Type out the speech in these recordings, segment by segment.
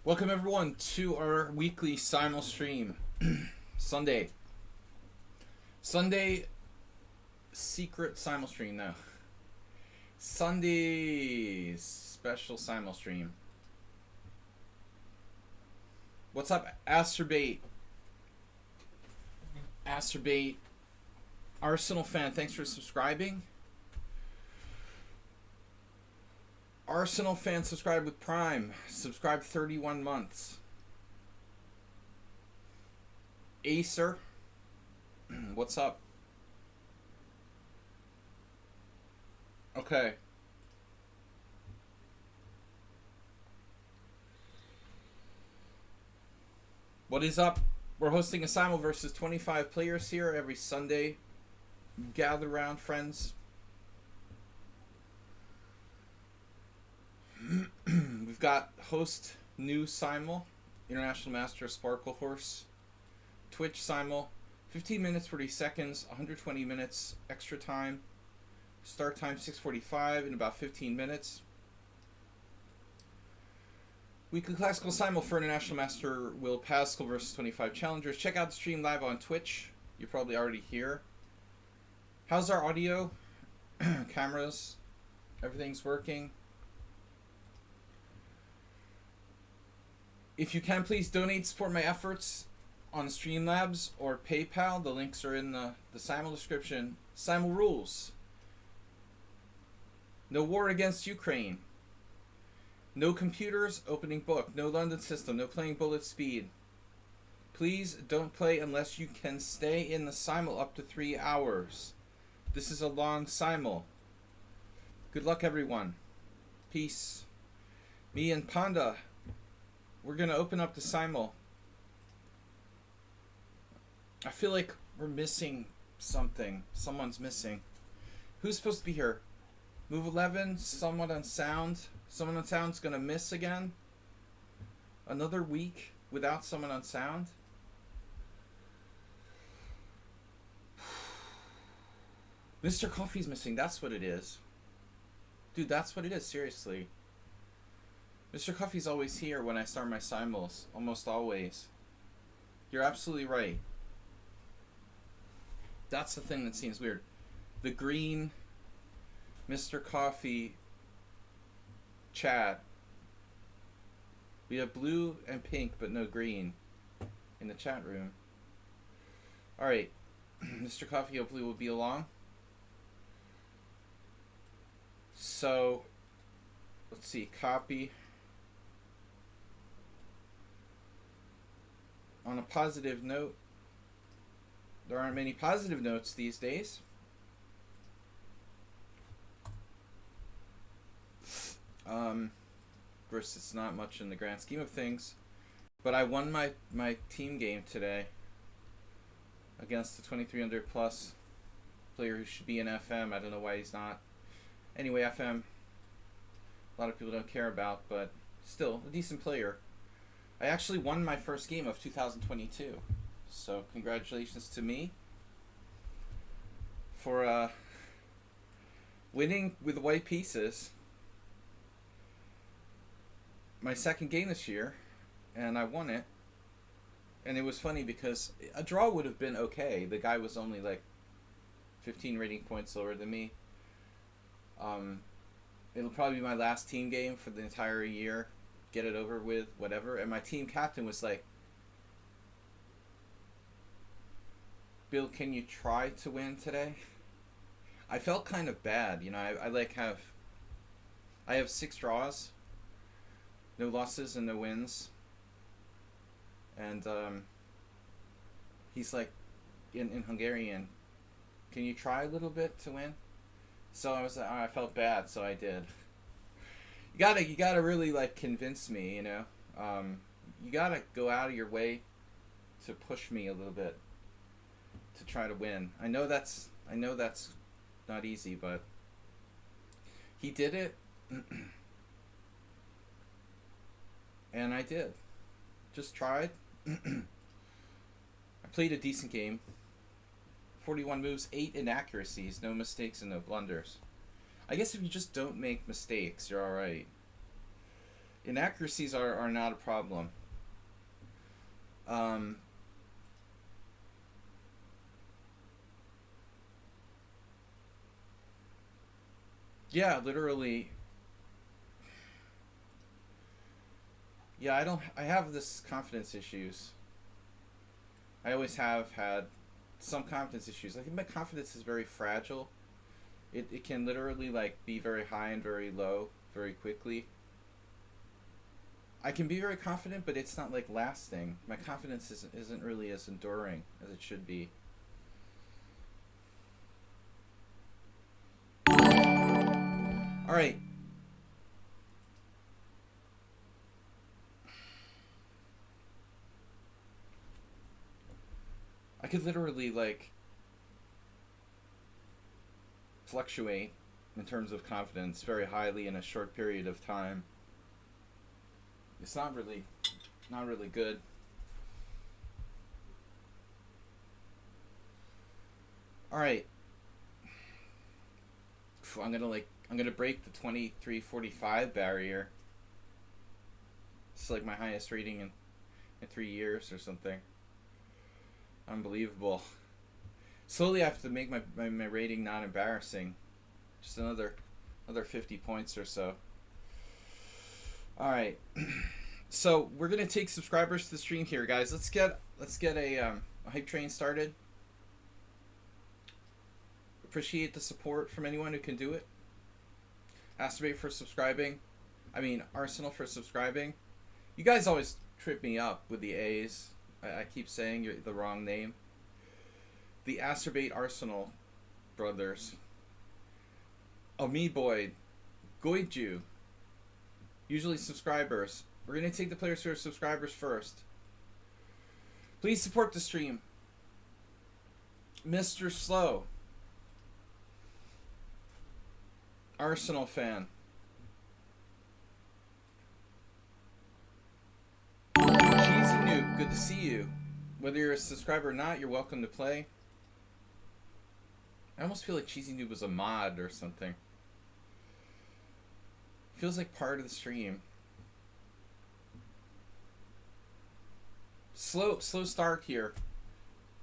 Welcome everyone to our weekly Simul stream. Sunday. Sunday secret Simul stream now. Sunday special Simul stream. What's up, Asterbait? Asterbait. Arsenal fan, thanks for subscribing. Arsenal fan, subscribe with Prime. Subscribe 31 months. Acer, what's up? Okay. What is up? We're hosting a Simul versus 25 players here every Sunday. Gather around, friends. We've got host new Simul, International Master Sparkle Horse, Twitch Simul, 15 minutes 40 seconds, 120 minutes extra time, start time 6:45 in about 15 minutes. Weekly Classical Simul for International Master Will Paschall versus 25 Challengers. Check out the stream live on Twitch. You're probably already here. How's our audio? Cameras? Everything's working? If you can, please donate, support my efforts on Streamlabs or PayPal. The links are in the Simul description. Simul rules. No war against Ukraine. No computers, opening book. No London system. No playing bullet speed. Please don't play unless you can stay in the Simul up to 3 hours. This is a long Simul. Good luck, everyone. Peace. Me and Panda, we're going to open up the Simul. I feel like we're missing something. Someone's missing. Who's supposed to be here? Move 11, someone on sound. Someone on sound's going to miss again. Another week without someone on sound. Mr. Coffee's missing. That's what it is. Dude, that's what it is. Seriously. Mr. Coffee's always here when I start my Simuls. Almost always. You're absolutely right. That's the thing that seems weird. The green Mr. Coffee chat. We have blue and pink, but no green in the chat room. Alright. Mr. Coffee hopefully will be along. So, let's see. Copy. On a positive note, there aren't many positive notes these days. Of course, it's not much in the grand scheme of things. But I won my team game today against the 2300 plus player who should be in FM. I don't know why he's not. Anyway, FM, a lot of people don't care about, but still, a decent player. I actually won my first game of 2022. So congratulations to me for winning with white pieces my second game this year, and I won it. And it was funny because a draw would have been okay. The guy was only like 15 rating points lower than me. It'll probably be my last team game for the entire year. Get it over with, whatever. And my team captain was like, Bill, can you try to win today? I felt kind of bad, you know. I have 6 draws, no losses and no wins. And he's like, in Hungarian, can you try a little bit to win? So I was like, I felt bad, so I did. You gotta really like convince me, you know. You gotta go out of your way to push me a little bit to try to win. I know that's not easy, but he did it, and I did. Just tried. I played a decent game. 41 moves, 8 inaccuracies, no mistakes and no blunders. I guess if you just don't make mistakes, you're alright. Inaccuracies are not a problem. Um, yeah, literally. Yeah, I have this confidence issues. I always have had some confidence issues. I think my confidence is very fragile. It can literally like be very high and very low very quickly. I can be very confident, but it's not like lasting. My confidence isn't really as enduring as it should be. All right. I could literally like fluctuate in terms of confidence very highly in a short period of time. It's not really good. All right. I'm gonna break the 2345 barrier. It's like my highest rating in 3 years or something. Unbelievable. Slowly I have to make my rating not embarrassing. Just another 50 points or so. Alright. So we're gonna take subscribers to the stream here, guys. Let's get a hype train started. Appreciate the support from anyone who can do it. Astrobate for subscribing. I mean Arsenal for subscribing. You guys always trip me up with the A's. I keep saying you're the wrong name. The Astrobate Arsenal brothers. Boyd, Goiju. Usually subscribers. We're going to take the players who are subscribers first. Please support the stream. Mr. Slow. Arsenal fan. Cheesy Noob, good to see you. Whether you're a subscriber or not, you're welcome to play. I almost feel like Cheesy Noob was a mod or something. Feels like part of the stream. Slow start here.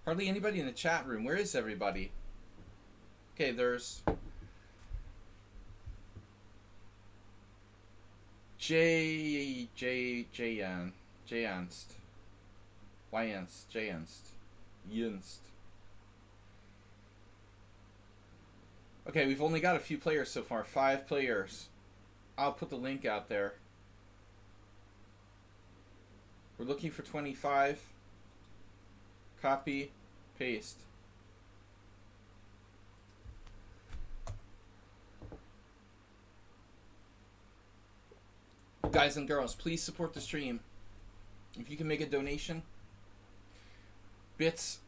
Hardly anybody in the chat room. Where is everybody? Okay, there's Janst. Yinst. Okay, we've only got a few players so far. 5 players. I'll put the link out there. We're looking for 25. Copy. Paste. Guys and girls, please support the stream. If you can make a donation, bits,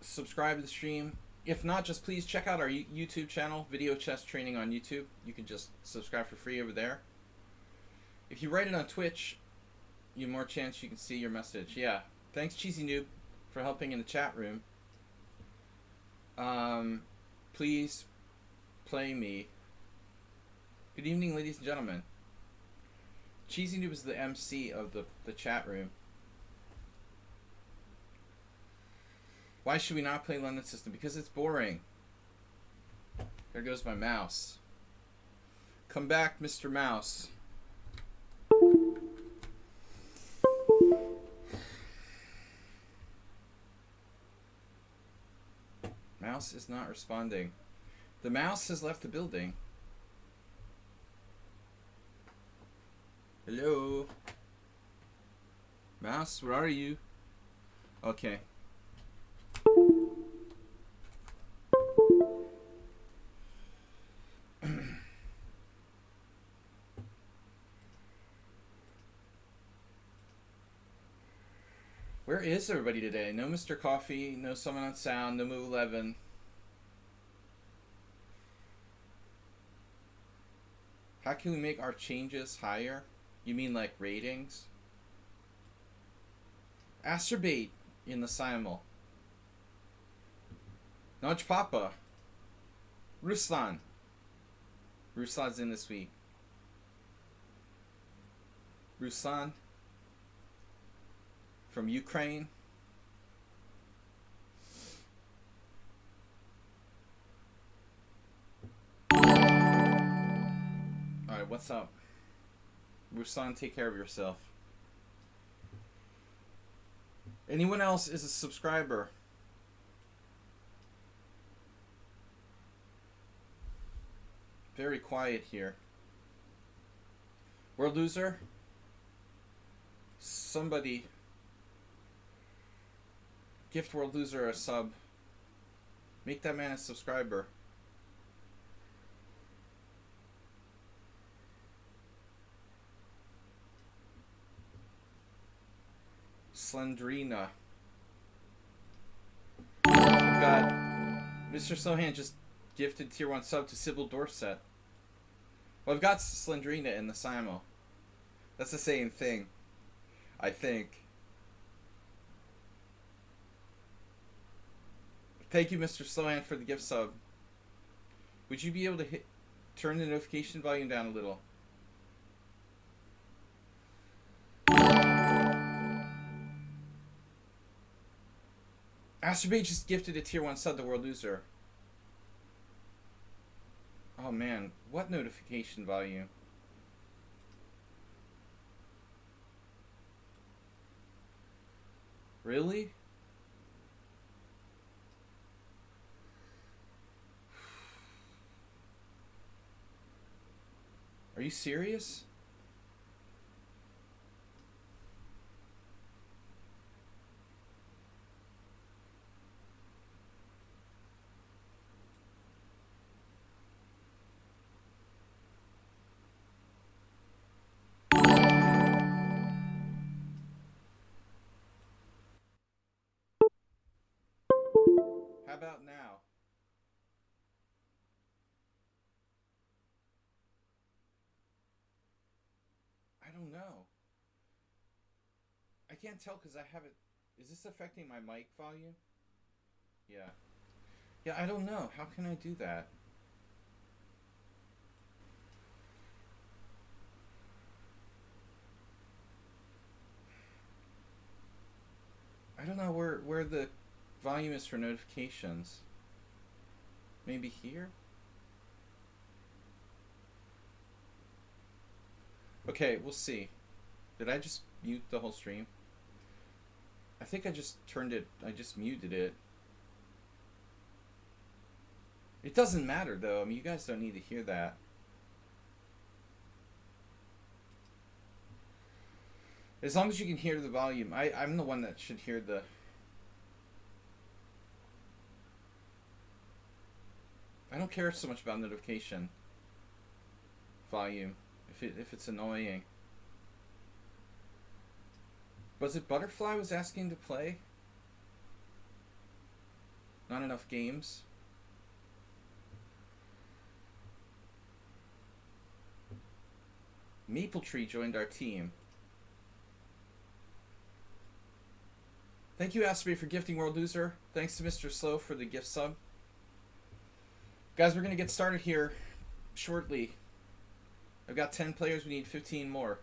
subscribe to the stream. If not, just please check out our YouTube channel, Video Chess Training on YouTube. You can just subscribe for free over there. If you write it on Twitch, you have more chance you can see your message. Yeah. Thanks, Cheesy Noob, for helping in the chat room. Please play me. Good evening, ladies and gentlemen. Cheesy Noob is the MC of the chat room. Why should we not play London System? Because it's boring. There goes my mouse. Come back, Mr. Mouse. Mouse is not responding. The mouse has left the building. Hello? Mouse, where are you? Okay. Where is everybody today? No Mr. Coffee, no Someone on Sound, no Move 11. How can we make our changes higher? You mean like ratings? Astrobate in the Simul. Nudge Papa. Ruslan. Ruslan's in this week. Ruslan from Ukraine. Alright, what's up? Ruslan, take care of yourself. Anyone else is a subscriber? Very quiet here. World loser? Somebody gift World Loser a sub. Make that man a subscriber. Slendrina. We've got Mr. Slowhand just gifted tier 1 sub to Simul Dorset. Well, I've got Slendrina in the Simul. That's the same thing, I think. Thank you, Mr. Slowhand, for the gift sub. Would you be able to turn the notification volume down a little? Asterbait just gifted a tier 1 sub to World Loser. Oh man, what notification volume? Really? Are you serious? How about now? I don't know. I can't tell because I have it. Is this affecting my mic volume? Yeah. Yeah, I don't know. How can I do that? I don't know where the volume is for notifications. Maybe here? Okay, we'll see. Did I just mute the whole stream? I think I just muted it. It doesn't matter though. I mean, you guys don't need to hear that. As long as you can hear the volume. I'm the one that should hear the... I don't care so much about notification volume if it's annoying. Was it Butterfly was asking to play? Not enough games. Maple Tree joined our team. Thank you, Aspie, for gifting World Loser. Thanks to Mr. Slow for the gift sub. Guys, we're going to get started here shortly. I've got 10 players. We need 15 more.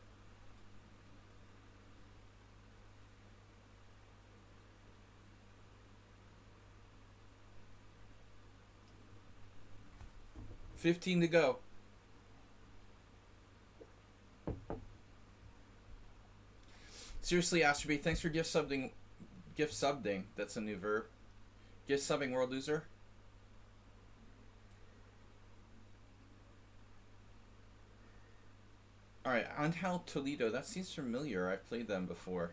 $15 to go. Seriously, Astrobee, thanks for gift subbing. Gift subbing. That's a new verb. Gift subbing World Loser. Alright, Angel Toledo. That seems familiar. I've played them before.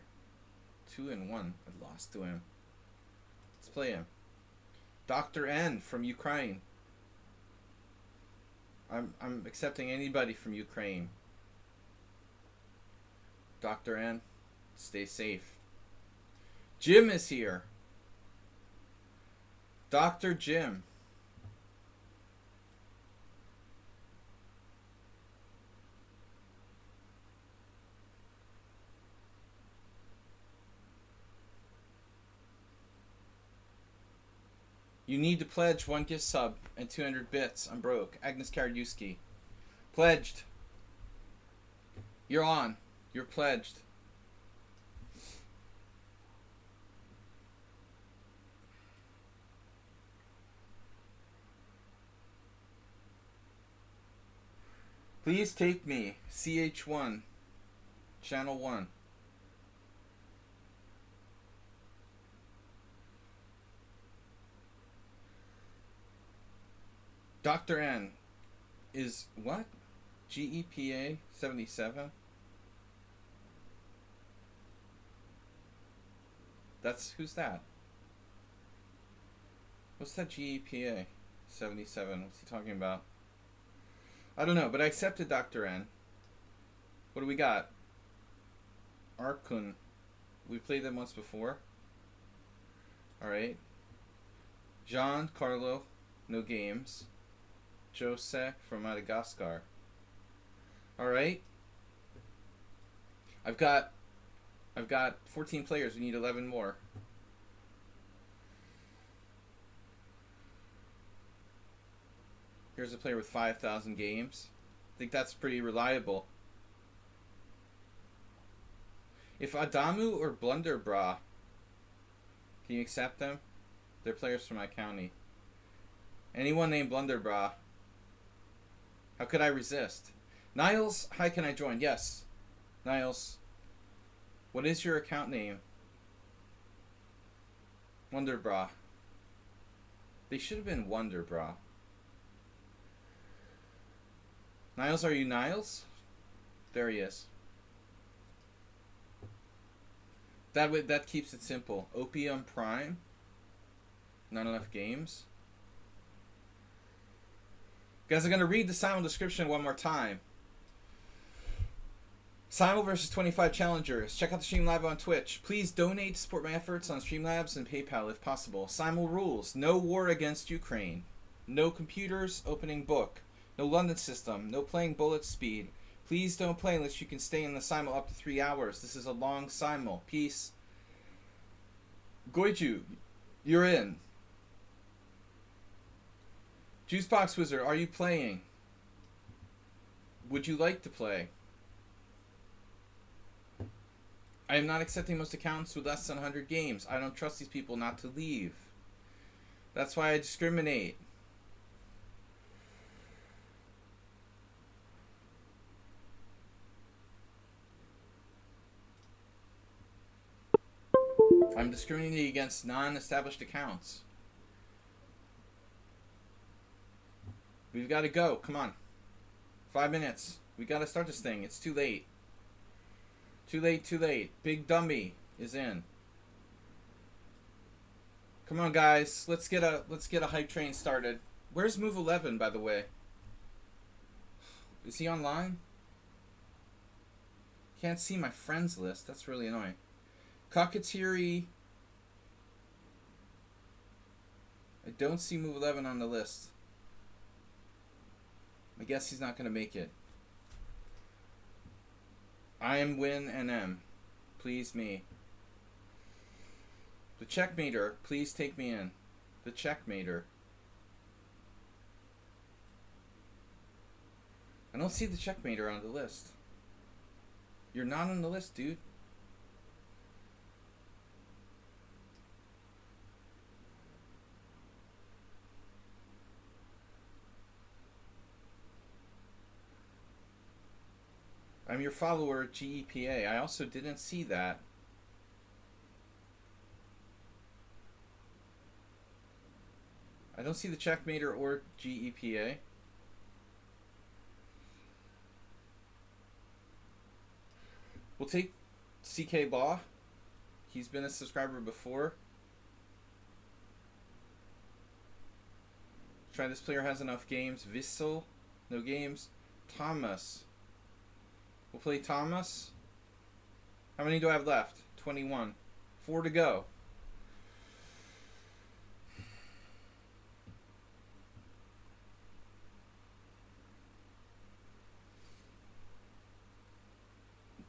2-1. I lost to him. Let's play him. Dr. N from Ukraine. I'm accepting anybody from Ukraine. Dr. N, stay safe. Jim is here. Dr. Jim. You need to pledge 1 gift sub and 200 bits. I'm broke. Agnes Karaduski. Pledged. You're on. You're pledged. Please take me. CH1. Channel 1. Dr. N is what? GEPA 77? Who's that? What's that GEPA 77? What's he talking about? I don't know, but I accepted Dr. N. What do we got? Arkun. We played them once before. Alright. Jean Carlo, no games. Jose from Madagascar. Alright. I've got 14 players. We need 11 more. Here's a player with 5,000 games. I think that's pretty reliable. If Adamu or Blunderbra, can you accept them? They're players from my county. Anyone named Blunderbra. How could I resist? Niles, hi, can I join? Yes. Niles, what is your account name? Wonderbra. They should have been Wonderbra. Niles, are you Niles? There he is. That keeps it simple. Opium Prime. Not enough games. Guys, I'm going to read the Simul description one more time. Simul versus 25 challengers. Check out the stream live on Twitch. Please donate to support my efforts on Streamlabs and PayPal if possible. Simul rules. No war against Ukraine. No computers. Opening book. No London system. No playing bullet speed. Please don't play unless you can stay in the Simul up to 3 hours. This is a long Simul. Peace. Goiju, you're in. Juicebox Wizard, are you playing? Would you like to play? I am not accepting most accounts with less than 100 games. I don't trust these people not to leave. That's why I discriminate. I'm discriminating against non-established accounts. We've got to go. Come on. 5 minutes. We got to start this thing. It's too late. Too late, too late. Big Dummy is in. Come on, guys. Let's get a hype train started. Where's Move 11, by the way? Is he online? Can't see my friends list. That's really annoying. Cockatiri. I don't see Move 11 on the list. I guess he's not going to make it. I am Win NM. Please me. The Checkmater. Please take me in. The Checkmater. I don't see the Checkmater on the list. You're not on the list, dude. I'm your follower, GEPA. I also didn't see that. I don't see the Checkmater or GEPA. We'll take CK Law. He's been a subscriber before. Try this player has enough games. Vissel, no games. Thomas. We'll play Thomas. How many do I have left? 21. 4 to go.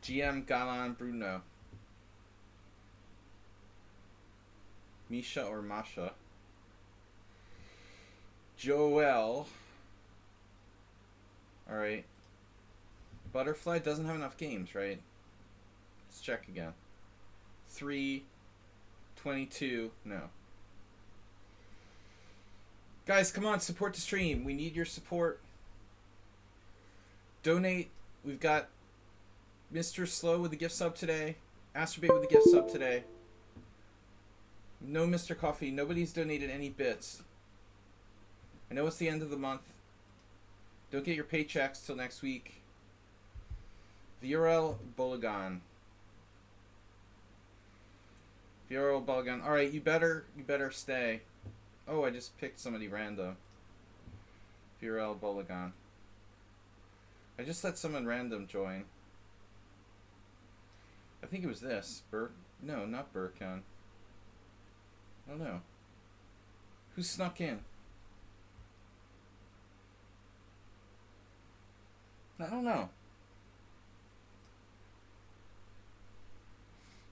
GM Galan Bruno. Misha or Masha. Joel. Alright. Butterfly doesn't have enough games, right? Let's check again. 3, 22, no. Guys, come on, support the stream. We need your support. Donate. We've got Mr. Slow with the gift sub today. Astrobait with the gift sub today. No Mr. Coffee. Nobody's donated any bits. I know it's the end of the month. Don't get your paychecks till next week. Viorel Bologan. Viorel Bologan. Alright, you better stay. Oh, I just picked somebody random. Viorel Bologan. I just let someone random join. I think it was this. No, not Burkan. I don't know. Who snuck in? I don't know.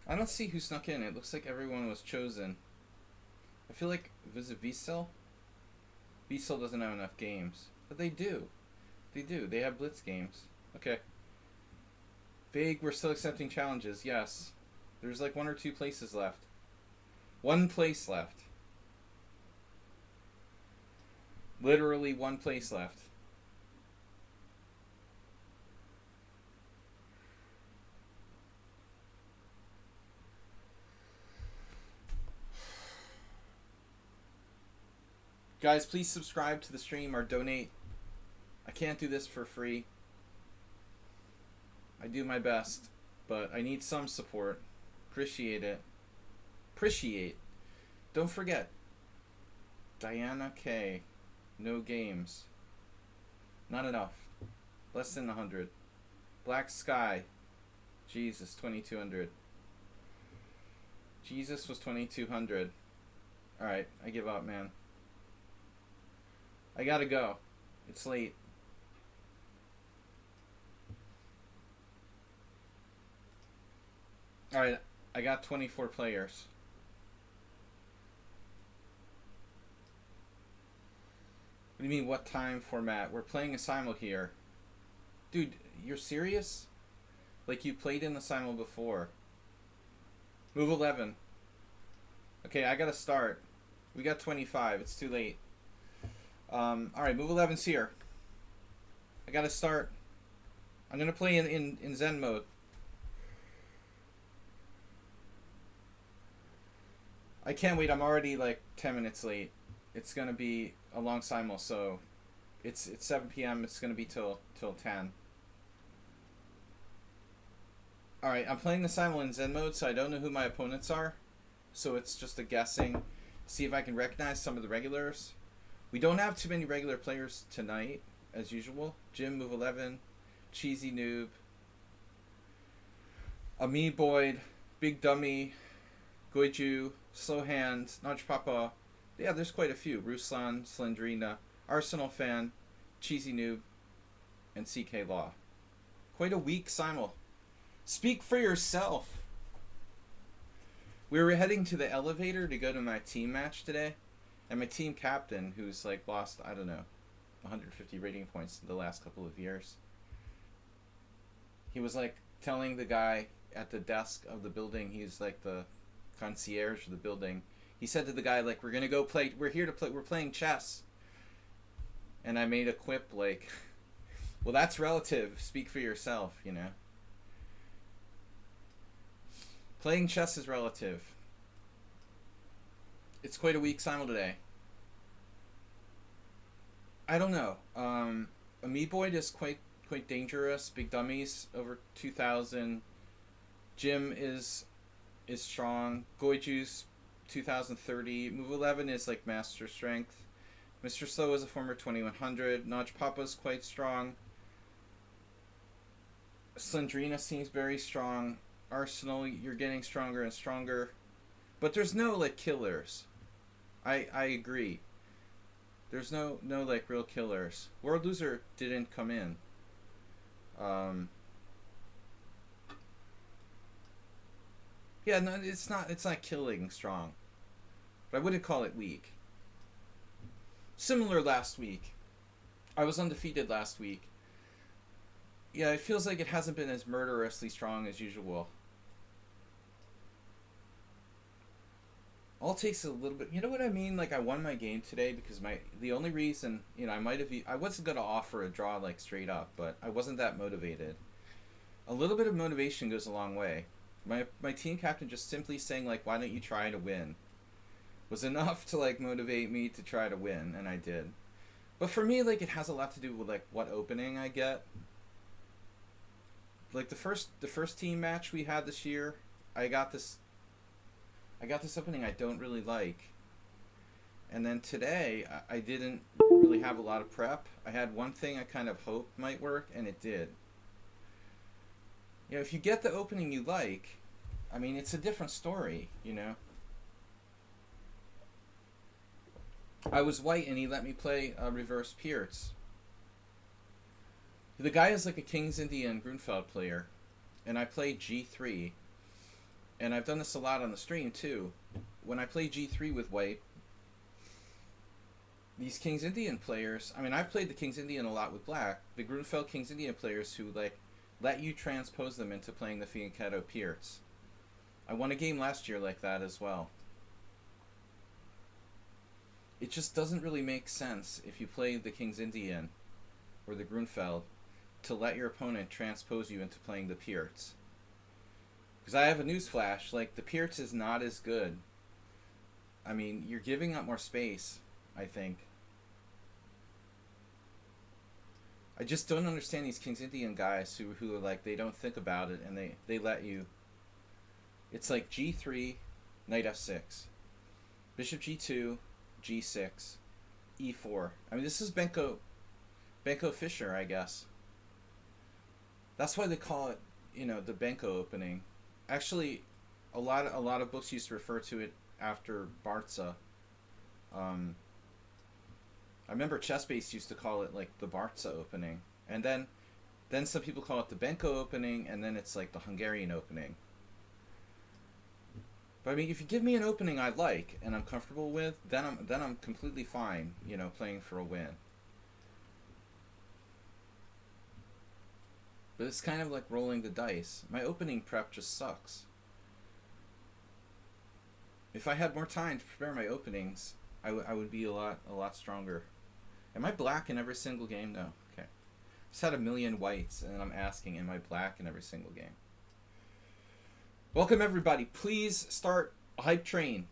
I don't see who snuck in. It looks like everyone was chosen. I feel like, was it Wiesel? Wiesel doesn't have enough games. But they do. They do. They have blitz games. Okay. Big, we're still accepting challenges. Yes. There's like 1 or 2 places left. 1 place left. Literally 1 place left. Guys, please subscribe to the stream or donate. I can't do this for free. I do my best, but I need some support. Appreciate it. Appreciate. Don't forget. Diana K. No games. Not enough. Less than 100. Black Sky. Jesus, 2200. Jesus was 2200. Alright, I give up, man. I gotta go. It's late. Alright, I got 24 players. What do you mean, what time format? We're playing a Simul here. Dude, you're serious? Like you played in the Simul before. Move 11. Okay, I gotta start. We got 25. It's too late. Alright, move 11's here. I gotta start. I'm gonna play in Zen mode. I can't wait. I'm already like 10 minutes late. It's gonna be a long simul, so it's 7 p.m. It's gonna be till 10. Alright, I'm playing the simul in Zen mode, so I don't know who my opponents are. So it's just a guessing. See if I can recognize some of the regulars. We don't have too many regular players tonight, as usual. Jim, move 11. Cheesy Noob. Ami Boyd. Big Dummy. Goiju. Slow Hand. Notch Papa. Yeah, there's quite a few. Ruslan, Slendrina. Arsenal Fan. Cheesy Noob. And CK Law. Quite a weak simul. Speak for yourself. We were heading to the elevator to go to my team match today. And my team captain, who's like lost, I don't know, 150 rating points in the last couple of years. He was like telling the guy at the desk of the building, he's like the concierge of the building. He said to the guy, like, we're here to play, we're playing chess. And I made a quip like, well, that's relative. Speak for yourself, you know. Playing chess is relative. It's quite a weak simul today. I don't know. Amoeboid is quite dangerous. Big Dummies over 2,000. Jim is strong. Goiju's 2,030. Move 11 is like master strength. Mr. Slow is a former 2,100. Notch Papa's quite strong. Slendrina seems very strong. Arsenal, you're getting stronger and stronger. But there's no like killers. I agree. There's no like real killers. World Loser didn't come in. Yeah, no, it's not killing strong. But I wouldn't call it weak. Similar last week. I was undefeated last week. Yeah, it feels like it hasn't been as murderously strong as usual. All takes a little bit. You know what I mean? Like I won my game today because the only reason, I wasn't gonna offer a draw like straight up, but I wasn't that motivated. A little bit of motivation goes a long way. My team captain just simply saying like, "Why don't you try to win?" was enough to like motivate me to try to win, and I did. But for me, like it has a lot to do with like what opening I get. Like the first team match we had this year, I got this opening I don't really like. And then today, I didn't really have a lot of prep. I had one thing I kind of hoped might work, and it did. If you get the opening you like, I mean, it's a different story, I was white, and he let me play reverse Pierce. The guy is like a King's Indian Grunfeld player, and I play G3. And I've done this a lot on the stream, too. When I play G3 with white, these King's Indian players, I mean, I've played the King's Indian a lot with black. The Grunfeld King's Indian players who, like, let you transpose them into playing the Fianchetto Pierce. I won a game last year like that as well. It just doesn't really make sense if you play the King's Indian or the Grunfeld to let your opponent transpose you into playing the Pierce. Because I have a newsflash, like, the Pierce is not as good. I mean, you're giving up more space, I think. I just don't understand these King's Indian guys who are like, they don't think about it, and they let you. It's like G3, Knight F6, Bishop G2, G6, E4. I mean, this is Benko Fischer, I guess. That's why they call it, the Benko opening. Actually, a lot of books used to refer to it after Barca. I remember ChessBase used to call it like the Barca opening, and then some people call it the Benko opening, and then it's like the Hungarian opening. But I mean, if you give me an opening I like and I'm comfortable with, then I'm completely fine, playing for a win. But it's kind of like rolling the dice. My opening prep just sucks. If I had more time to prepare my openings, I would be a lot stronger. Am I black in every single game? No. Okay. I just had a million whites, and I'm asking, am I black in every single game? Welcome, everybody. Please start a hype train.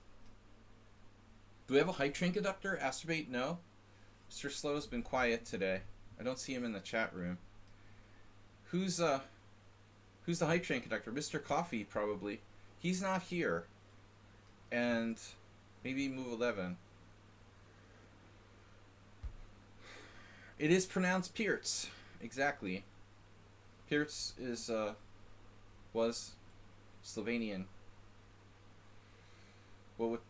Do we have a hype train conductor? Astrobate? No. Mr. Slow's been quiet today. I don't see him in the chat room. Who's the hype train conductor? Mr. Coffee, probably. He's not here. And maybe move 11. It is pronounced Pierce. Exactly. Pierce was Slovenian. Well,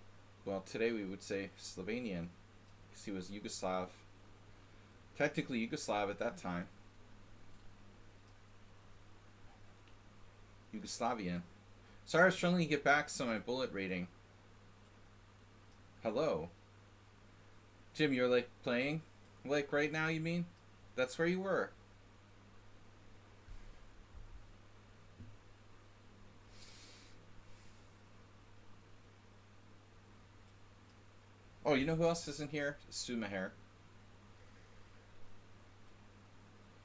today we would say Slovenian, because he was Yugoslav. Technically Yugoslav at that time. Yugoslavian. Sorry, I was struggling to get back some of my bullet rating. Hello. Jim, you're like playing? Like right now, you mean? That's where you were. Oh, you know who else isn't here? Sumaher.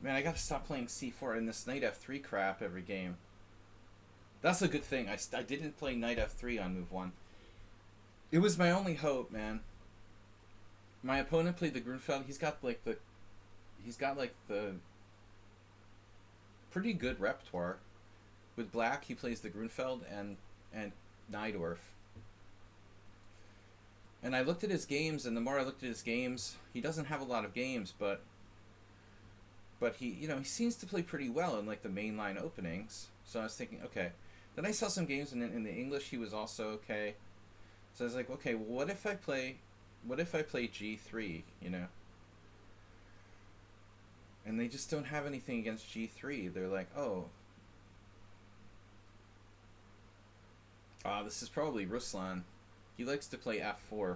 Man, I gotta stop playing C4 and this Knight F3 crap every game. That's a good thing. I didn't play Knight F3 on move 1. It was my only hope, man. My opponent played the Grunfeld. He's got like the pretty good repertoire. With black, he plays the Grunfeld and Najdorf. And I looked at his games, and the more I looked at his games, he doesn't have a lot of games, but he, he seems to play pretty well in like the mainline openings. So I was thinking, okay. Then I saw some games in the English. He was also okay. So I was like, okay, well, what if I play G3? And they just don't have anything against G3. They're like, oh, this is probably Ruslan. He likes to play F4.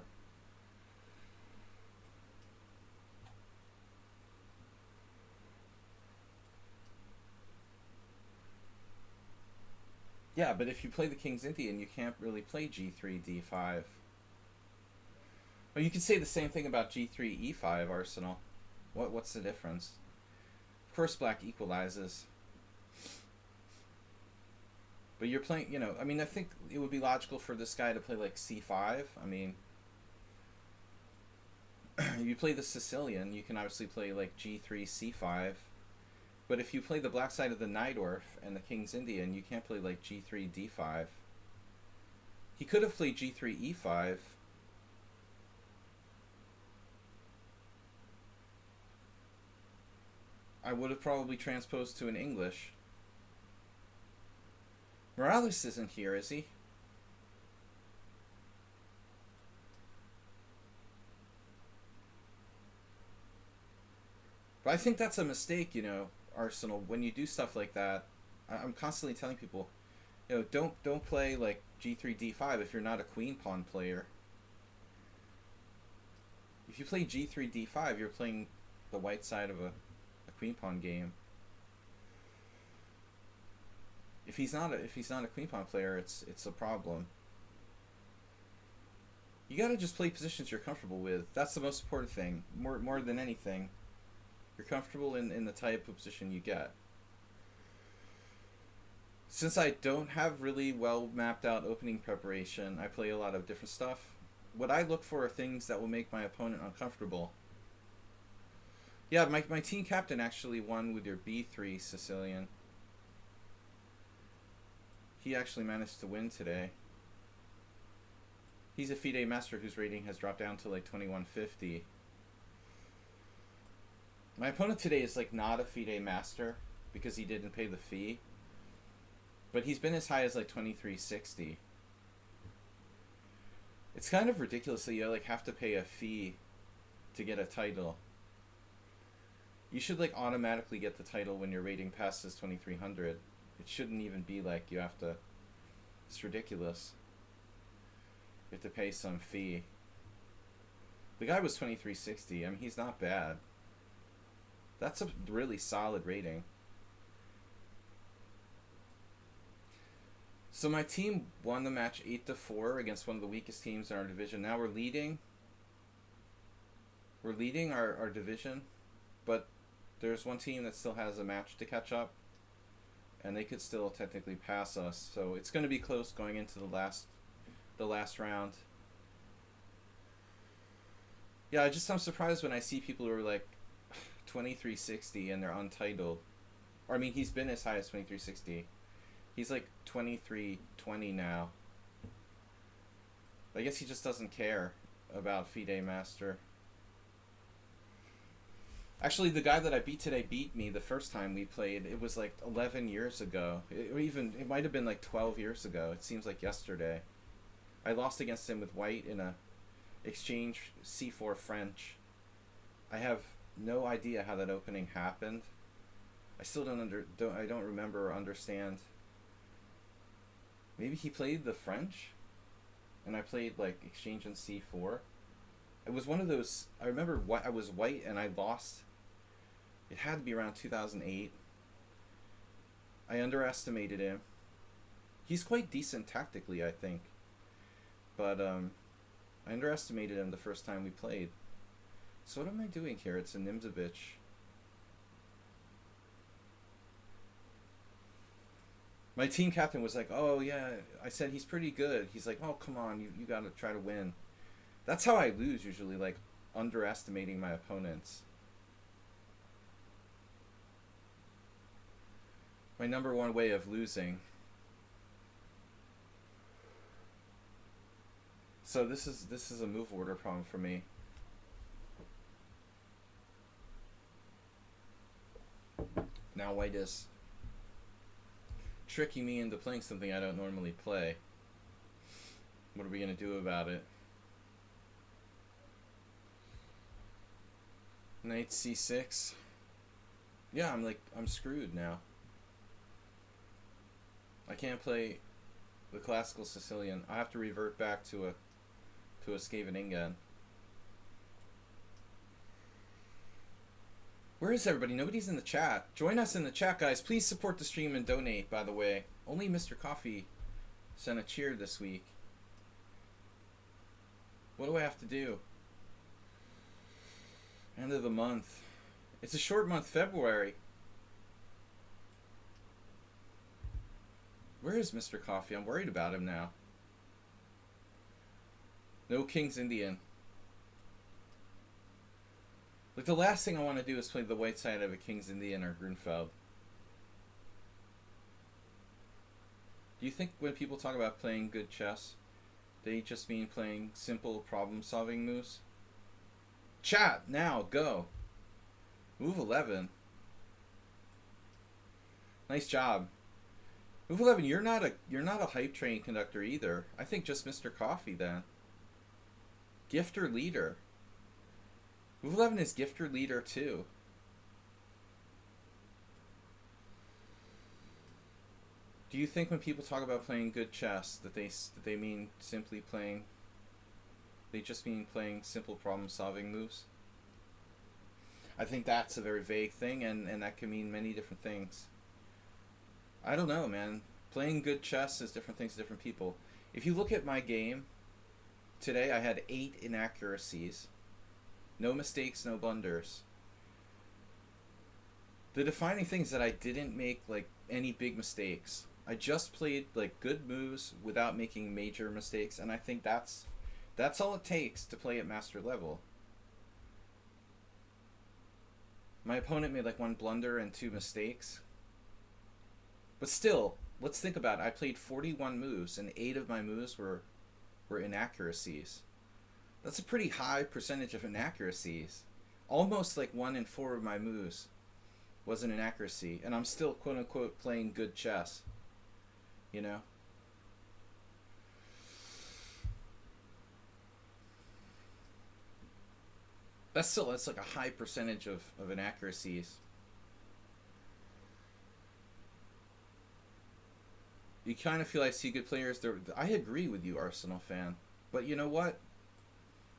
Yeah, but if you play the King's Indian, you can't really play G3, D5. Oh, you could say the same thing about g3 e5 Arsenal. What's the difference? Of course black equalizes. But you're playing, you know, I mean, I think it would be logical for this guy to play like c5. I mean, if you play the Sicilian, you can obviously play like g3 c5. But if you play the black side of the Najdorf and the King's Indian, you can't play like g3 d5. He could have played g3 e5. I would have probably transposed to an English. Morales isn't here, is he? But I think that's a mistake, you know, Arsenal. When you do stuff like that, I'm constantly telling people, you know, don't play like g3 d5 if you're not a queen pawn player. If you play g3 d5, you're playing the white side of a queen pawn game. If he's not a queen pawn player, it's a problem. You gotta just play positions you're comfortable with. That's the most important thing. More than anything, you're comfortable in the type of position you get. Since I don't have really well mapped out opening preparation, I play a lot of different stuff. What I look for are things that will make my opponent uncomfortable. Yeah, my team captain actually won with your b3 Sicilian. He actually managed to win today. He's a FIDE master whose rating has dropped down to like 2150. My opponent today is like not a FIDE master because he didn't pay the fee. But he's been as high as like 2360. It's kind of ridiculous that you like have to pay a fee to get a title. You should like automatically get the title when your rating passes 2300. It shouldn't even be like you have to. It's ridiculous. You have to pay some fee. The guy was 2360. I mean, he's not bad. That's a really solid rating. So my team won the match 8-4 against one of the weakest teams in our division. Now we're leading. We're leading our division, but there's one team that still has a match to catch up, and they could still technically pass us. So it's going to be close going into the last round. Yeah, I'm surprised when I see people who are like 2360 and they're untitled. Or I mean, he's been as high as 2360. He's like 2320 now. I guess he just doesn't care about FIDE Master. Actually, the guy that I beat today beat me the first time we played. It was like 11 years ago. It might have been like 12 years ago. It seems like yesterday. I lost against him with white in a exchange c4 French. I have no idea how that opening happened. I still don't remember or understand. Maybe he played the French and I played like exchange in c4. It was one of those. I remember I was white and I lost. It had to be around 2008. I underestimated him. He's quite decent tactically, I think. But I underestimated him the first time we played. So what am I doing here? It's a Nimzovich. My team captain was like, oh yeah, I said he's pretty good. He's like, oh come on, you gotta try to win. That's how I lose usually, like underestimating my opponents. My number one way of losing. So this is a move order problem for me. Now white is tricking me into playing something I don't normally play. What are we gonna do about it? Knight c6. Yeah, I'm screwed now. I can't play the classical Sicilian. I have to revert back to a Scheveningen. Where is everybody? Nobody's in the chat. Join us in the chat, guys. Please support the stream and donate, by the way. Only Mr. Coffee sent a cheer this week. What do I have to do? End of the month. It's a short month, February. Where is Mr. Coffee? I'm worried about him now. No King's Indian. Like, the last thing I want to do is play the white side of a King's Indian or Grunfeld. Do you think when people talk about playing good chess, they just mean playing simple problem-solving moves? Chat, now, go. Move 11. Nice job. Move 11, you're not a hype train conductor either. I think just Mr. Coffee then. Gifter leader. Move 11 is gifter leader too. Do you think when people talk about playing good chess that they mean simply playing? They just mean playing simple problem-solving moves? I think that's a very vague thing, and that can mean many different things. I don't know, man. Playing good chess is different things to different people. If you look at my game, today I had 8 inaccuracies. No mistakes, no blunders. The defining thing is that I didn't make, like, any big mistakes. I just played, like, good moves without making major mistakes, and I think that's all it takes to play at master level. My opponent made, like, 1 blunder and 2 mistakes. But still, let's think about it. I played 41 moves, and 8 of my moves were inaccuracies. That's a pretty high percentage of inaccuracies. Almost like 1 in 4 of my moves was an inaccuracy, and I'm still, quote-unquote, playing good chess. You know? That's like a high percentage of inaccuracies. You kind of feel I see good players. I agree with you, Arsenal fan. But you know what?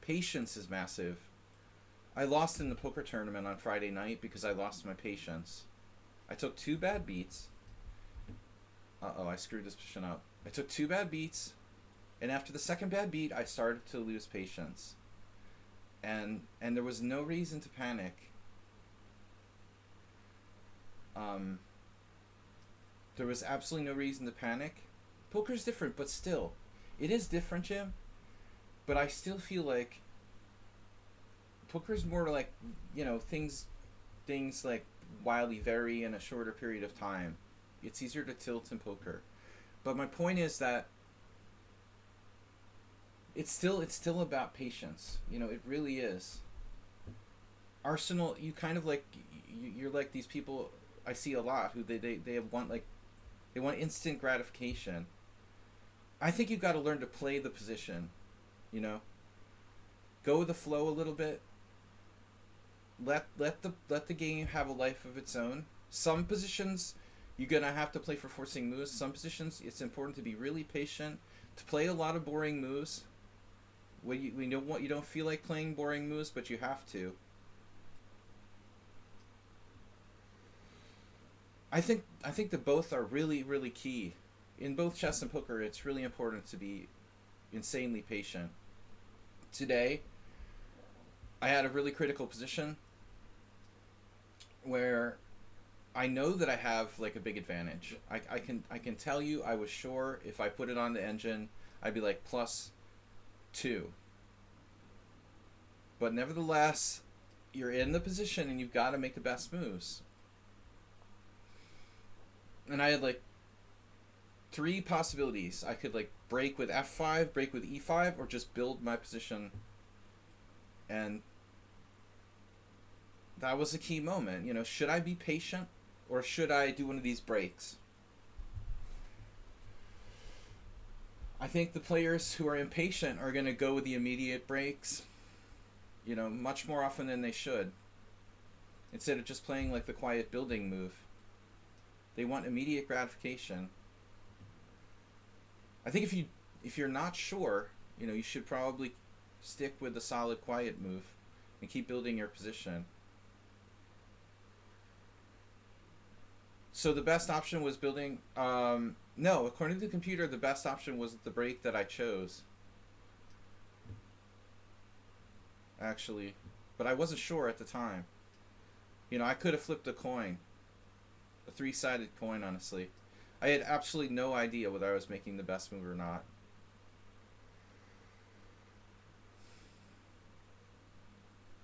Patience is massive. I lost in the poker tournament on Friday night because I lost my patience. I took 2 bad beats. Uh-oh, I screwed this position up. I took 2 bad beats, and after the second bad beat, I started to lose patience. And there was no reason to panic. There was absolutely no reason to panic. Poker's different, but still. It is different, Jim. But I still feel like poker's more like, you know, things like wildly vary in a shorter period of time. It's easier to tilt in poker. But my point is that it's still about patience. You know, it really is. Arsenal, you kind of like, you're like these people I see a lot who they want instant gratification. I think you've got to learn to play the position, you know. Go with the flow a little bit. Let the game have a life of its own. Some positions you're gonna have to play for forcing moves. Some positions it's important to be really patient, to play a lot of boring moves. You don't feel like playing boring moves, but you have to. I think that both are really, really key. In both chess and poker, it's really important to be insanely patient. Today, I had a really critical position where I know that I have like a big advantage. I can tell you I was sure if I put it on the engine, I'd be like +2. But nevertheless, you're in the position and you've got to make the best moves. And I had like 3 possibilities. I could like break with f5, break with e5, or just build my position. And that was a key moment. You know, should I be patient or should I do one of these breaks? I think the players who are impatient are going to go with the immediate breaks, you know, much more often than they should. Instead of just playing like the quiet building move. They want immediate gratification. I think if you're not sure, you know, you should probably stick with the solid quiet move and keep building your position. So the best option was building no, according to the computer, the best option was the break that I chose. Actually, but I wasn't sure at the time. You know, I could have flipped a coin, a three-sided coin, honestly. I had absolutely no idea whether I was making the best move or not.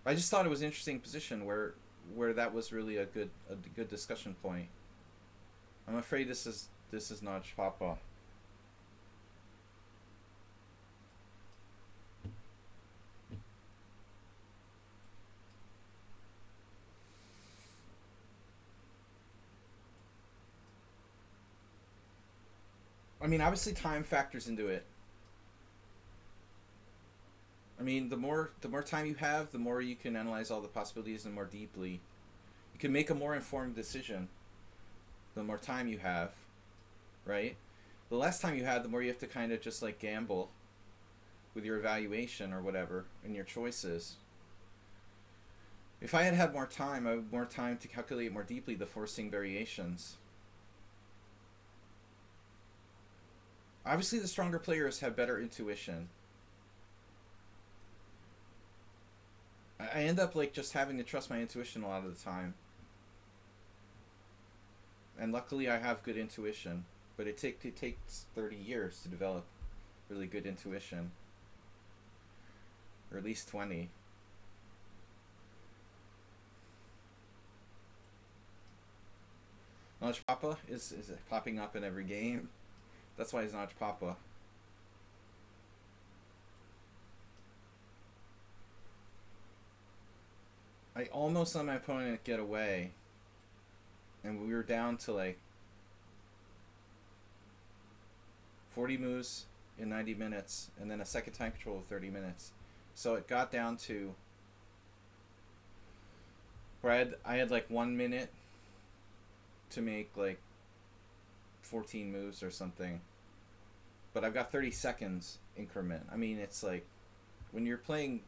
I just thought it was an interesting position where that was really a good discussion point. I'm afraid this is not Papa. I mean, obviously time factors into it. I mean, the more time you have, the more you can analyze all the possibilities and more deeply. You can make a more informed decision. The more time you have, right? The less time you have, the more you have to kind of just like gamble with your evaluation or whatever and your choices. If I had had more time, I had more time to calculate more deeply the forcing variations. Obviously, the stronger players have better intuition. I end up like just having to trust my intuition a lot of the time. And luckily I have good intuition. But it takes 30 years to develop really good intuition. Or at least 20. Notch Papa is popping up in every game. That's why he's Notch Papa. I almost let my opponent get away. And we were down to like 40 moves in 90 minutes. And then a second time control of 30 minutes. So it got down to where I had like 1 minute to make like 14 moves or something. But I've got 30 seconds increment. I mean, it's like when you're playing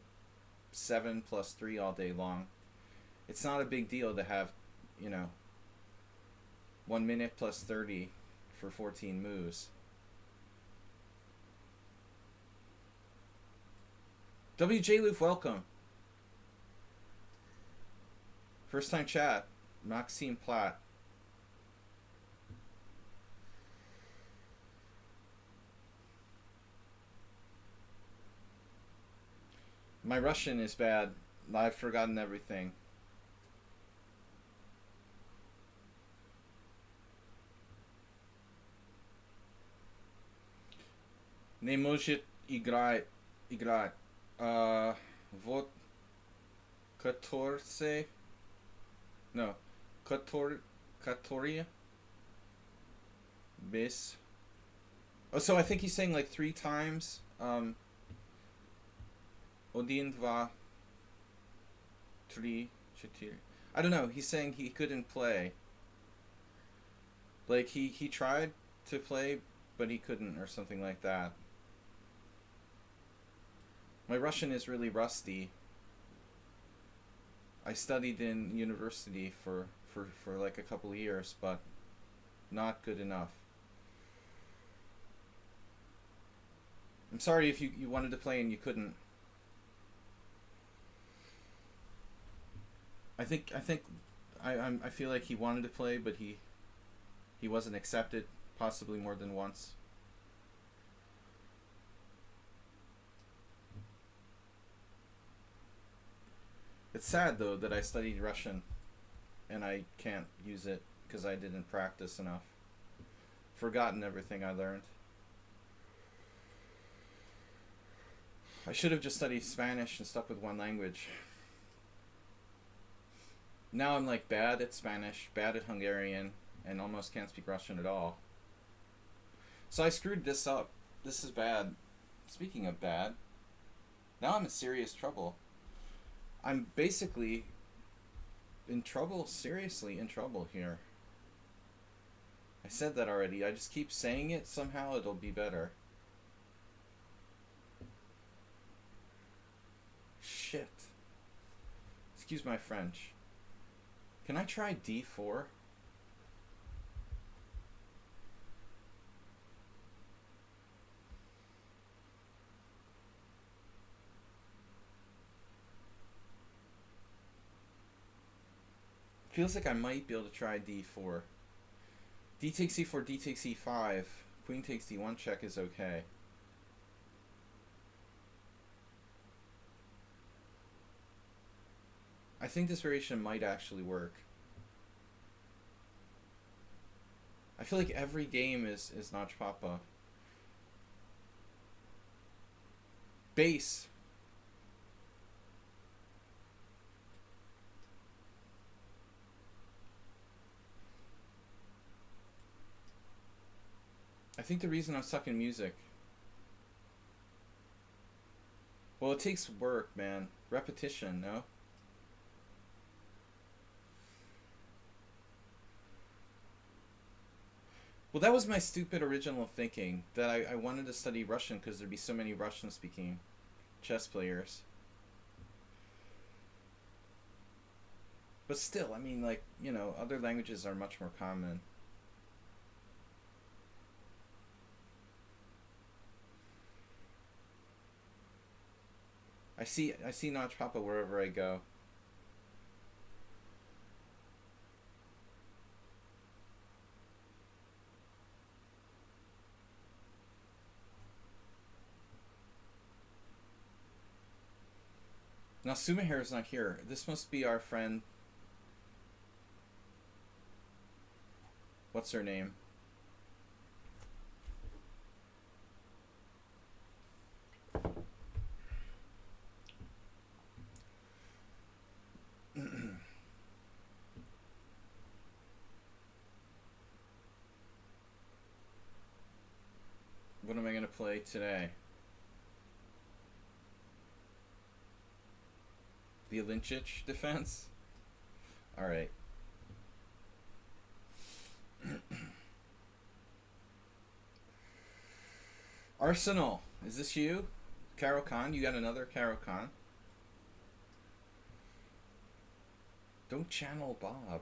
7 plus 3 all day long, it's not a big deal to have, you know, 1 minute plus 30 for 14 moves. WJ Loof, welcome. First time chat, Maxime Platt. My Russian is bad. I've forgotten everything. Не может играть. Вот 14. No. Которые. Bis. Oh, so I think he's saying like 3 times. Один, два, три, четыре. I don't know. He's saying he couldn't play. Like he tried to play, but he couldn't, or something like that. My Russian is really rusty. I studied in university for like a couple of years, but not good enough. I'm sorry if you wanted to play and you couldn't. I feel like he wanted to play, but he wasn't accepted, possibly more than once. It's sad though that I studied Russian and I can't use it because I didn't practice enough. Forgotten everything I learned. I should have just studied Spanish and stuck with one language. Now I'm like bad at Spanish, bad at Hungarian, and almost can't speak Russian at all. So I screwed this up. This is bad. Speaking of bad, now I'm in serious trouble. I'm basically in trouble, seriously in trouble here. I said that already. I just keep saying it. Somehow it'll be better. Shit. Excuse my French. Can I try D4? Feels like I might be able to try d4. D takes c4, d takes e5. Queen takes d1 check is okay. I think this variation might actually work. I feel like every game is Notch Papa. Base. I think the reason I'm stuck in music. Well, it takes work, man. Repetition, no? Well, that was my stupid original thinking, that I wanted to study Russian because there'd be so many Russian-speaking chess players. But still, I mean, like, you know, other languages are much more common. I see Notch Papa wherever I go. Now Sumahair is not here. This must be our friend. What's her name? What am I going to play today? The Lichess defense? Alright. Arsenal. Is this you? Caro Khan? You got another Caro Khan? Don't channel Bob.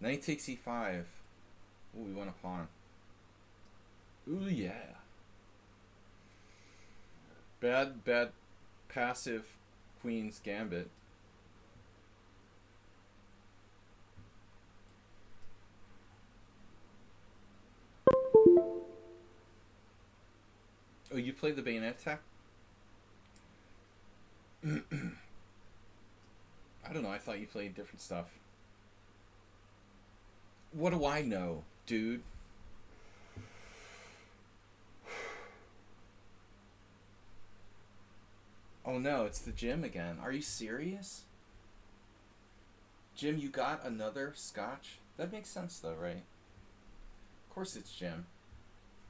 Knight takes e5. Ooh, we won a pawn. Ooh, yeah. Bad passive Queen's Gambit. Oh, you played the bayonet attack? I don't know, I thought you played different stuff. What do I know, dude? Oh no, it's the Jim again. Are you serious? Jim, you got another scotch? That makes sense though, right? Of course it's Jim.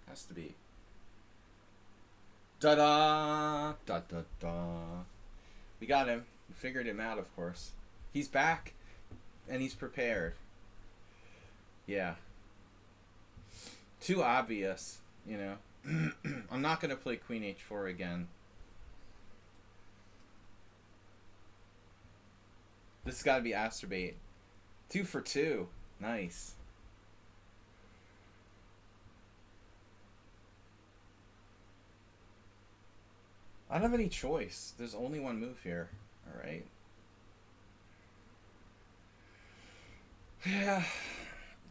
Has to be. Da-da! Da-da-da. We got him. We figured him out, of course. He's back, and he's prepared. Yeah. Too obvious, you know. I'm not going to play Queen H4 again. This has got to be Asterbait. 2 for 2. Nice. I don't have any choice. There's only one move here. Alright. Yeah.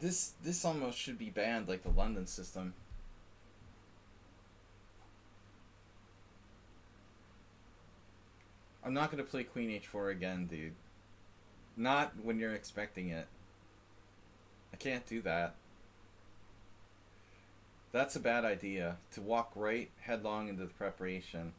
This almost should be banned like the London system. I'm not going to play Queen H4 again, dude. Not when you're expecting it. I can't do that. That's a bad idea. To walk right headlong into the preparation.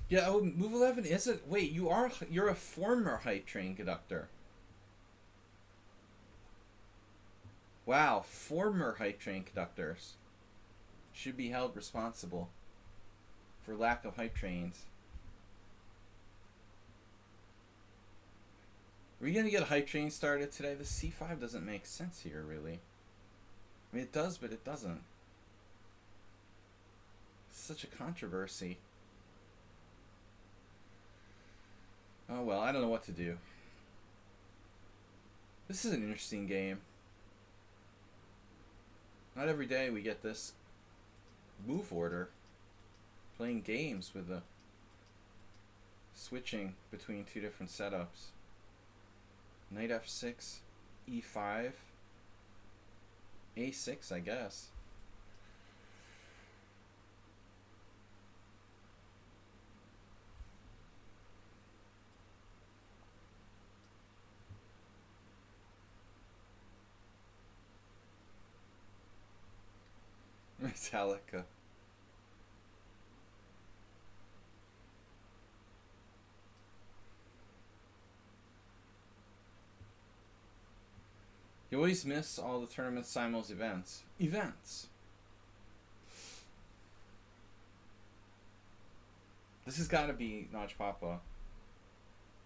Yeah, oh, move 11 is it? Wait, you're a former hype train conductor. Wow, former hype train conductors should be held responsible for lack of hype trains. Are we gonna get a hype train started today? The C5 doesn't make sense here, really. I mean, it does, but it doesn't. It's such a controversy. Oh well, I don't know what to do. This is an interesting game. Not every day we get this move order. Playing games with the switching between two different setups. Knight f6, e5, a6, I guess. Metallica. You always miss all the tournament Simul's events. Events! This has got to be Notch Papa.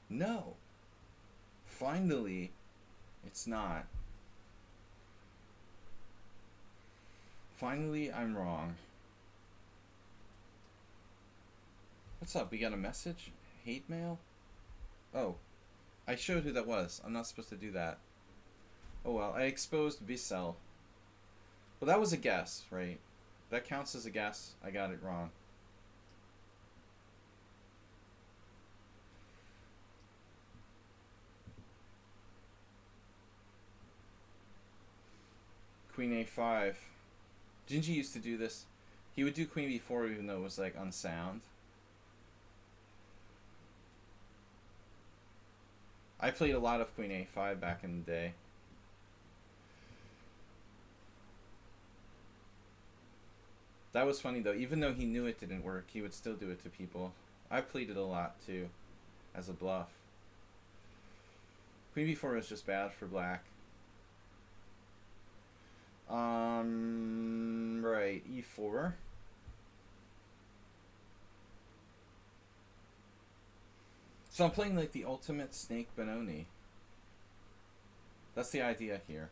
No. Finally, it's not. Finally, I'm wrong. What's up? We got a message? Hate mail? Oh. I showed who that was. I'm not supposed to do that. Oh well, I exposed Vissel. Well, that was a guess, right? That counts as a guess. I got it wrong. Queen a5. Gingy used to do this. He would do queen b4 even though it was like unsound. I played a lot of queen a5 back in the day. That was funny though. Even though he knew it didn't work, he would still do it to people. I played it a lot too, as a bluff. Queen b4 was just bad for black. Right, e4. So I'm playing like the ultimate Snake Benoni. That's the idea here.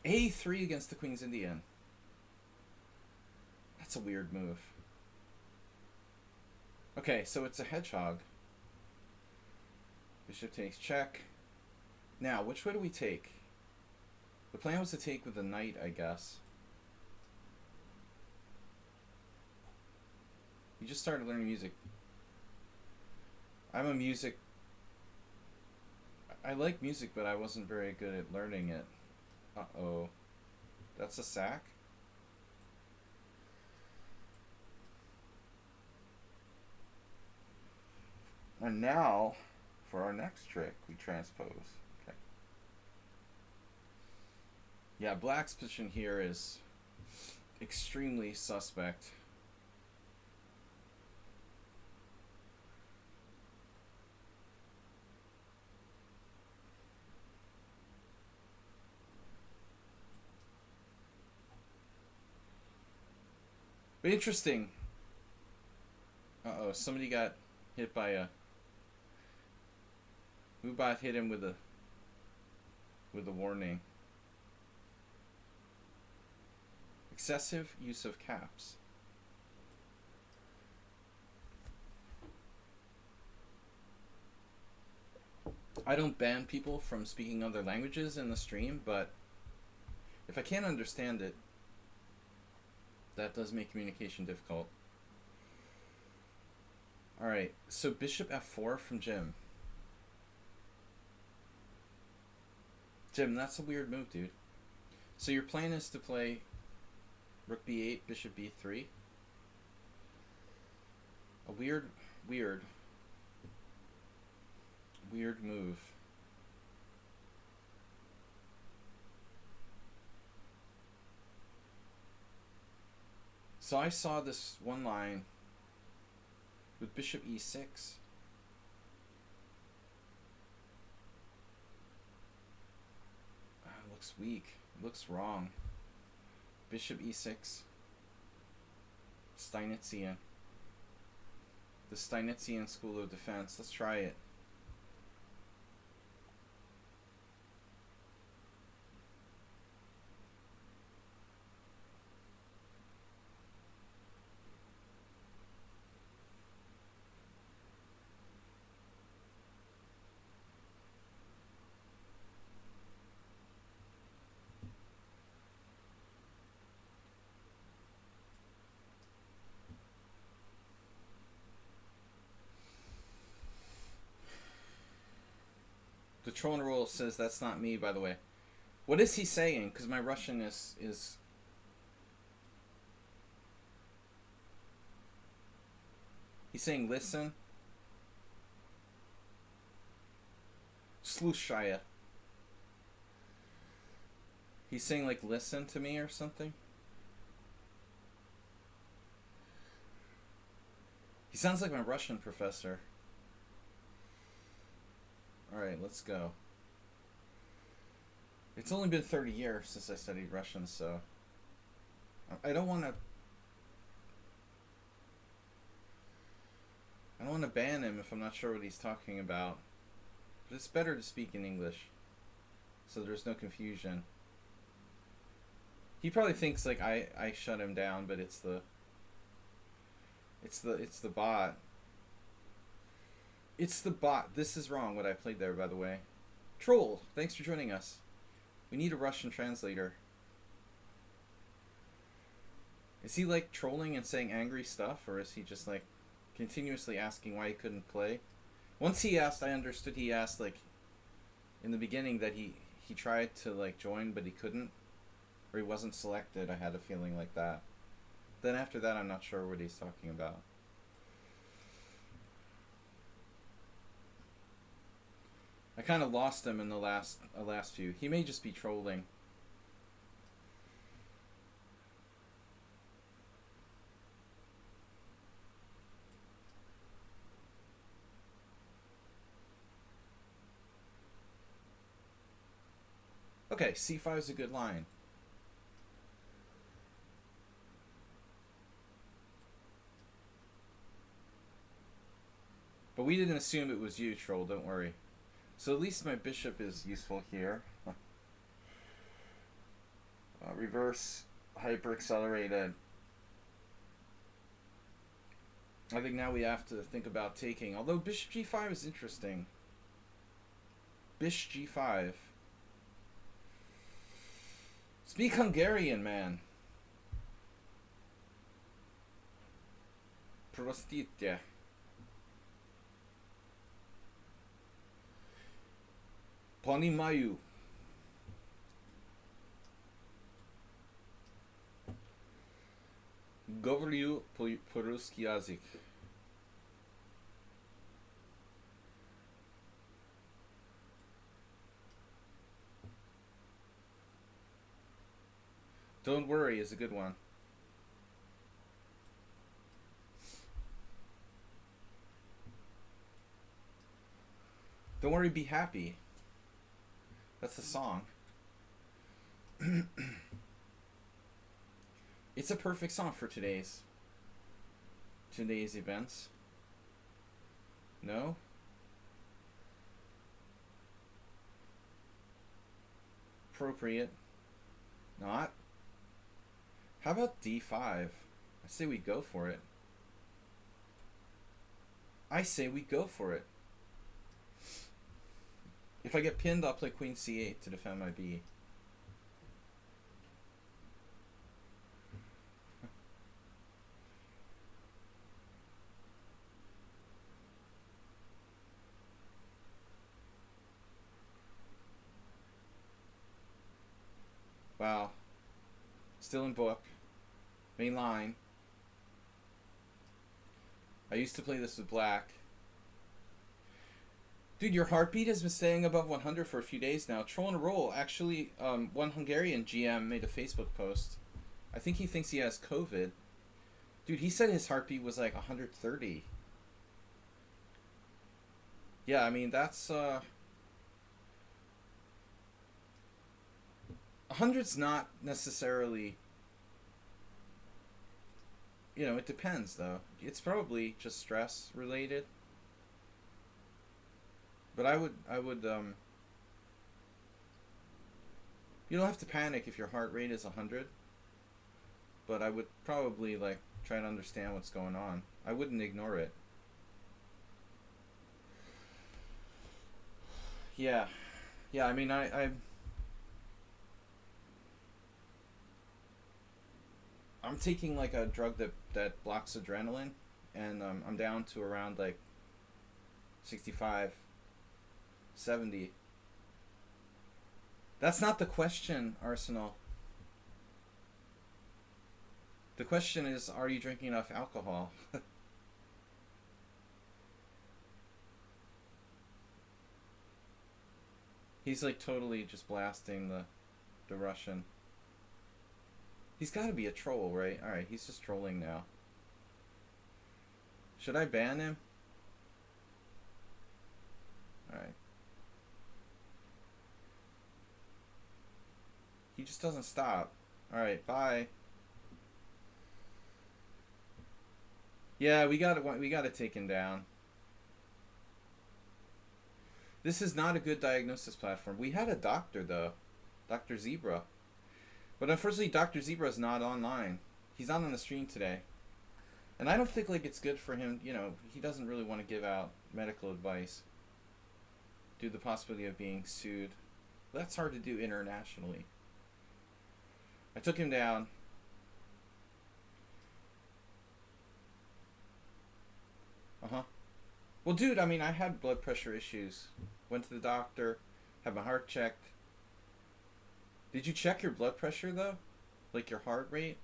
a3 against the Queen's Indian. That's a weird move. Okay, so it's a hedgehog. Bishop takes check. Now, which way do we take? The plan was to take with the knight, I guess. You just started learning music. I'm a music... I like music, but I wasn't very good at learning it. Uh-oh. That's a sack? And now, for our next trick, we transpose. Okay. Yeah, black's position here is extremely suspect. But interesting. Uh-oh, somebody got hit by a... Mubot hit him with a warning. Excessive use of caps. I don't ban people from speaking other languages in the stream, but if I can't understand it, that does make communication difficult. Alright, so bishop f4 from Jim. Jim, that's a weird move, dude. So your plan is to play rook b8, bishop b3. A weird move. So I saw this one line with bishop e6. It looks weak. It looks wrong. Bishop e6. Steinitzian. The Steinitzian school of defense. Let's try it. The troll and roll says that's not me, by the way. What is he saying? Because my Russian is. He's saying listen. Slushaya. He's saying like listen to me or something. He sounds like my Russian professor. Alright, let's go. It's only been 30 years since I studied Russian, so I don't want to ban him if I'm not sure what he's talking about. But it's better to speak in English, so there's no confusion. He probably thinks like I shut him down, but it's the bot. It's the bot. This is wrong what I played there, by the way. Troll, thanks for joining us. We need a Russian translator. Is he like trolling and saying angry stuff, or is he just like continuously asking why he couldn't play? Once he asked, I understood he asked like in the beginning that he tried to like join but he couldn't, or he wasn't selected. I had a feeling like that. Then after that, I'm not sure what he's talking about. I kind of lost him in the last few. He may just be trolling. Okay, c5 is a good line. But we didn't assume it was you, troll, don't worry. So at least my bishop is useful here. Reverse hyper-accelerated. I think now we have to think about taking. Although bishop g5 is interesting. Bish g5. Speak Hungarian, man. Prostitya. Ponimayu. Говорю по-русски язык. Don't worry is a good one. Don't worry, be happy. That's the song. It's a perfect song for today's events. No? Appropriate. Not. How about d5? I say we go for it. I say we go for it. If I get pinned, I'll play queen c8 to defend my b. Wow. Still in book. Main line. I used to play this with black. Dude, your heartbeat has been staying above 100 for a few days now. Troll and a roll. Actually, one Hungarian GM made a Facebook post. I think he thinks he has COVID. Dude, he said his heartbeat was like 130. Yeah, I mean, that's... 100's not necessarily... You know, it depends, though. It's probably just stress related. But I would, you don't have to panic if your heart rate is 100. But I would probably, like, try to understand what's going on. I wouldn't ignore it. Yeah. Yeah, I mean, I'm taking, like, a drug that blocks adrenaline. And I'm down to around, like, 65... 70. That's not the question, Arsenal. The question is, are you drinking enough alcohol? He's like totally just blasting the Russian. He's got to be a troll, right? Alright, he's just trolling now. Should I ban him? Alright. He just doesn't stop. Alright, bye. Yeah, we gotta take him down. This is not a good diagnosis platform. We had a doctor though, Dr. Zebra, but unfortunately, Dr. Zebra is not online. He's not on the stream today, and I don't think like it's good for him. You know, he doesn't really want to give out medical advice due to the possibility of being sued. That's hard to do internationally. I took him down. Well, dude, I mean, I had blood pressure issues. Went to the doctor, had my heart checked. Did you check your blood pressure, though? Like your heart rate?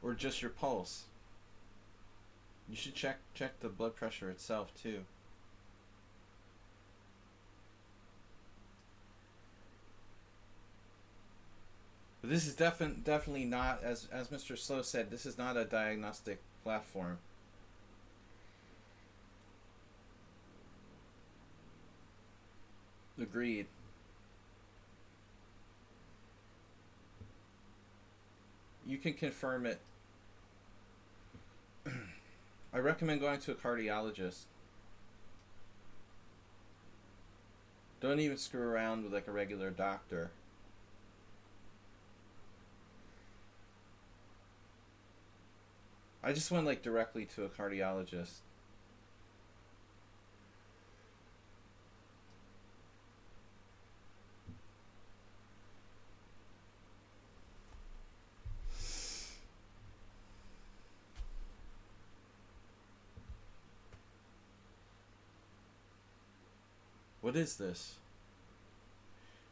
Or just your pulse? You should check the blood pressure itself, too. But this is definitely not, as Mr. Slow said, this is not a diagnostic platform. Agreed. You can confirm it. I recommend going to a cardiologist. Don't even screw around with like a regular doctor. I just went like directly to a cardiologist. What is this?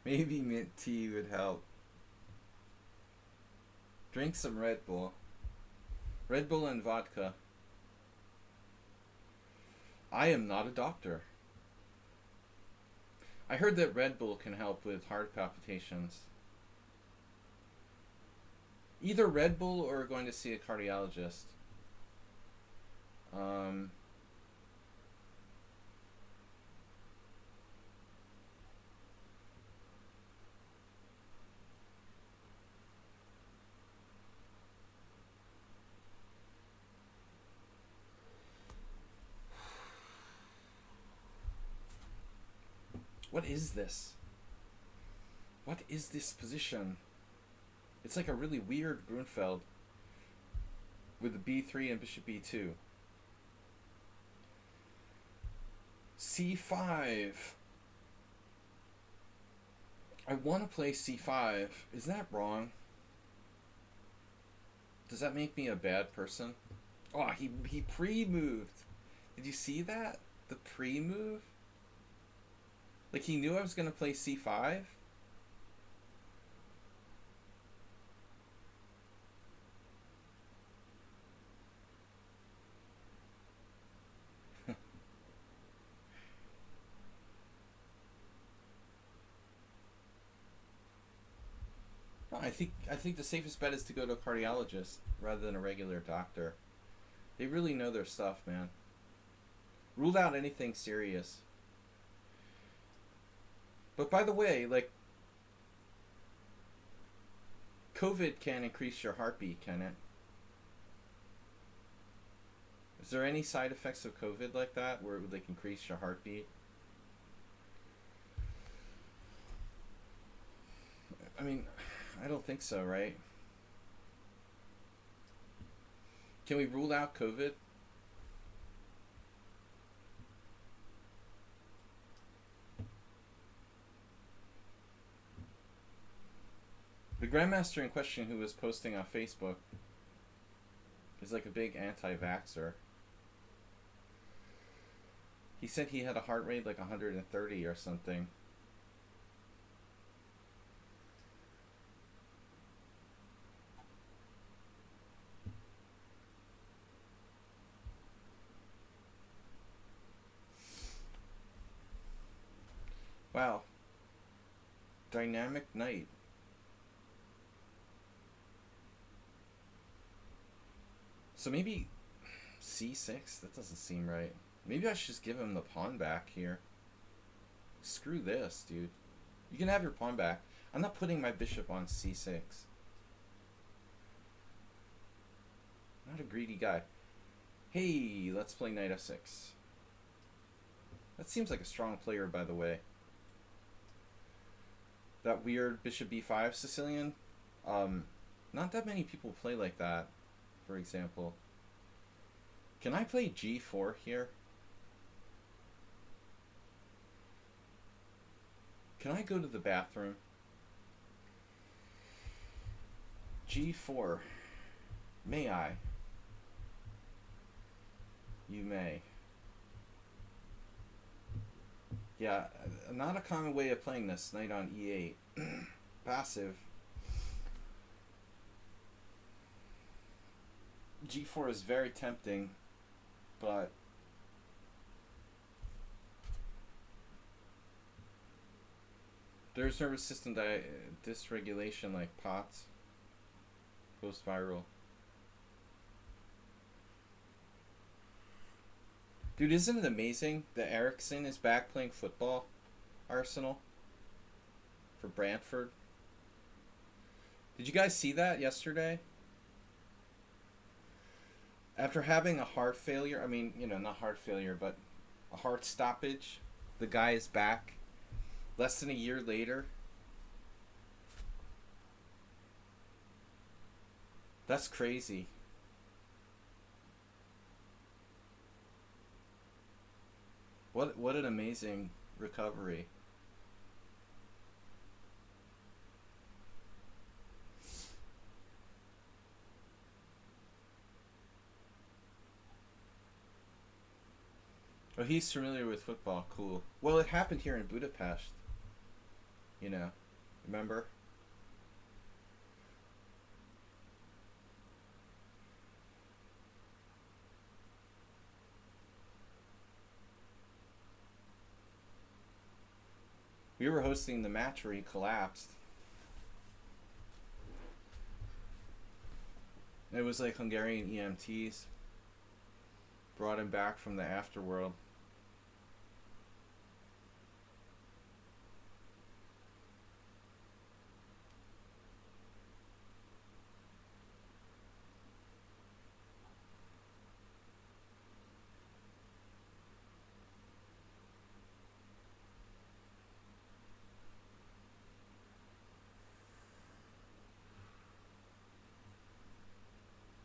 Maybe mint tea would help. Drink some Red Bull. Red Bull and vodka. I am not a doctor. I heard that Red Bull can help with heart palpitations. Either Red Bull or going to see a cardiologist. What is this? What is this position? It's like a really weird Grunfeld with the b3 and bishop b2. c5. I want to play c5. Is that wrong? Does that make me a bad person? Oh, he pre-moved. Did you see that? The pre-move? Like he knew I was going to play c5? No, I think the safest bet is to go to a cardiologist rather than a regular doctor. They really know their stuff, man. Ruled out anything serious. But by the way, like, COVID can increase your heartbeat, can it? Is there any side effects of COVID like that where it would like increase your heartbeat? I mean, I don't think so, right? Can we rule out COVID? The Grandmaster in question who was posting on Facebook is like a big anti-vaxxer. He said he had a heart rate like 130 or something. Wow. Dynamic knight. So maybe c6? That doesn't seem right. Maybe I should just give him the pawn back here. Screw this, dude. You can have your pawn back. I'm not putting my bishop on c6. Not a greedy guy. Hey, let's play knight f6. That seems like a strong player, by the way. That weird bishop b5 Sicilian. Not that many people play like that, for example. Can I play g4 here? Can I go to the bathroom? g4. May I? You may. Yeah, not a common way of playing this. Knight on e8. Passive. g4 is very tempting, but there's nervous system dysregulation like POTS. Post-viral. Dude, isn't it amazing that Ericsson is back playing football? Arsenal? For Brantford? Did you guys see that yesterday? After having a heart failure, I mean, you know, not heart failure, but a heart stoppage, the guy is back less than a year later. That's crazy. What an amazing recovery. Oh, he's familiar with football. Cool. Well, it happened here in Budapest. You know, remember? We were hosting the match where he collapsed. It was like Hungarian EMTs brought him back from the afterworld.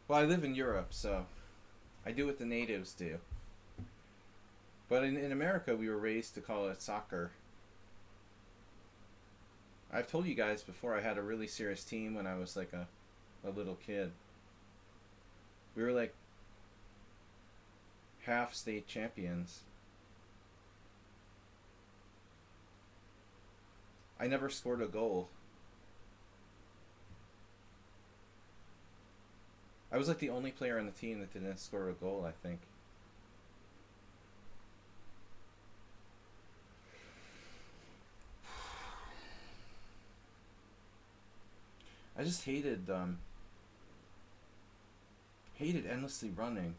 Well, I live in Europe, so I do what the natives do. But in America, we were raised to call it soccer. I've told you guys before I had a really serious team when I was like a little kid. We were like half state champions. I never scored a goal. I was like the only player on the team that didn't score a goal, I think. I just hated endlessly running.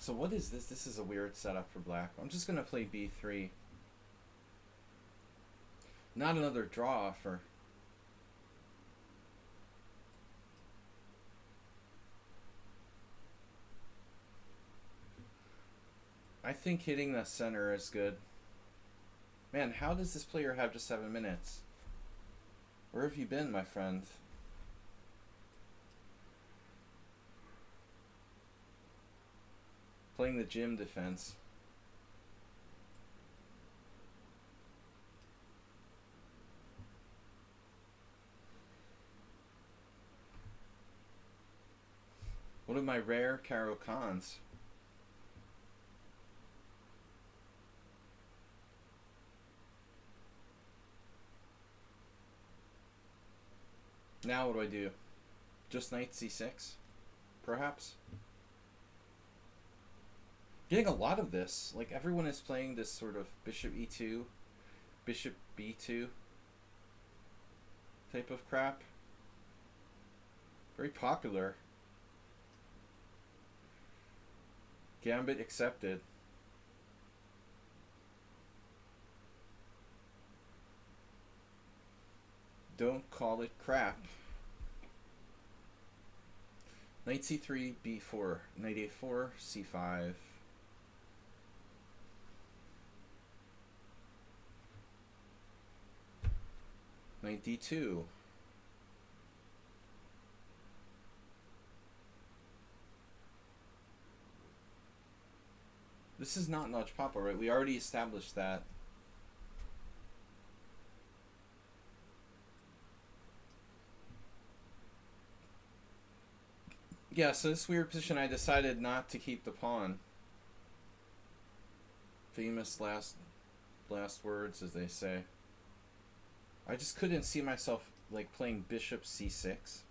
So what is this? This is a weird setup for black. I'm just gonna play b3. Not another draw for... I think hitting the center is good. Man, how does this player have just 7 minutes? Where have you been, my friend? Playing the gym defense. What of my rare Caro Cons. Now what do I do? Just knight c6? Perhaps? Getting a lot of this. Like, everyone is playing this sort of bishop e2, bishop b2 type of crap. Very popular. Gambit accepted. Don't call it crap. Knight c3, b4, knight a4, c5. Knight d2. This is not Notch Papa, right? We already established that. Yeah, so this weird position, I decided not to keep the pawn. Famous last words, as they say. I just couldn't see myself like playing bishop c6.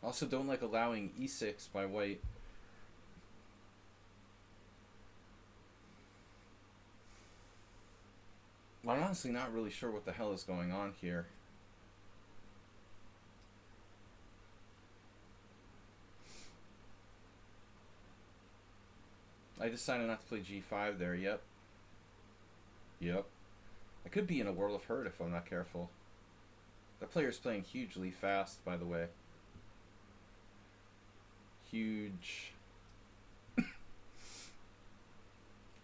Also don't like allowing e6 by white. Well, I'm honestly not really sure what the hell is going on here. I decided not to play g5 there. Yep. I could be in a world of hurt if I'm not careful. That player's playing hugely fast, by the way. Huge.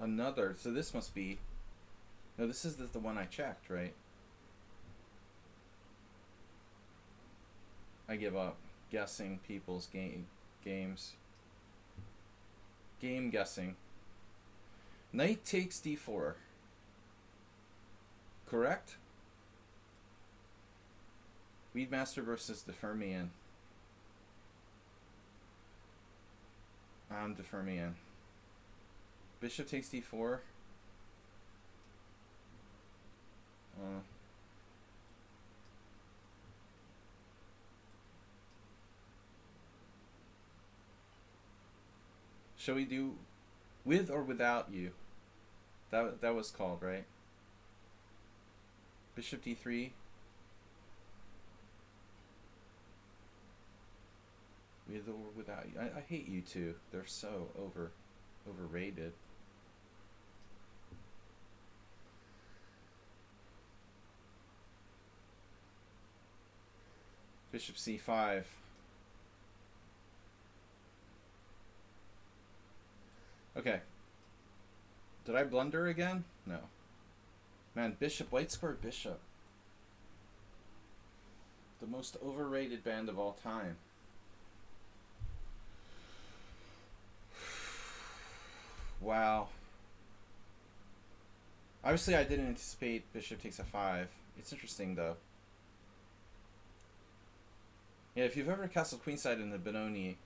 Another. So this must be... No, this is the one I checked, right? I give up guessing people's games. Game guessing. Knight takes d4. Correct? Weedmaster versus DeFermian. I'm DeFermian. Bishop takes d4. Shall we do with or without you? That was called, right? Bishop d3. With or without you. I hate you two. They're so overrated. Bishop c5. Okay. Did I blunder again? No. Man, bishop, white square bishop. The most overrated band of all time. Wow. Obviously I didn't anticipate bishop takes f5. It's interesting though. Yeah, if you've ever castled queenside in the Benoni,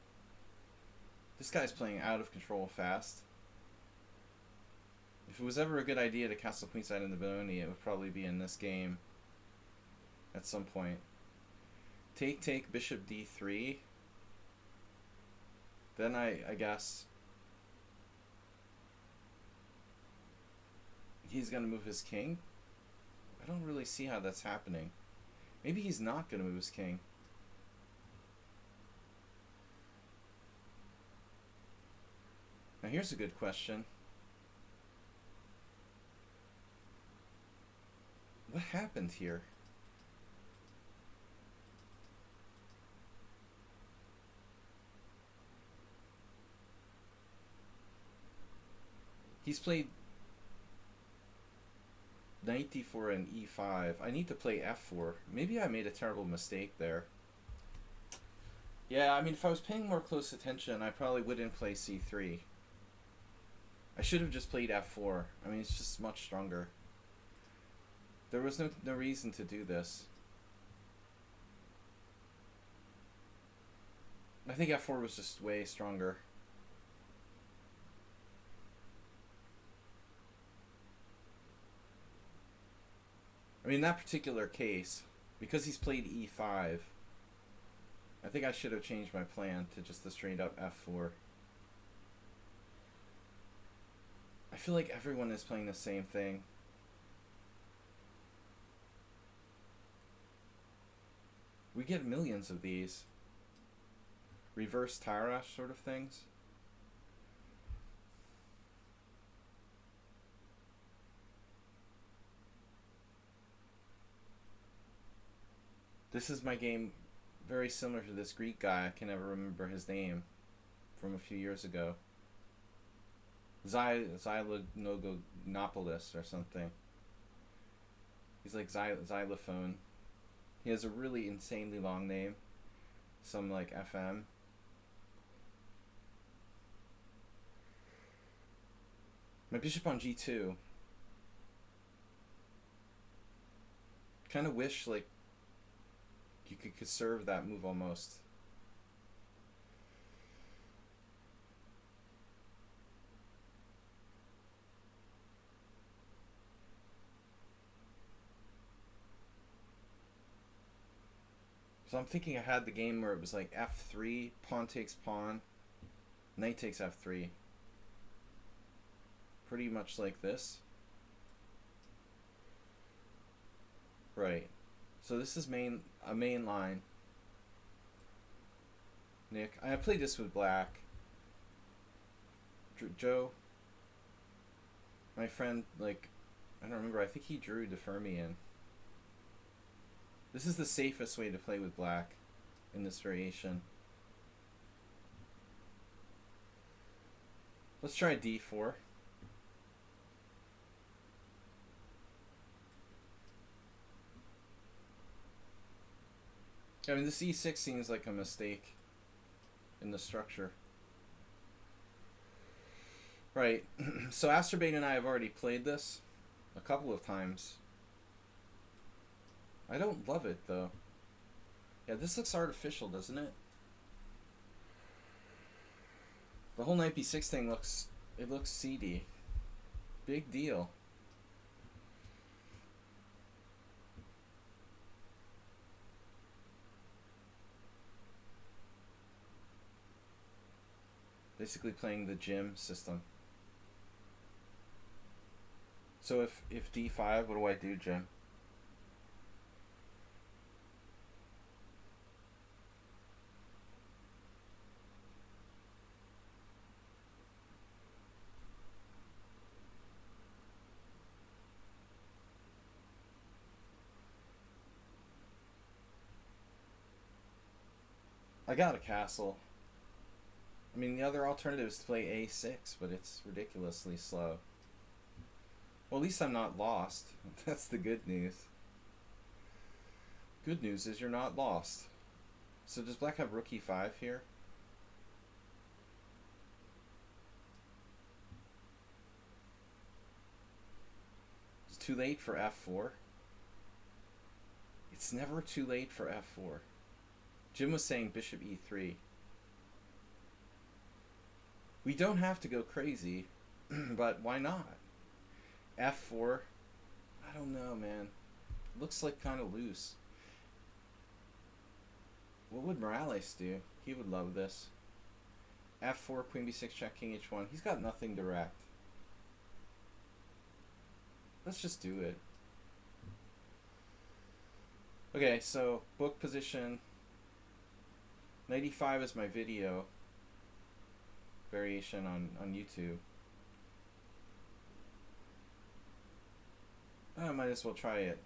this guy's playing out of control fast. If it was ever a good idea to castle queenside in the Benoni, it would probably be in this game at some point. Take, bishop d3. Then I guess he's going to move his king. I don't really see how that's happening. Maybe he's not going to move his king. Now here's a good question. What happened here? He's played knight d4 and e5. I need to play f4. Maybe I made a terrible mistake there. Yeah, I mean, if I was paying more close attention, I probably wouldn't play c3. I should have just played f4. I mean, it's just much stronger. There was no reason to do this. I think f4 was just way stronger. I mean, in that particular case, because he's played e5, I think I should have changed my plan to just the straight up f4. I feel like everyone is playing the same thing. We get millions of these. Reverse Tyrash sort of things. This is my game very similar to this Greek guy. I can never remember his name from a few years ago. Xylonogonopoulos or something. He's like xylophone. He has a really insanely long name. Some like FM. My bishop on g2. Kind of wish like you could conserve that move almost. So I'm thinking I had the game where it was like f3, pawn takes pawn, knight takes f3. Pretty much like this. Right. So this is a main line. Nick, I played this with black. Joe, my friend, like, I don't remember, I think he drew Defermian. This is the safest way to play with black in this variation. Let's try d4. I mean, this e6 seems like a mistake in the structure. Right, so Asterbane and I have already played this a couple of times. I don't love it, though. Yeah, this looks artificial, doesn't it? The whole knight b6 thing looks seedy. Big deal. Basically playing the gym system. So if d5, what do I do, Jim? I got a castle. I mean, the other alternative is to play a6, but it's ridiculously slow. Well, at least I'm not lost. That's the good news. Good news is you're not lost. So does black have rook e5 here? It's too late for f4. It's never too late for f4. Jim was saying bishop e3. We don't have to go crazy, but why not? f4, I don't know, man. Looks like kind of loose. What would Morales do? He would love this. f4, queen b6, check, king h1. He's got nothing direct. Let's just do it. Okay, so book position. 95 is my video variation on YouTube. I might as well try it.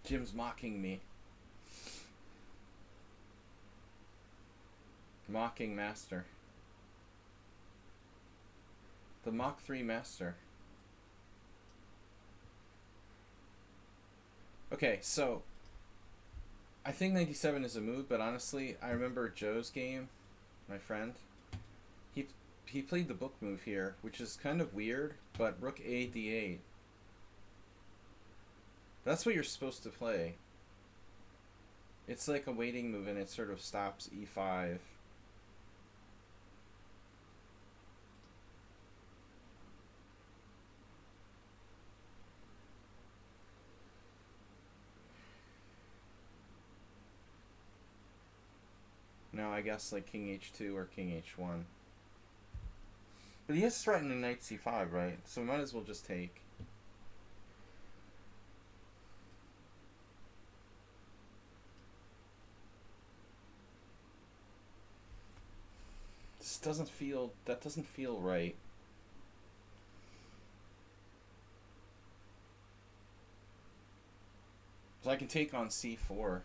Jim's mocking me. Mocking master. The Mach 3 master. Okay, so I think 97 is a move, but honestly, I remember Joe's game, my friend. he played the book move here, which is kind of weird, but rook a d8. That's what you're supposed to play. It's like a waiting move, and it sort of stops e5. No, I guess like king h2 or king h1. But he is threatening knight c5, right? So we might as well just take. This doesn't feel, that doesn't feel right. So I can take on c4.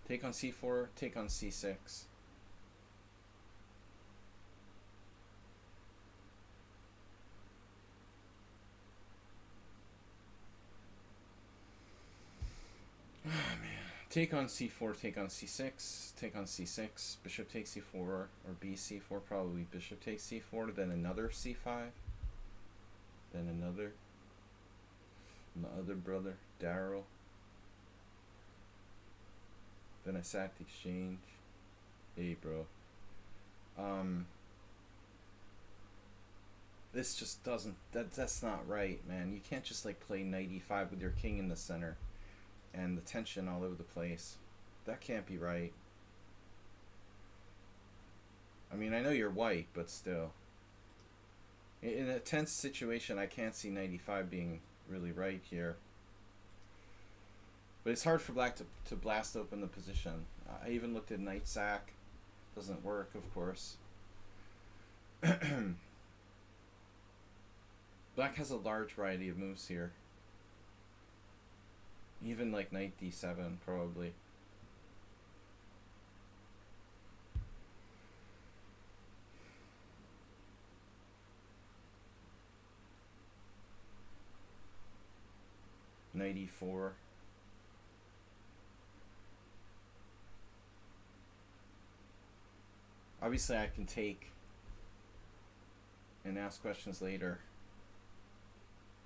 Take on c4, take on c6. Oh man. Take on c4, take on c6, take on c6, bishop takes c4, or bc4, probably bishop takes c4, then another c5, then another, my other brother, Daryl. Then I sacked exchange. Hey, bro. This just doesn't, that's not right, man. You can't just like play knight e5 with your king in the center and the tension all over the place. That can't be right. I mean, I know you're white, but still. In a tense situation, I can't see knight e5 being really right here. But it's hard for black to blast open the position. I even looked at knight sack. Doesn't work, of course. Black has a large variety of moves here. Even like knight d7, probably. Knight e4. Obviously I can take and ask questions later,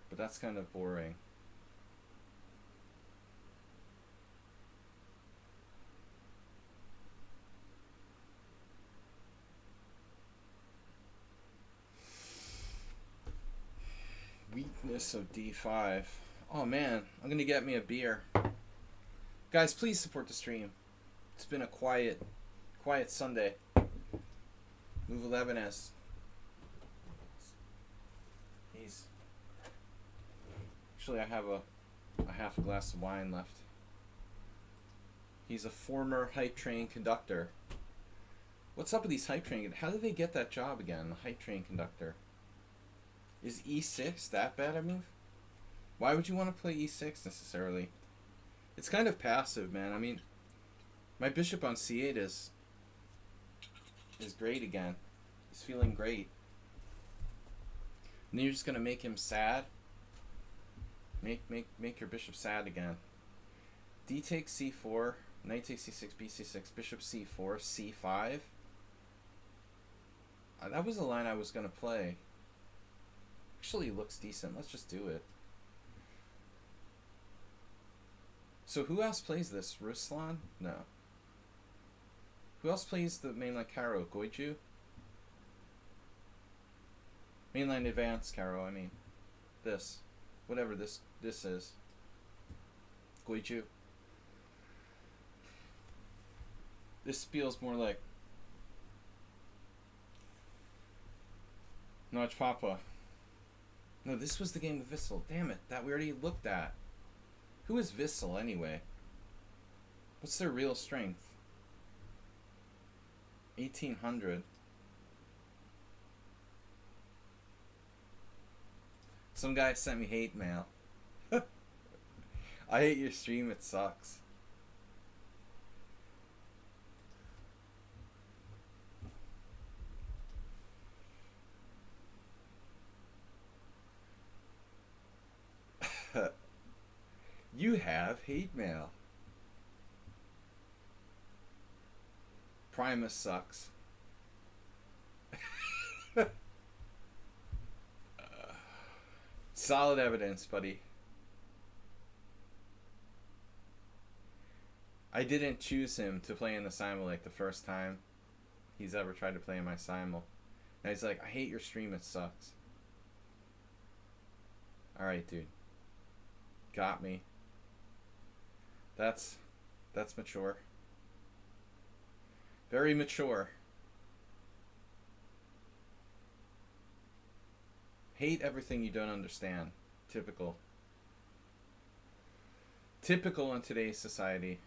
but that's kind of boring. Weakness of d5. Oh man, I'm gonna get me a beer. Guys, please support the stream. It's been a quiet Sunday. Move 11s. Actually, I have a half a glass of wine left. He's a former hype train conductor. What's up with these hype train? How did they get that job again? The hype train conductor. Is e6 that bad a move? Why would you want to play e6 necessarily? It's kind of passive, man. I mean, my bishop on c8 is great again. He's feeling great. And then you're just gonna make him sad. Make your bishop sad again. D takes c4, knight takes c6, bc6, bishop c4, c5. That was the line I was gonna play. Actually, looks decent. Let's just do it. So who else plays this? Ruslan? No. Who else plays the mainline Caro? Goiju? Mainline advanced Caro, I mean. This. Whatever this is. Goiju. This feels more like Notch Papa. No, this was the game of Vissel. Damn it, that we already looked at. Who is Vissel anyway? What's their real strength? 1800. Some guy sent me hate mail. I hate your stream, it sucks. You have hate mail. Primus sucks. Solid evidence, buddy. I didn't choose him to play in the Simul like the first time he's ever tried to play in my Simul. And he's like, I hate your stream, it sucks. Alright, dude. Got me. That's mature. Very mature. Hate everything you don't understand. Typical. Typical in today's society.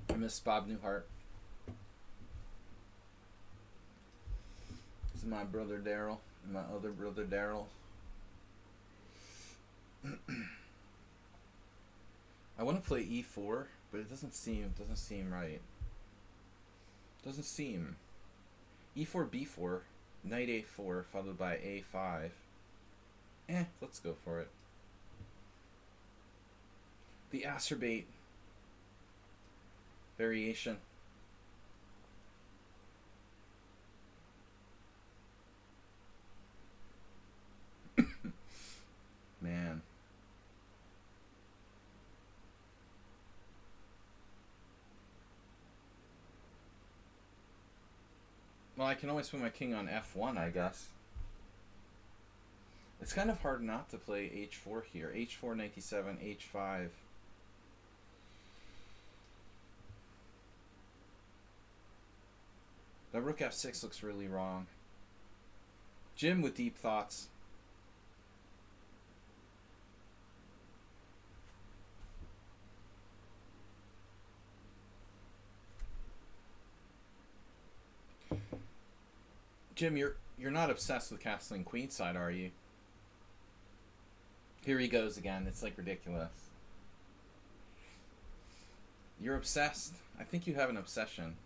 I miss Bob Newhart. This is my brother Daryl and my other brother Daryl. I want to play e4, but it doesn't seem right. Doesn't seem. e4 b4, knight a4 followed by a5. Let's go for it. The acerbate variation. Man. Well, I can always put my king on f1, I guess. It's kind of hard not to play h4 here. h4, knight d7, h5. That rook f6 looks really wrong. Jim with deep thoughts. Jim, you're not obsessed with castling queenside, are you? Here he goes again. It's like ridiculous. You're obsessed. I think you have an obsession.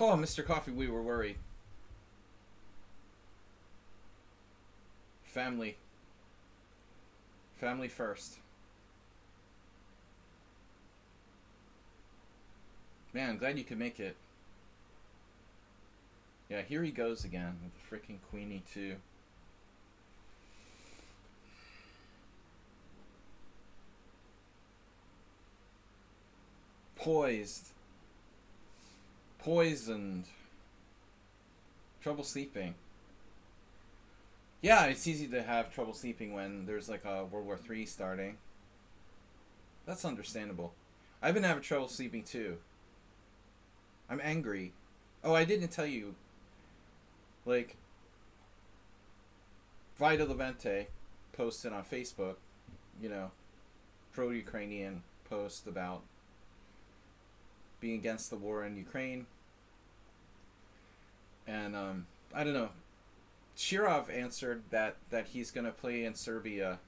Oh, Mr. Coffee, we were worried. Family. Family first. Man, I'm glad you could make it. Yeah, here he goes again with the freaking queen e2. Poised. Poisoned. Trouble sleeping. Yeah, it's easy to have trouble sleeping when there's like a World War III starting. That's understandable. I've been having trouble sleeping too. I'm angry. Oh, I didn't tell you. Like, Vida Levente posted on Facebook, pro-Ukrainian post about being against the war in Ukraine. And, I don't know. Shirov answered that he's going to play in Serbia.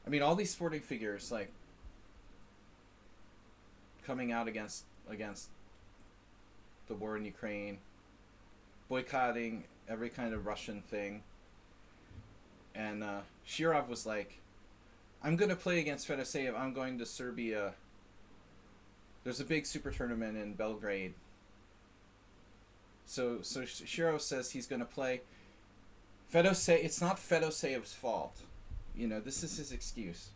I mean, all these sporting figures, like, coming out against the war in Ukraine, boycotting every kind of Russian thing. And Shirov was like, I'm going to play against Fedoseev. I'm going to Serbia. There's a big super tournament in Belgrade. So Shirov says he's going to play. It's not Fedoseev's fault. This is his excuse.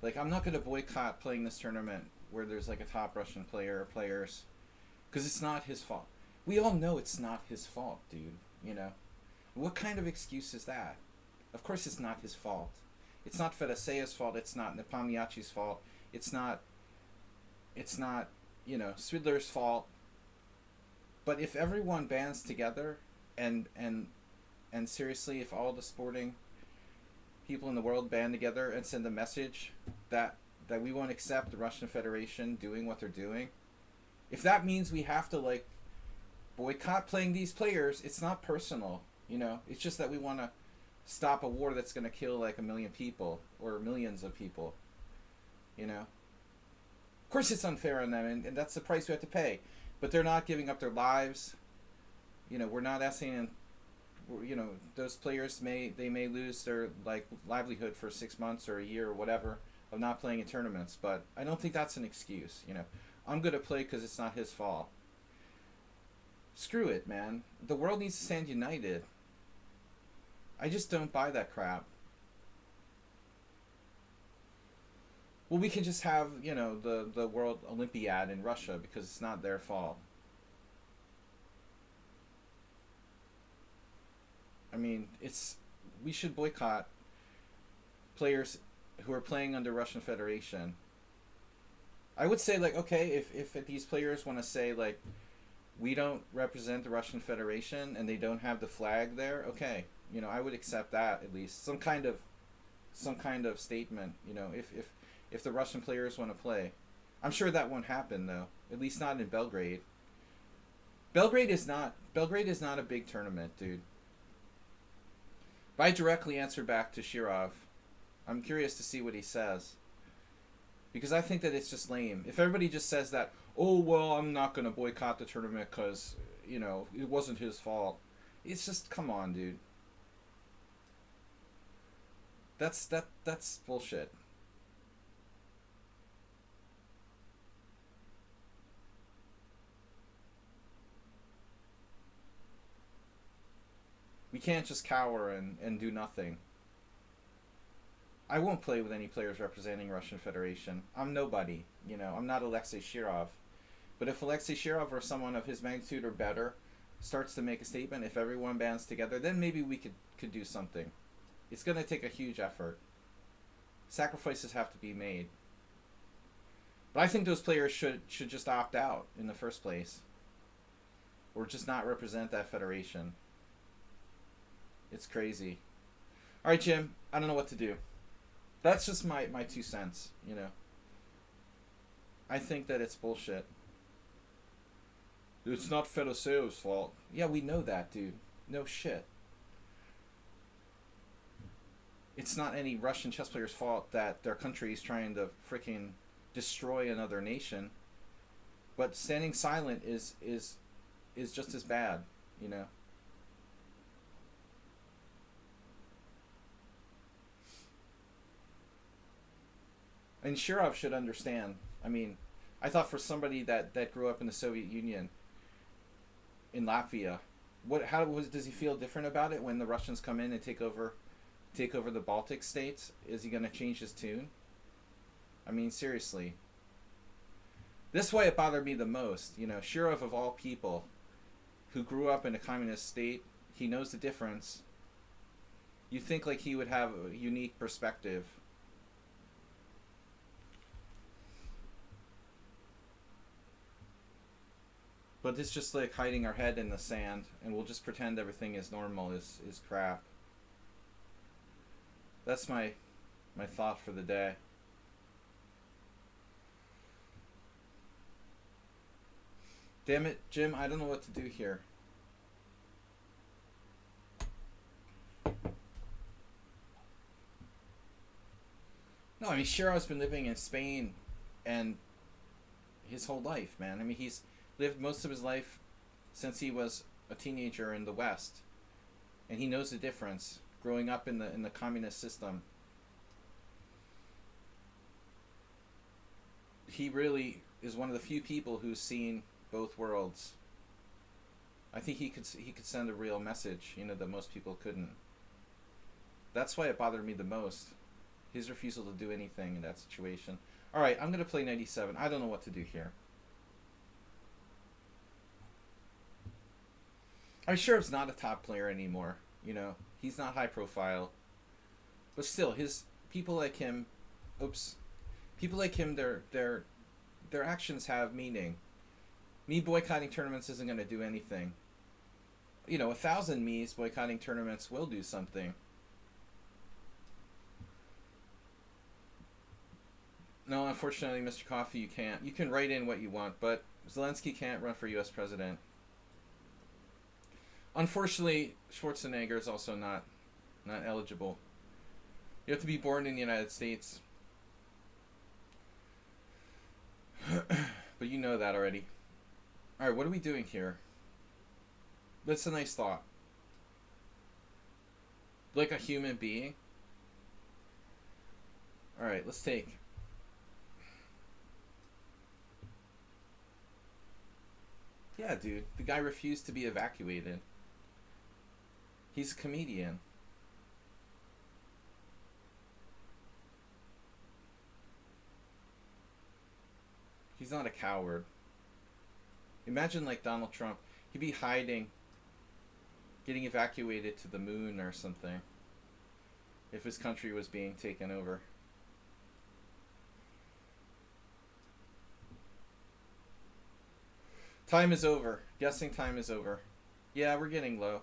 Like, I'm not going to boycott playing this tournament where there's like a top Russian player or players, because it's not his fault. We all know it's not his fault, dude. What kind of excuse is that? Of course it's not his fault. It's not Fedoseev's fault. It's not Nepomniachtchi's fault. It's not Swidler's fault. But if everyone bands together and seriously, if all the sporting people in the world band together and send a message that we won't accept the Russian Federation doing what they're doing, if that means we have to like boycott playing these players, it's not personal, it's just that we want to stop a war that's going to kill like 1 million people or millions of people. You know, of course it's unfair on them, and that's the price we have to pay. But they're not giving up their lives. You know, we're not asking. You know, those players may lose their like livelihood for 6 months or a year or whatever of not playing in tournaments. But I don't think that's an excuse. You know, I'm gonna play because it's not his fault. Screw it, man. The world needs to stand united. I just don't buy that crap. Well, we can just have, you know, the World Olympiad in Russia because it's not their fault. I mean, we should boycott players who are playing under Russian Federation. I would say, like, okay, if these players want to say, like, we don't represent the Russian Federation and they don't have the flag there, okay, you know, I would accept that at least. Some kind of statement, you know, if the Russian players want to play. I'm sure that won't happen though. At least not in Belgrade. Belgrade is not a big tournament, dude. But I directly answered back to Shirov. I'm curious to see what he says. Because I think that it's just lame. If everybody just says that, oh, well, I'm not going to boycott the tournament because, you know, it wasn't his fault. It's just, come on, dude. That's bullshit. We can't just cower and do nothing. I won't play with any players representing Russian Federation. I'm nobody, you know. I'm not Alexei Shirov. But if Alexei Shirov or someone of his magnitude or better starts to make a statement, if everyone bands together, then maybe we could do something. It's going to take a huge effort. Sacrifices have to be made. But I think those players should just opt out in the first place. Or just not represent that federation. It's crazy. Alright, Jim, I don't know what to do. That's just my 2 cents, you know. I think that it's bullshit. It's not Fedoseev's fault. Yeah, we know that, dude. No shit. It's not any Russian chess player's fault that their country is trying to freaking destroy another nation. But standing silent is just as bad, you know. And Shirov should understand. I mean, I thought for somebody that grew up in the Soviet Union, in Latvia, does he feel different about it when the Russians come in and take over the Baltic states? Is he going to change his tune? I mean, seriously. This way it bothered me the most. You know, Shirov of all people, who grew up in a communist state, he knows the difference. You think like he would have a unique perspective. But it's just like hiding our head in the sand, and we'll just pretend everything is normal is crap. That's my thought for the day. Damn it, Jim, I don't know what to do here. No, I mean, Shirov's been living in Spain and his whole life, man. I mean, he's lived most of his life since he was a teenager in the West, and he knows the difference growing up in the communist system. He really is one of the few people who's seen both worlds. I think he could send a real message, you know, that most people couldn't. That's why it bothered me the most. His refusal to do anything in that situation. All right, I'm going to play 97. I don't know what to do here. I'm sure it's not a top player anymore. You know, he's not high profile. But still, people like him, their actions have meaning. Me boycotting tournaments isn't going to do anything. You know, 1,000 me's boycotting tournaments will do something. No, unfortunately, Mr. Coffee, you can't. You can write in what you want, but Zelensky can't run for U.S. president. Unfortunately, Schwarzenegger is also not eligible. You have to be born in the United States. But you know that already. All right, what are we doing here? That's a nice thought. Like a human being. All right, let's take. Yeah, dude. The guy refused to be evacuated. He's a comedian. He's not a coward. Imagine like Donald Trump. He'd be hiding, getting evacuated to the moon or something if his country was being taken over. Time is over. Guessing time is over. Yeah, we're getting low.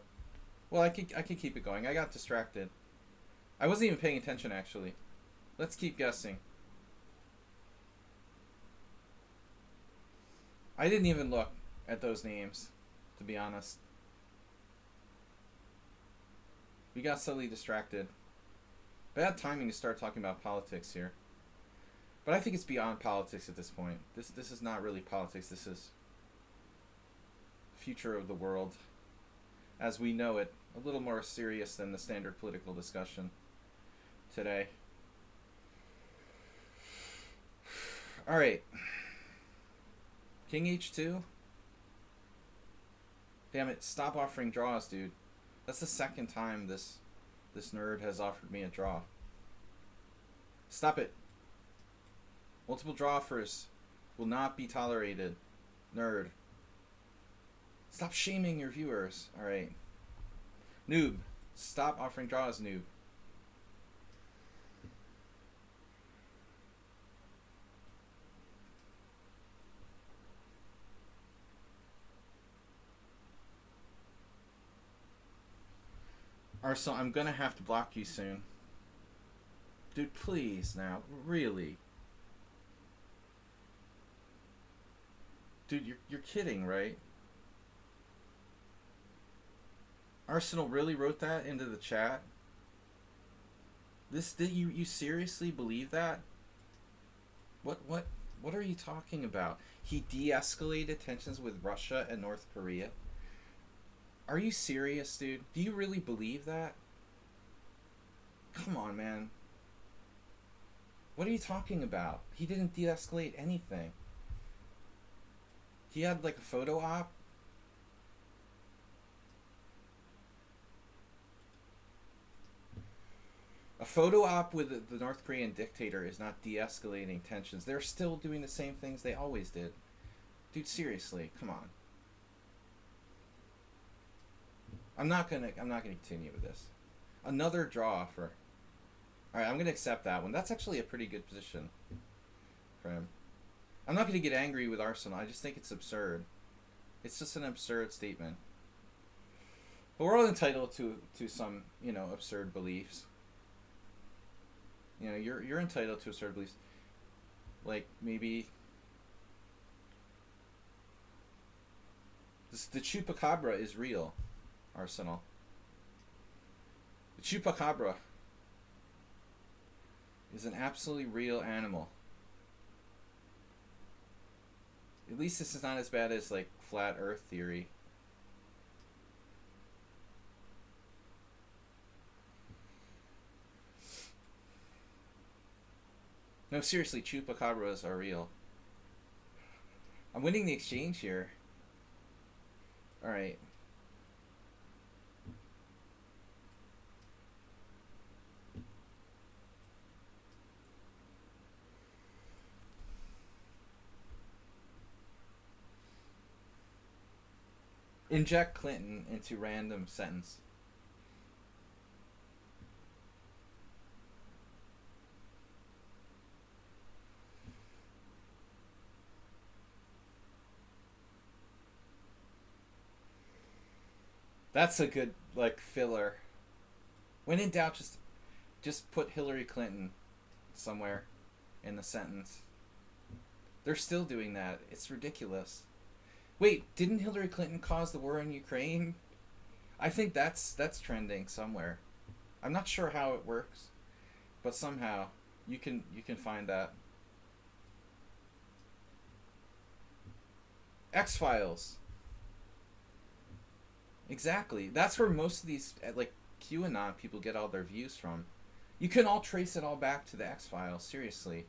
Well, I could keep it going. I got distracted. I wasn't even paying attention actually. Let's keep guessing. I didn't even look at those names, to be honest. We got suddenly distracted. Bad timing to start talking about politics here. But I think it's beyond politics at this point. This is not really politics. This is future of the world as we know it. A little more serious than the standard political discussion today. All right. King H2. Damn it! Stop offering draws, dude. That's the second time this nerd has offered me a draw. Stop it. Multiple draw offers will not be tolerated. Nerd. Stop shaming your viewers. Alright. Noob. Stop offering draws, noob. Arsenal, I'm gonna have to block you soon. Dude, please now. Really. Dude, you're kidding, right? Arsenal really wrote that into the chat? You seriously believe that? What are you talking about? He de-escalated tensions with Russia and North Korea? Are you serious, dude? Do you really believe that? Come on, man. What are you talking about? He didn't de-escalate anything. He had like a photo op. A photo op with the North Korean dictator is not de-escalating tensions. They're still doing the same things they always did. Dude, seriously, come on. I'm not gonna continue with this. Another draw offer. Alright, I'm gonna accept that one. That's actually a pretty good position for him. I'm not gonna get angry with Arsenal. I just think it's absurd. It's just an absurd statement. But we're all entitled to some, absurd beliefs. You're entitled to absurd beliefs. Like maybe the chupacabra is real. Arsenal. The chupacabra is an absolutely real animal. At least this is not as bad as like flat earth theory. No, seriously, chupacabras are real. I'm winning the exchange here. Alright. Inject Clinton into random sentence. That's a good filler. When in doubt, just put Hillary Clinton somewhere in the sentence. They're still doing that. It's ridiculous. Wait, didn't Hillary Clinton cause the war in Ukraine? I think that's trending somewhere. I'm not sure how it works, but somehow you can find that. X-Files. Exactly. That's where most of these like QAnon people get all their views from. You can all trace it all back to the X-Files, seriously.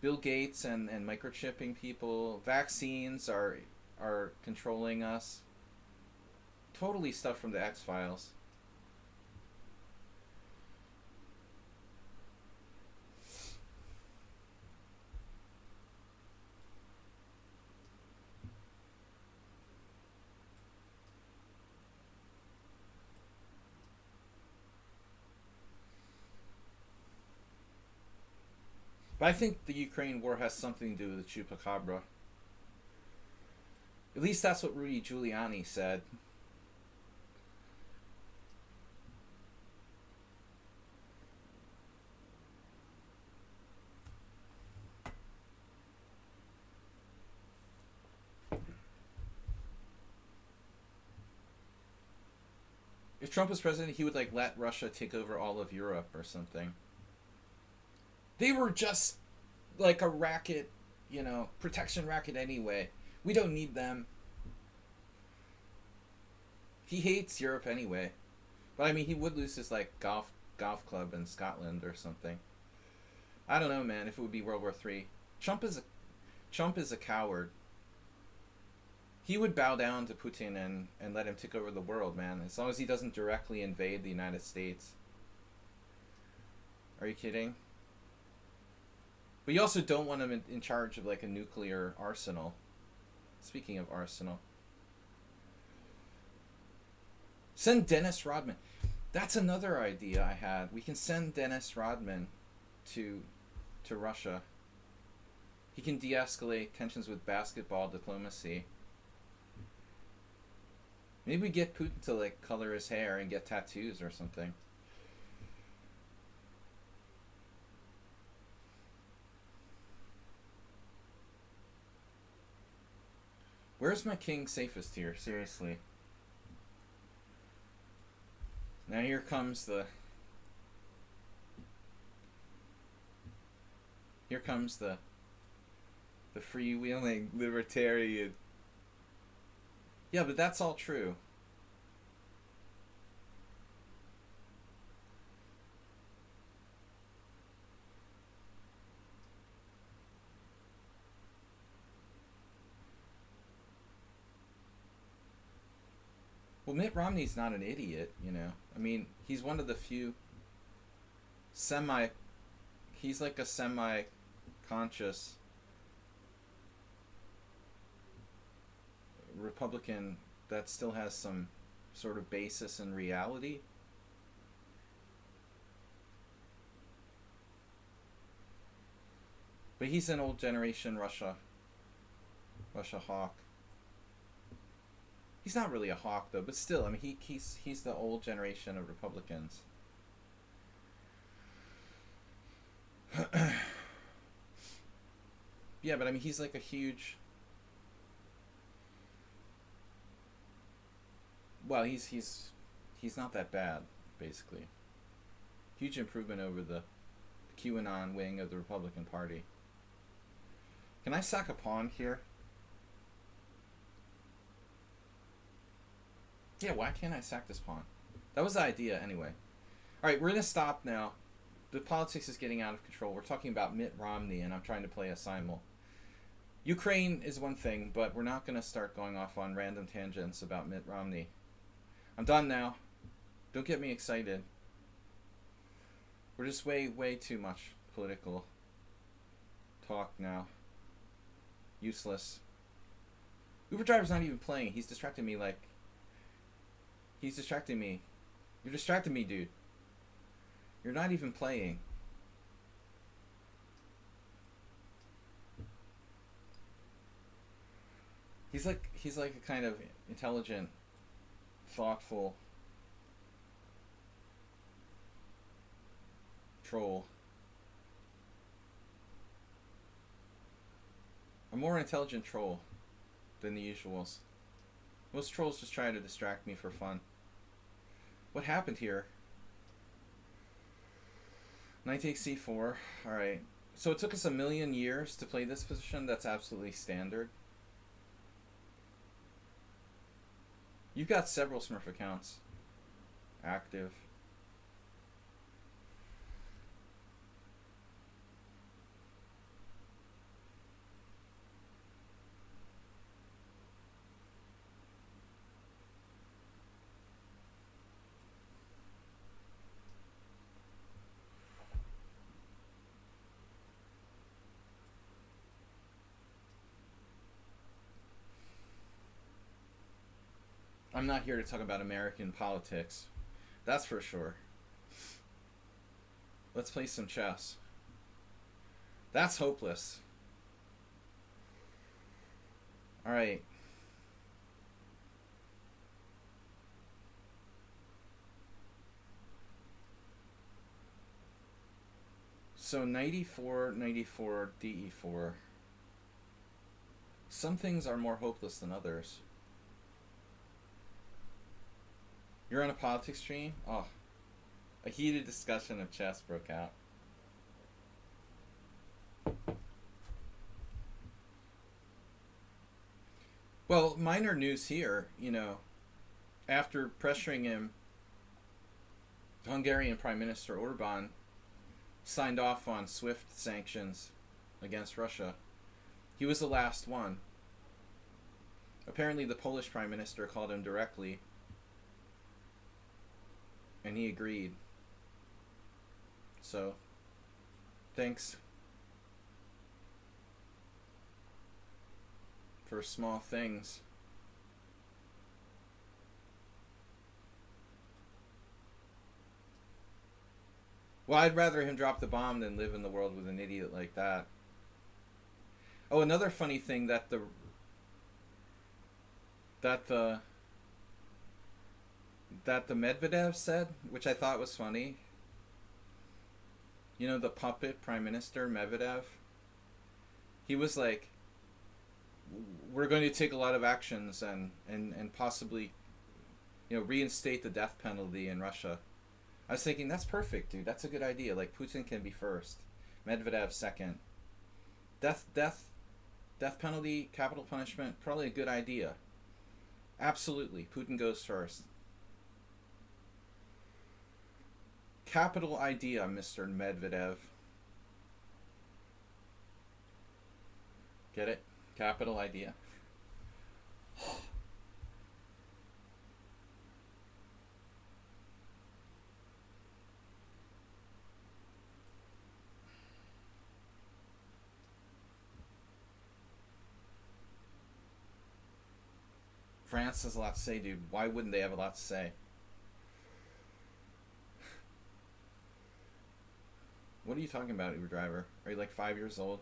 Bill Gates and microchipping people, vaccines are controlling us. Totally stuff from the X-Files. But I think the Ukraine war has something to do with the Chupacabra. At least that's what Rudy Giuliani said. If Trump was president, he would like let Russia take over all of Europe or something. They were just like a racket, protection racket anyway. We don't need them. He hates Europe anyway. But I mean, he would lose his like golf club in Scotland or something. I don't know, man. If it would be World War III, Trump is a coward. He would bow down to Putin and let him take over the world, man. As long as he doesn't directly invade the United States. Are you kidding? But you also don't want him in charge of like a nuclear arsenal. Speaking of arsenal. Send Dennis Rodman. That's another idea I had. We can send Dennis Rodman to Russia. He can de-escalate tensions with basketball diplomacy. Maybe we get Putin to like color his hair and get tattoos or something. Where's my king safest here? Seriously. Now here comes the freewheeling libertarian. Yeah, but that's all true. Well, Mitt Romney's not an idiot, I mean, he's one of the few he's like a semi-conscious Republican that still has some sort of basis in reality. But he's an old generation Russia hawk. He's not really a hawk though, but still, I mean, he's the old generation of Republicans. Yeah, but I mean, he's like a huge. Well, he's not that bad, basically. Huge improvement over the QAnon wing of the Republican Party. Can I sack a pawn here? Yeah, why can't I sack this pawn? That was the idea anyway. Alright, we're going to stop now. The politics is getting out of control. We're talking about Mitt Romney, and I'm trying to play a Simul. Ukraine is one thing, but we're not going to start going off on random tangents about Mitt Romney. I'm done now. Don't get me excited. We're just way too much political talk now. Useless. Uber driver's not even playing. He's distracting me like... He's distracting me. You're distracting me, dude. You're not even playing. He's like a kind of intelligent, thoughtful troll. A more intelligent troll than the usuals. Most trolls just try to distract me for fun. What happened here? Knight takes c4. Alright. So it took us 1,000,000 years to play this position. That's absolutely standard. You've got several Smurf accounts active. I'm not here to talk about American politics. That's for sure. Let's play some chess. That's hopeless. Alright. So knight e4, knight e4, de4. Some things are more hopeless than others. You're on a politics stream? Oh. A heated discussion of chess broke out. Well, minor news here, you know, after pressuring him, Hungarian Prime Minister Orban signed off on SWIFT sanctions against Russia. He was the last one. Apparently the Polish Prime Minister called him directly, and he agreed. So, thanks for small things. Well, I'd rather him drop the bomb than live in the world with an idiot like that. Oh, another funny thing that the Medvedev said, which I thought was funny. You know, the puppet Prime Minister Medvedev? He was like, we're going to take a lot of actions and possibly, you know, reinstate the death penalty in Russia. I was thinking, that's perfect, dude. That's a good idea. Like, Putin can be first. Medvedev second. Death penalty, capital punishment, probably a good idea. Absolutely. Putin goes first. Capital idea, Mr. Medvedev. Get it? Capital idea. France has a lot to say, dude. Why wouldn't they have a lot to say? What are you talking about, Uber driver? Are you like 5 years old?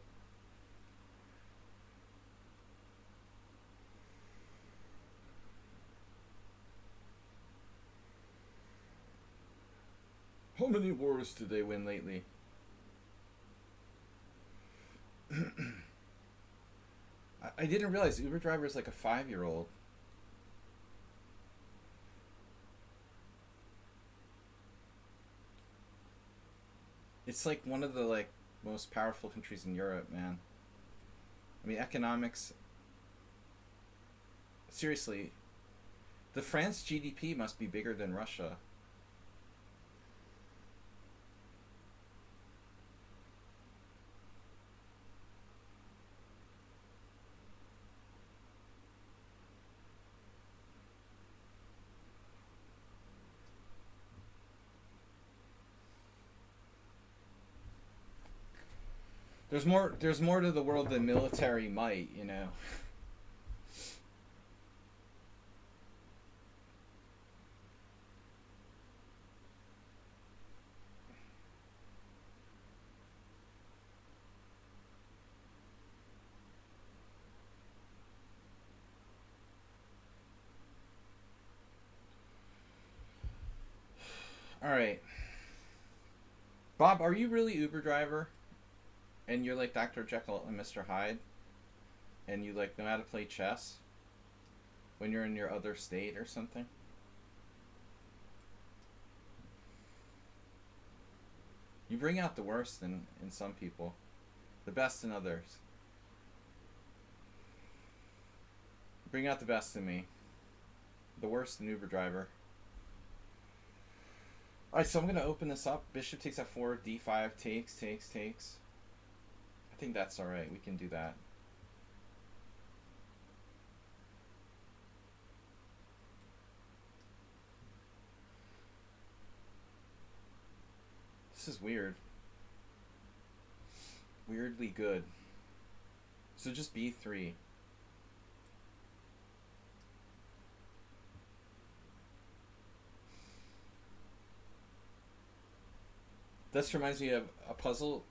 How many wars did they win lately? I didn't realize Uber driver is like a 5-year-old. It's like one of the like most powerful countries in Europe, man. I mean, economics. Seriously, the France GDP must be bigger than Russia. There's more to the world than military might, you know. All right. Bob, are you really Uber driver? And you're like Dr. Jekyll and Mr. Hyde? And you like know how to play chess? When you're in your other state or something? You bring out the worst in some people. The best in others. Bring out the best in me. The worst, an Uber driver. Alright, so I'm going to open this up. Bishop takes f4, d5, takes. I think that's alright. We can do that. This is weird. Weirdly good. So just b3. This reminds me of a puzzle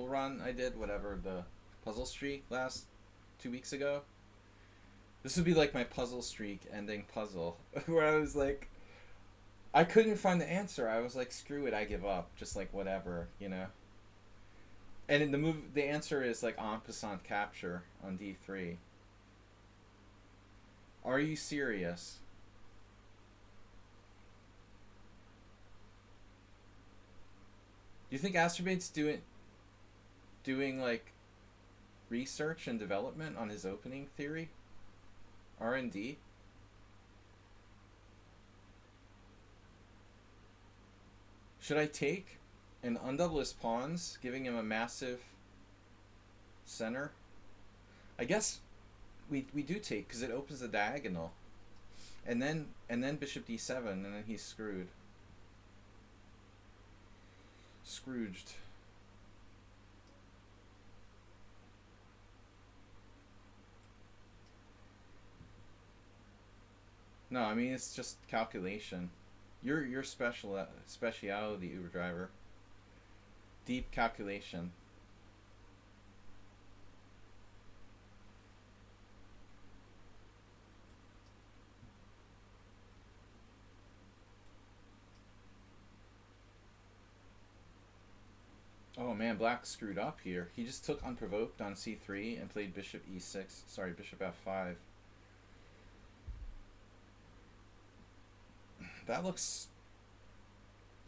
run I did, whatever, the puzzle streak last 2 weeks ago. This would be like my puzzle streak ending puzzle, where I was like, I couldn't find the answer. I was like, screw it, I give up. Just like whatever, you know. And in the answer is like en passant capture on d3. Are you serious? Do you think Astrobate's doing like research and development on his opening theory? R&D? Should I take and undouble his pawns, giving him a massive center? I guess we do take, because it opens the diagonal. And then bishop d7, and then he's screwed. Scrooged. No, I mean it's just calculation. Your speciality, Uber driver. Deep calculation. Oh man, black screwed up here. He just took unprovoked on c3 and played bishop e6. Sorry, bishop f5. That looks...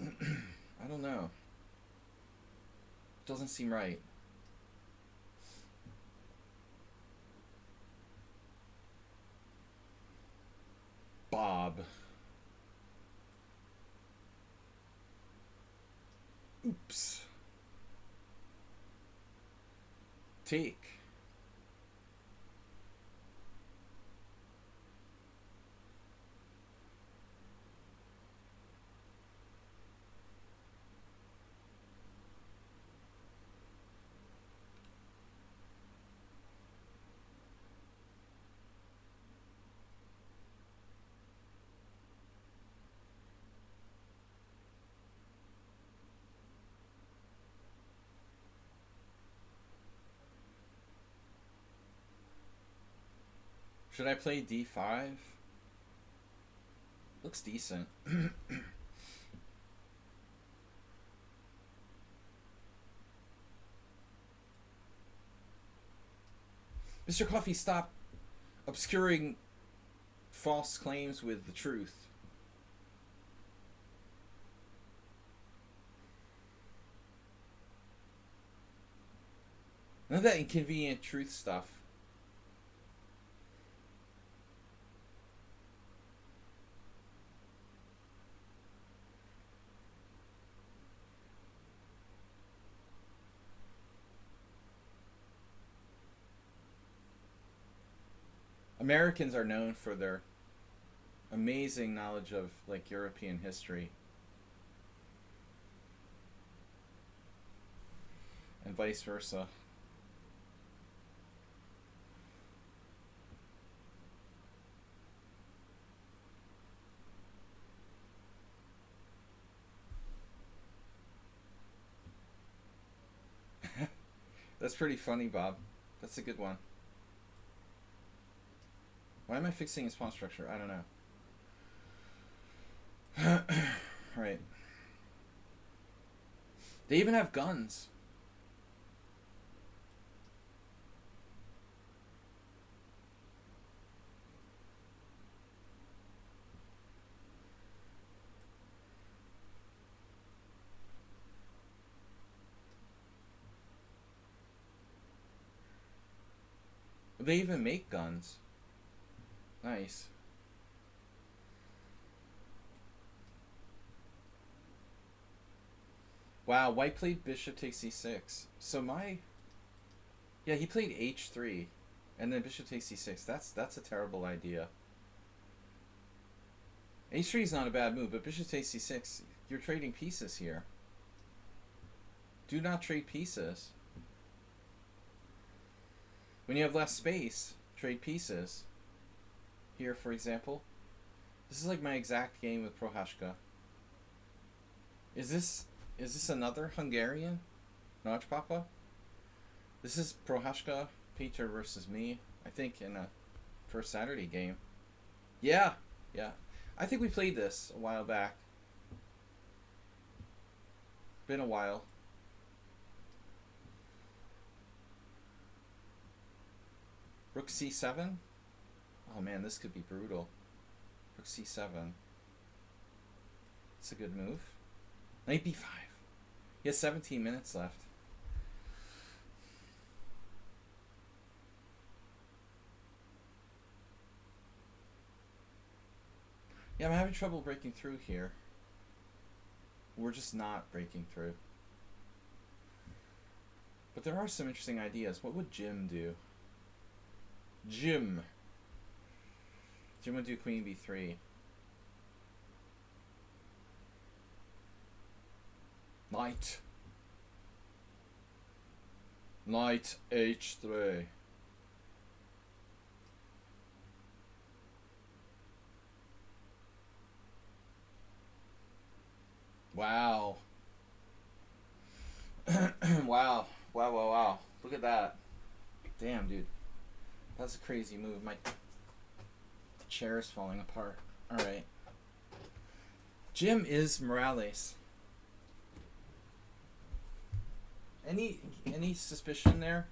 I don't know. Doesn't seem right. Bob. Oops. Take. Should I play d5? Looks decent. Mr. Coffee, stop obscuring false claims with the truth. None of that inconvenient truth stuff. Americans are known for their amazing knowledge of like European history. And vice versa. That's pretty funny, Bob. That's a good one. Why am I fixing his pawn structure? I don't know. Right. They even have guns. They even make guns. Nice. Wow, white played bishop takes c6. So my... Yeah, he played h3. And then bishop takes c6. That's a terrible idea. h3 is not a bad move, but bishop takes c6. You're trading pieces here. Do not trade pieces. When you have less space, trade pieces. Here, for example. This is like my exact game with Prohaska. Is this another Hungarian? Notch Papa? This is Prohaska, Peter versus me, I think, in a first Saturday game. Yeah, yeah. I think we played this a while back. Been a while. Rook c7? Oh man, this could be brutal. Rook c7. It's a good move. Knight b5. He has 17 minutes left. Yeah, I'm having trouble breaking through here. We're just not breaking through. But there are some interesting ideas. What would Jim do? Jim would do queen b3. Knight h3. Wow. Wow. Wow. Look at that. Damn, dude. That's a crazy move. My chair is falling apart. Alright. Jim is Morales. Any suspicion there?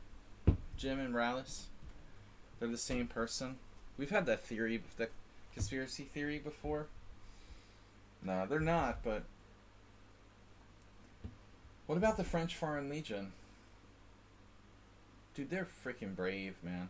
Jim and Morales? They're the same person? We've had that theory, the conspiracy theory before. No, they're not, but... What about the French Foreign Legion? Dude, they're freaking brave, man.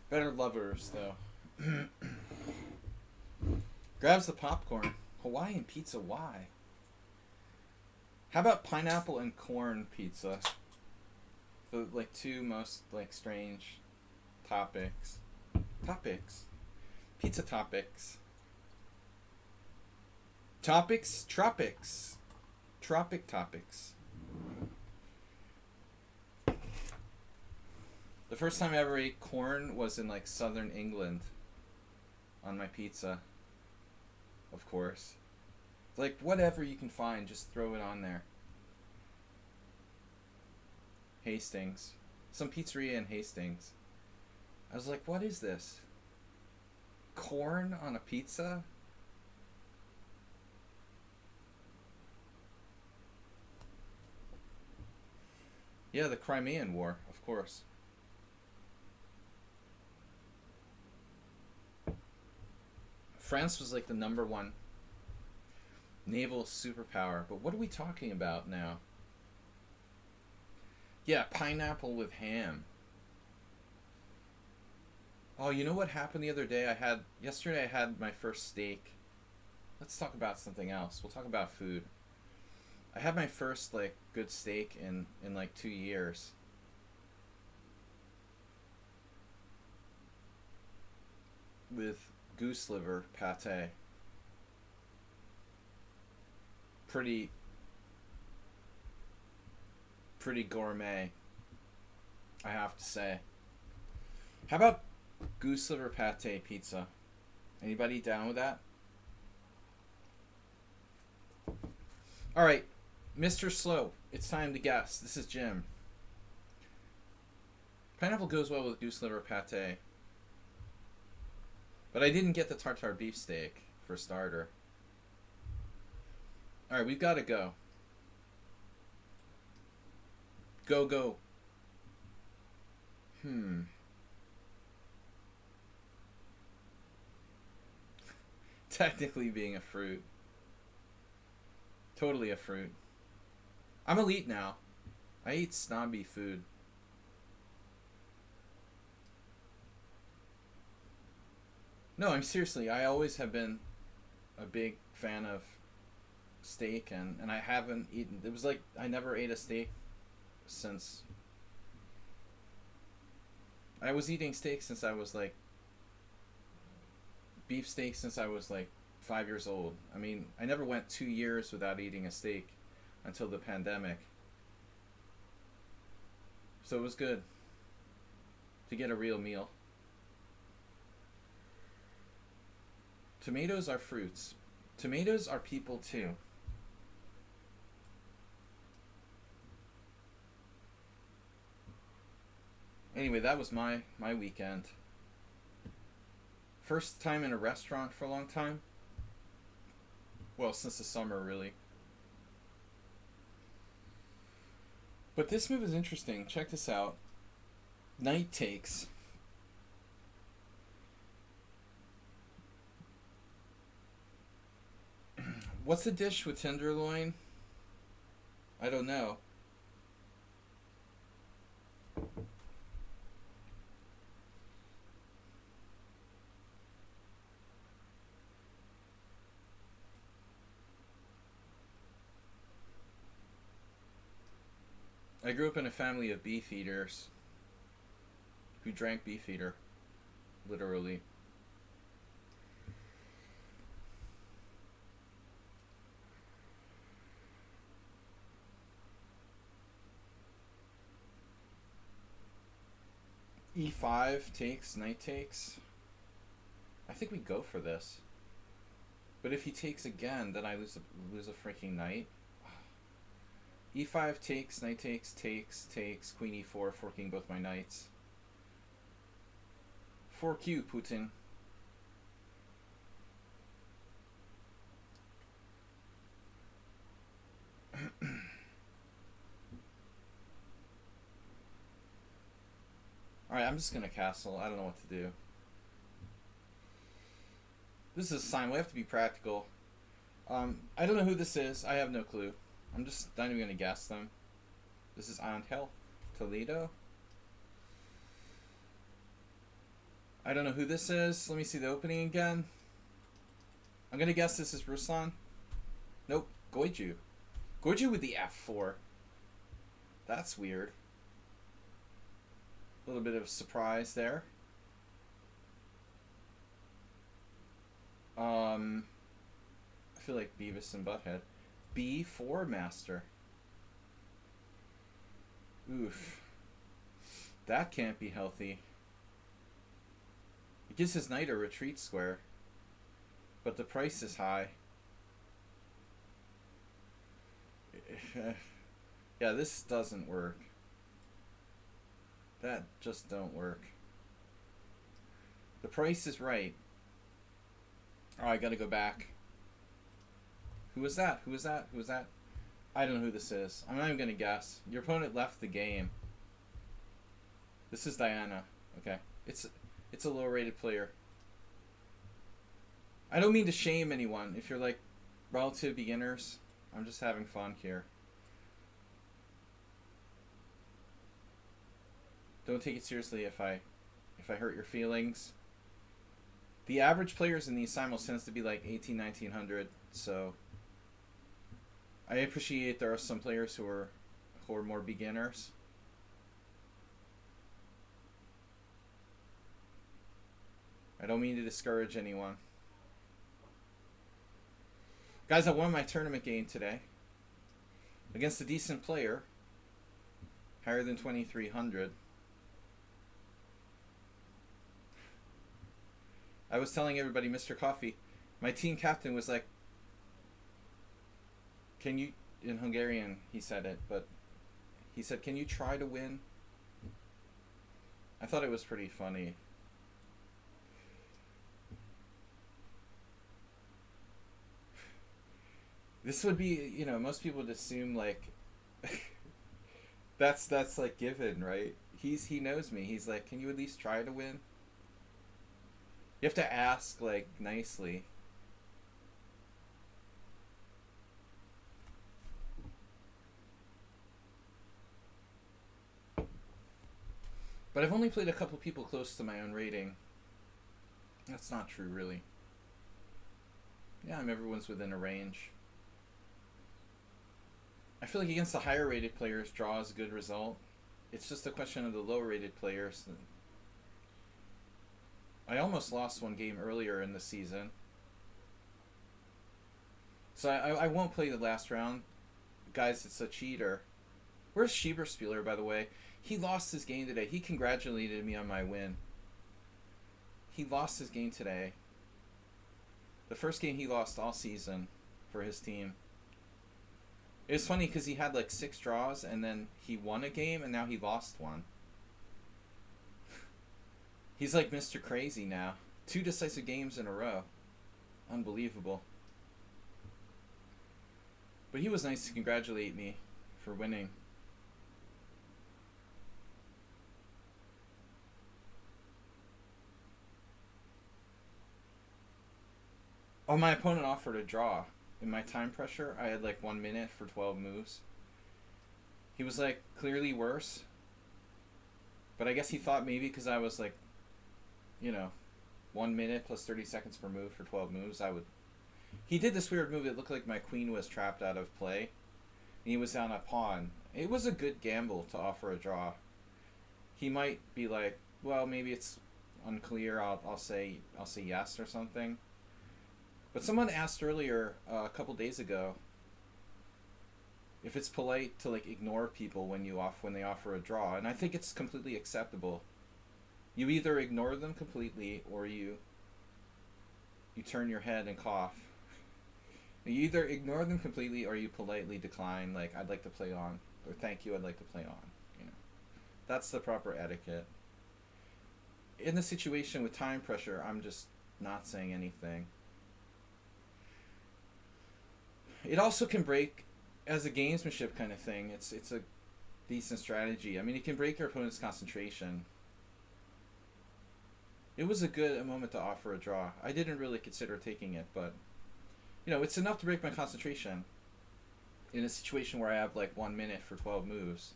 Better lovers, though. Grabs the popcorn. Hawaiian pizza, why? How about pineapple and corn pizza? The like two most like strange topics. Pizza topics. Tropics. Tropic topics. The first time I ever ate corn was in like southern England on my pizza. Of course. Like whatever you can find, just throw it on there. Hastings. Some pizzeria in Hastings. I was like, what is this? Corn on a pizza? Yeah, the Crimean War, of course. France was like the #1 naval superpower, but what are we talking about now? Yeah, pineapple with ham. Oh, you know what happened the other day? Yesterday I had my first steak. Let's talk about something else. We'll talk about food. I had my first like good steak in like 2 years. With goose liver pate. Pretty gourmet, I have to say. How about goose liver pate pizza? Anybody down with that? Alright, Mr. Slow, it's time to guess. This is Jim. Pineapple goes well with goose liver pate. But I didn't get the tartare beef steak for starter. Alright, we've got to go. Go. Technically being a fruit. Totally a fruit. I'm elite now. I eat snobby food. No, I'm seriously. I always have been a big fan of steak, and I haven't eaten. It was like I never ate a steak since. I was eating steak since I was like beef steak since I was like 5 years old. I mean, I never went 2 years without eating a steak until the pandemic. So it was good to get a real meal. Tomatoes are fruits. Tomatoes are people too. Anyway, that was my weekend. First time in a restaurant for a long time. Well, since the summer, really. But this move is interesting. Check this out. Knight takes. What's the dish with tenderloin? I don't know. I grew up in a family of beef eaters who drank beefeater, literally. E5 takes, knight takes. I think we go for this. But if he takes again, then I lose a freaking knight. E5 takes, knight takes, takes, queen E4, forking both my knights. 4Q, Putin. Alright, I'm just gonna castle. I don't know what to do. This is a sign. We have to be practical. I don't know who this is. I have no clue. I'm just not even gonna guess them. This is Angel Toledo. I don't know who this is. Let me see the opening again. I'm gonna guess this is Ruslan. Nope, Goiju. Goiju with the F4. That's weird. A little bit of surprise there. I feel like Beavis and Butthead. B4 Master. Oof. That can't be healthy. It gives his knight a retreat square. But the price is high. Yeah, this doesn't work. That just don't work. The price is right. Oh, I gotta go back. Who was that? Who was that? Who was that? I don't know who this is. I'm not even gonna guess. Your opponent left the game. This is Diana. Okay. It's a lower rated player. I don't mean to shame anyone. If you're like relative beginners, I'm just having fun here. Don't take it seriously if I hurt your feelings. The average players in these simuls tends to be like 1900, so I appreciate there are some players who are more beginners. I don't mean to discourage anyone. Guys, I won my tournament game today against a decent player, higher than 2300. I was telling everybody, Mr. Coffee, my team captain was like, can you, in Hungarian he said it, but he said, can you try to win? I thought it was pretty funny. This would be, you know, most people would assume like that's like given, right? He knows me. He's like, can you at least try to win? You have to ask like nicely. But I've only played a couple people close to my own rating. That's not true, really. Yeah, everyone's within a range. I feel like against the higher rated players, draw is a good result. It's just a question of the lower rated players. I almost lost one game earlier in the season. So I won't play the last round. Guys, it's a cheater. Where's Schieberspieler, by the way? He lost his game today. He congratulated me on my win. He lost his game today. The first game he lost all season for his team. It was funny because he had like 6 draws and then he won a game and now he lost one. He's like Mr. Crazy now. 2 decisive games in a row. Unbelievable. But he was nice to congratulate me for winning. Oh, my opponent offered a draw. In my time pressure, I had like 1 minute for 12 moves. He was like clearly worse. But I guess he thought maybe because I was like, 1 minute plus 30 seconds per move for 12 moves, I would... He did this weird move. It looked like my queen was trapped out of play. And he was down a pawn. It was a good gamble to offer a draw. He might be like, well, maybe it's unclear. I'll say yes or something. But someone asked earlier, a couple days ago, if it's polite to like ignore people when they offer a draw, and I think it's completely acceptable. You either ignore them completely or you turn your head and cough. You either ignore them completely or you politely decline, like, I'd like to play on, or thank you, I'd like to play on. That's the proper etiquette. In the situation with time pressure, I'm just not saying anything. It also can break, as a gamesmanship kind of thing, it's a decent strategy. I mean, it can break your opponent's concentration. It was a good moment to offer a draw. I didn't really consider taking it, but it's enough to break my concentration in a situation where I have like 1 minute for 12 moves.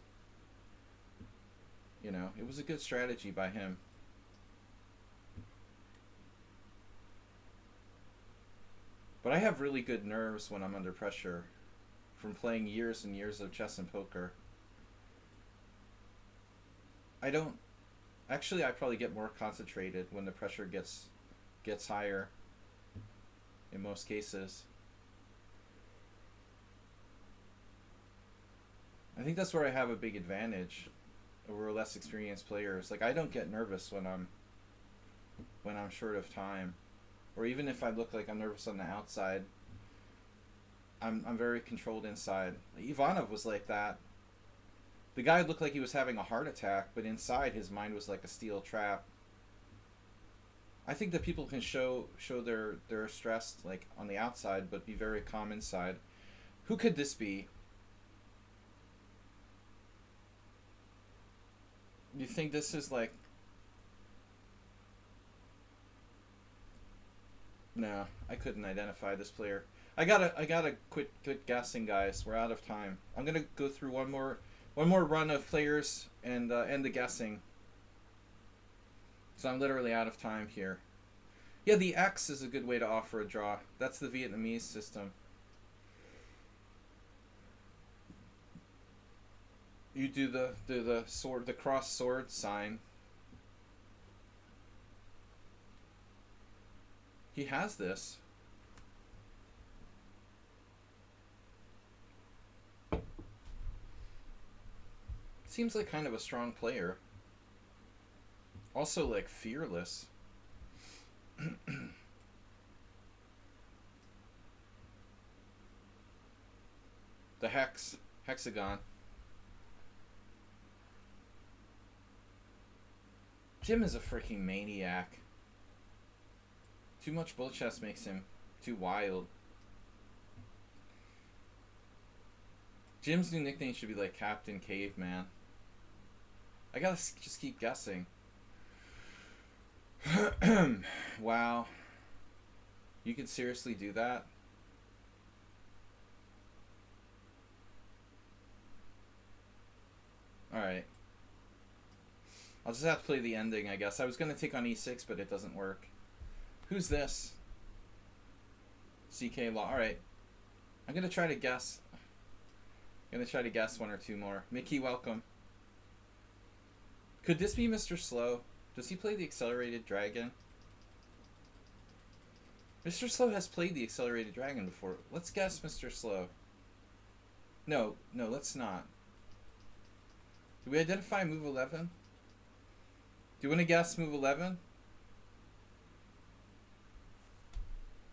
It was a good strategy by him. But I have really good nerves when I'm under pressure from playing years and years of chess and poker. I probably get more concentrated when the pressure gets higher in most cases. I think that's where I have a big advantage over less experienced players. Like, I don't get nervous when I'm short of time. Or even if I look like I'm nervous on the outside, I'm very controlled inside. Ivanov was like that. The guy looked like he was having a heart attack, but inside his mind was like a steel trap. I think that people can show they're stressed like on the outside, but be very calm inside. Who could this be? You think this is like... No, I couldn't identify this player. I gotta quit guessing, guys. We're out of time. I'm gonna go through one more run of players and end the guessing. So I'm literally out of time here. Yeah, the X is a good way to offer a draw. That's the Vietnamese system. You do the sword, the cross sword sign. He has this. Seems like kind of a strong player. Also, like, fearless. The hexagon. Jim is a freaking maniac. Too much bull chess makes him too wild. Jim's new nickname should be like Captain Caveman. I gotta just keep guessing. Wow. You can seriously do that? Alright. I'll just have to play the ending, I guess. I was going to take on e6, but it doesn't work. Who's this? CK Law. Alright. I'm going to try to guess. I'm going to try to guess one or two more. Mickey, welcome. Could this be Mr. Slow? Does he play the Accelerated Dragon? Mr. Slow has played the Accelerated Dragon before. Let's guess Mr. Slow. No, let's not. Do we identify move 11? Do you want to guess move 11?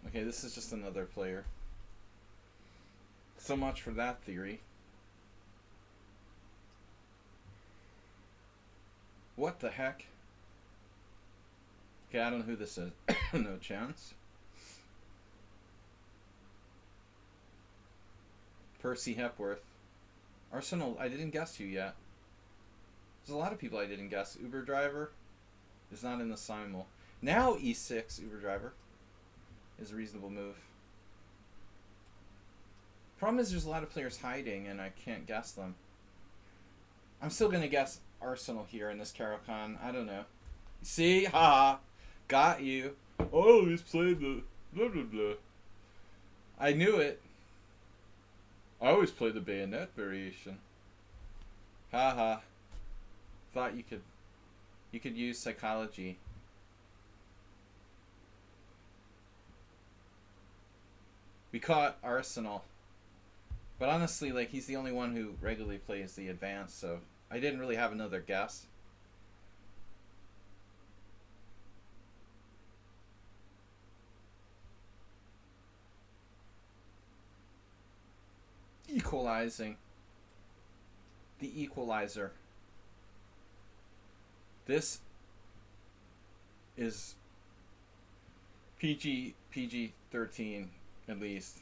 Okay, this is just another player. So much for that theory. What the heck? Okay, I don't know who this is. No chance. Percy Hepworth. Arsenal, I didn't guess you yet. There's a lot of people I didn't guess. Uber driver is not in the Simul. Now e6 Uber driver is a reasonable move. Problem is there's a lot of players hiding and I can't guess them. I'm still going to guess Arsenal here in this Caro-Kann. I don't know. See? Ha! Got you. Oh, he's played the blah blah blah. I knew it. I always play the bayonet variation. Haha. Thought you could use psychology. We caught Arsenal. But honestly, like, he's the only one who regularly plays the advance, so I didn't really have another guess. Equalizing. The equalizer. This is PG-13 at least.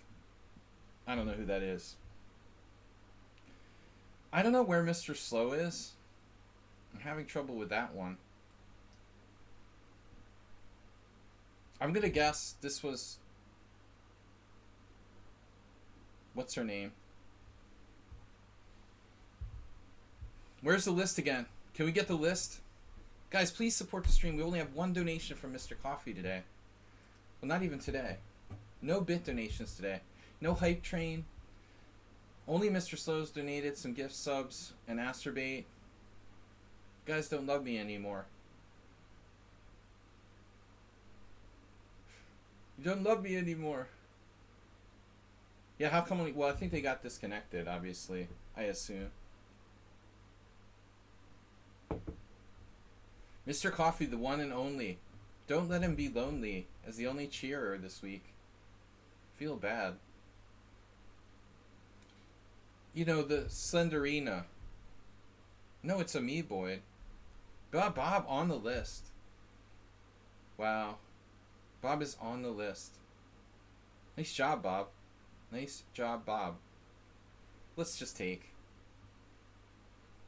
I don't know who that is. I don't know where Mr. Slow is. I'm having trouble with that one. I'm gonna guess this was... What's her name? Where's the list again? Can we get the list? Guys, please support the stream. We only have one donation from Mr. Coffee today. Well, not even today. No bit donations today. No hype train. Only Mr. Slow's donated some gift subs and Asturbate. You guys don't love me anymore. You don't love me anymore. Yeah, how come we... Well, I think they got disconnected, obviously. I assume. Mr. Coffee, the one and only. Don't let him be lonely as the only cheerer this week. Feel bad. You know, the Slenderina. No, it's a me, Boyd. Bob on the list. Wow. Bob is on the list. Nice job, Bob. Nice job, Bob. Let's just take.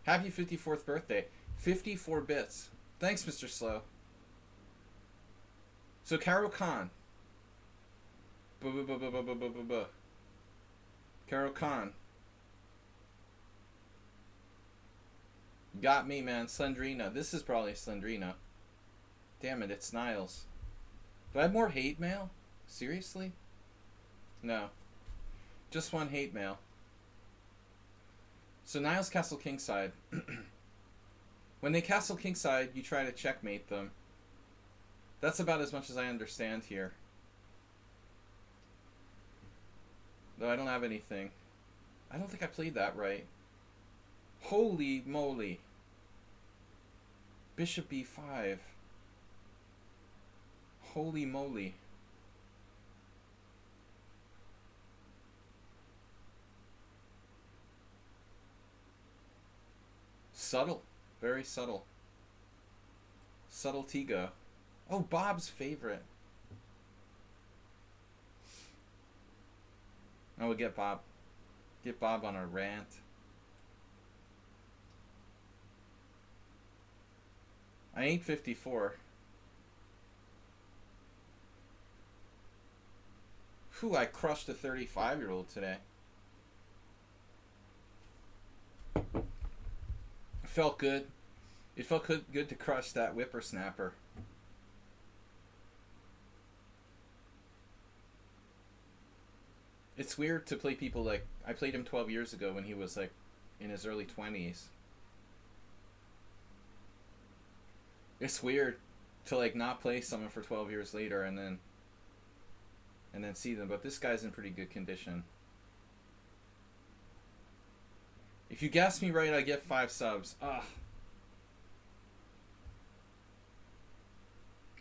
Happy 54th birthday. 54 bits. Thanks, Mr. Slow. So, Caro-Kann. Caro-Kann. Got me, man. Slendrina. This is probably Slendrina. Damn it, it's Niles. Do I have more hate mail? Seriously? No. Just one hate mail. So Niles Castle Kingside. When they castle Kingside, you try to checkmate them. That's about as much as I understand here. Though I don't have anything. I don't think I played that right. Holy moly. Bishop b5. Holy moly. Subtle. Very subtle. Subtlety go. Oh, Bob's favorite. I will get Bob. Get Bob on a rant. I ain't 54. Whew, I crushed a 35-year-old today. Felt good. It felt good to crush that whippersnapper. It's weird to play people like... I played him 12 years ago when he was like in his early 20s. It's weird to like not play someone for 12 years later and then see them. But this guy's in pretty good condition. If you guess me right, I get 5 subs. Ugh.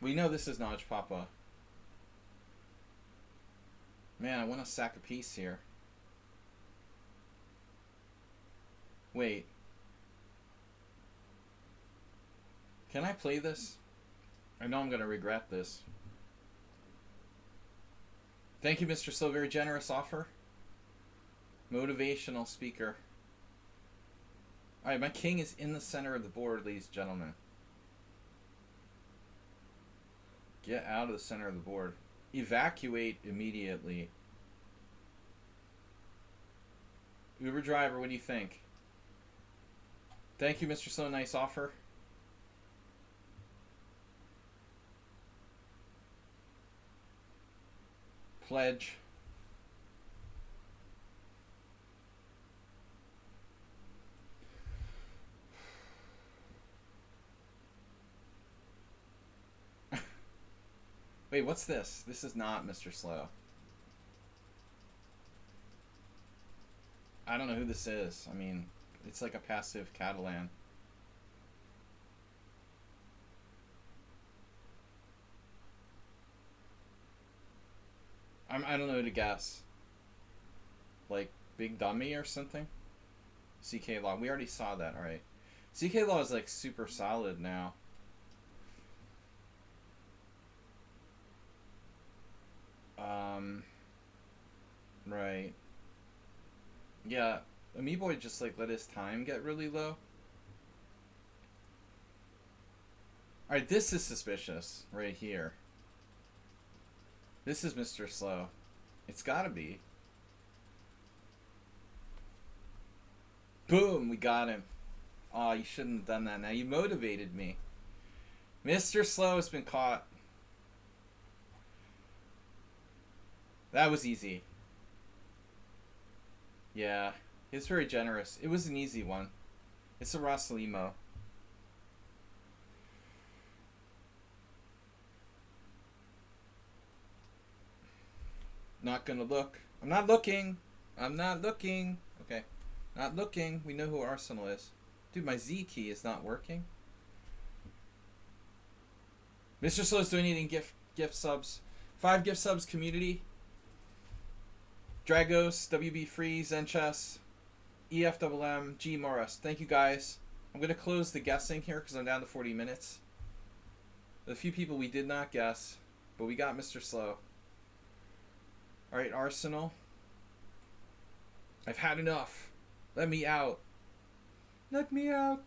We know this is Naj Papa. Man, I want to sack a piece here. Wait. Can I play this? I know I'm going to regret this. Thank you, Mr. Slow. Very generous offer. Motivational speaker. Alright, my king is in the center of the board, ladies and gentlemen. Get out of the center of the board. Evacuate immediately. Uber driver, what do you think? Thank you, Mr. Slow. Nice offer. Pledge. Wait, what's this? This is not Mr. Slow. I don't know who this is. I mean, it's like a passive Catalan. I don't know who to guess. Like Big Dummy or something? CK Law. We already saw that, alright. CK Law is like super solid now. Right. Yeah, Amiiboy just like let his time get really low. Alright, this is suspicious right here. This is Mr. Slow. It's gotta be. Boom, we got him. Aw, you shouldn't have done that. Now you motivated me. Mr. Slow has been caught. That was easy. Yeah, it's very generous. It was an easy one. It's a Rosalimo. Not gonna look. I'm not looking. I'm not looking. Okay. Not looking. We know who Arsenal is. Dude, my Z key is not working. Mr. Slow's donating gift subs. 5 gift subs, community. Dragos, WB Free, Zenchess, EFMM, G Morris. Thank you guys. I'm going to close the guessing here because I'm down to 40 minutes. A few people we did not guess, but we got Mr. Slow. Alright, Arsenal. I've had enough. Let me out. Let me out.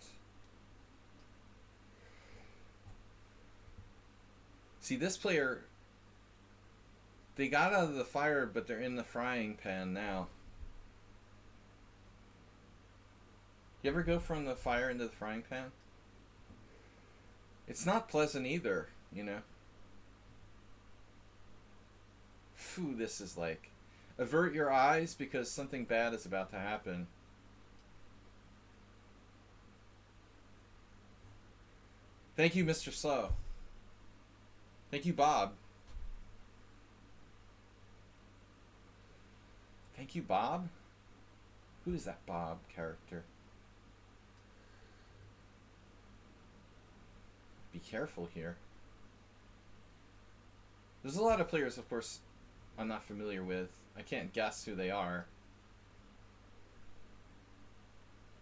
See, this player... They got out of the fire, but they're in the frying pan now. You ever go from the fire into the frying pan? It's not pleasant either, you know. Phew, this is like... Avert your eyes because something bad is about to happen. Thank you, Mr. Slow. Thank you, Bob. Thank you, Bob? Who is that Bob character? Be careful here. There's a lot of players, of course, I'm not familiar with. I can't guess who they are.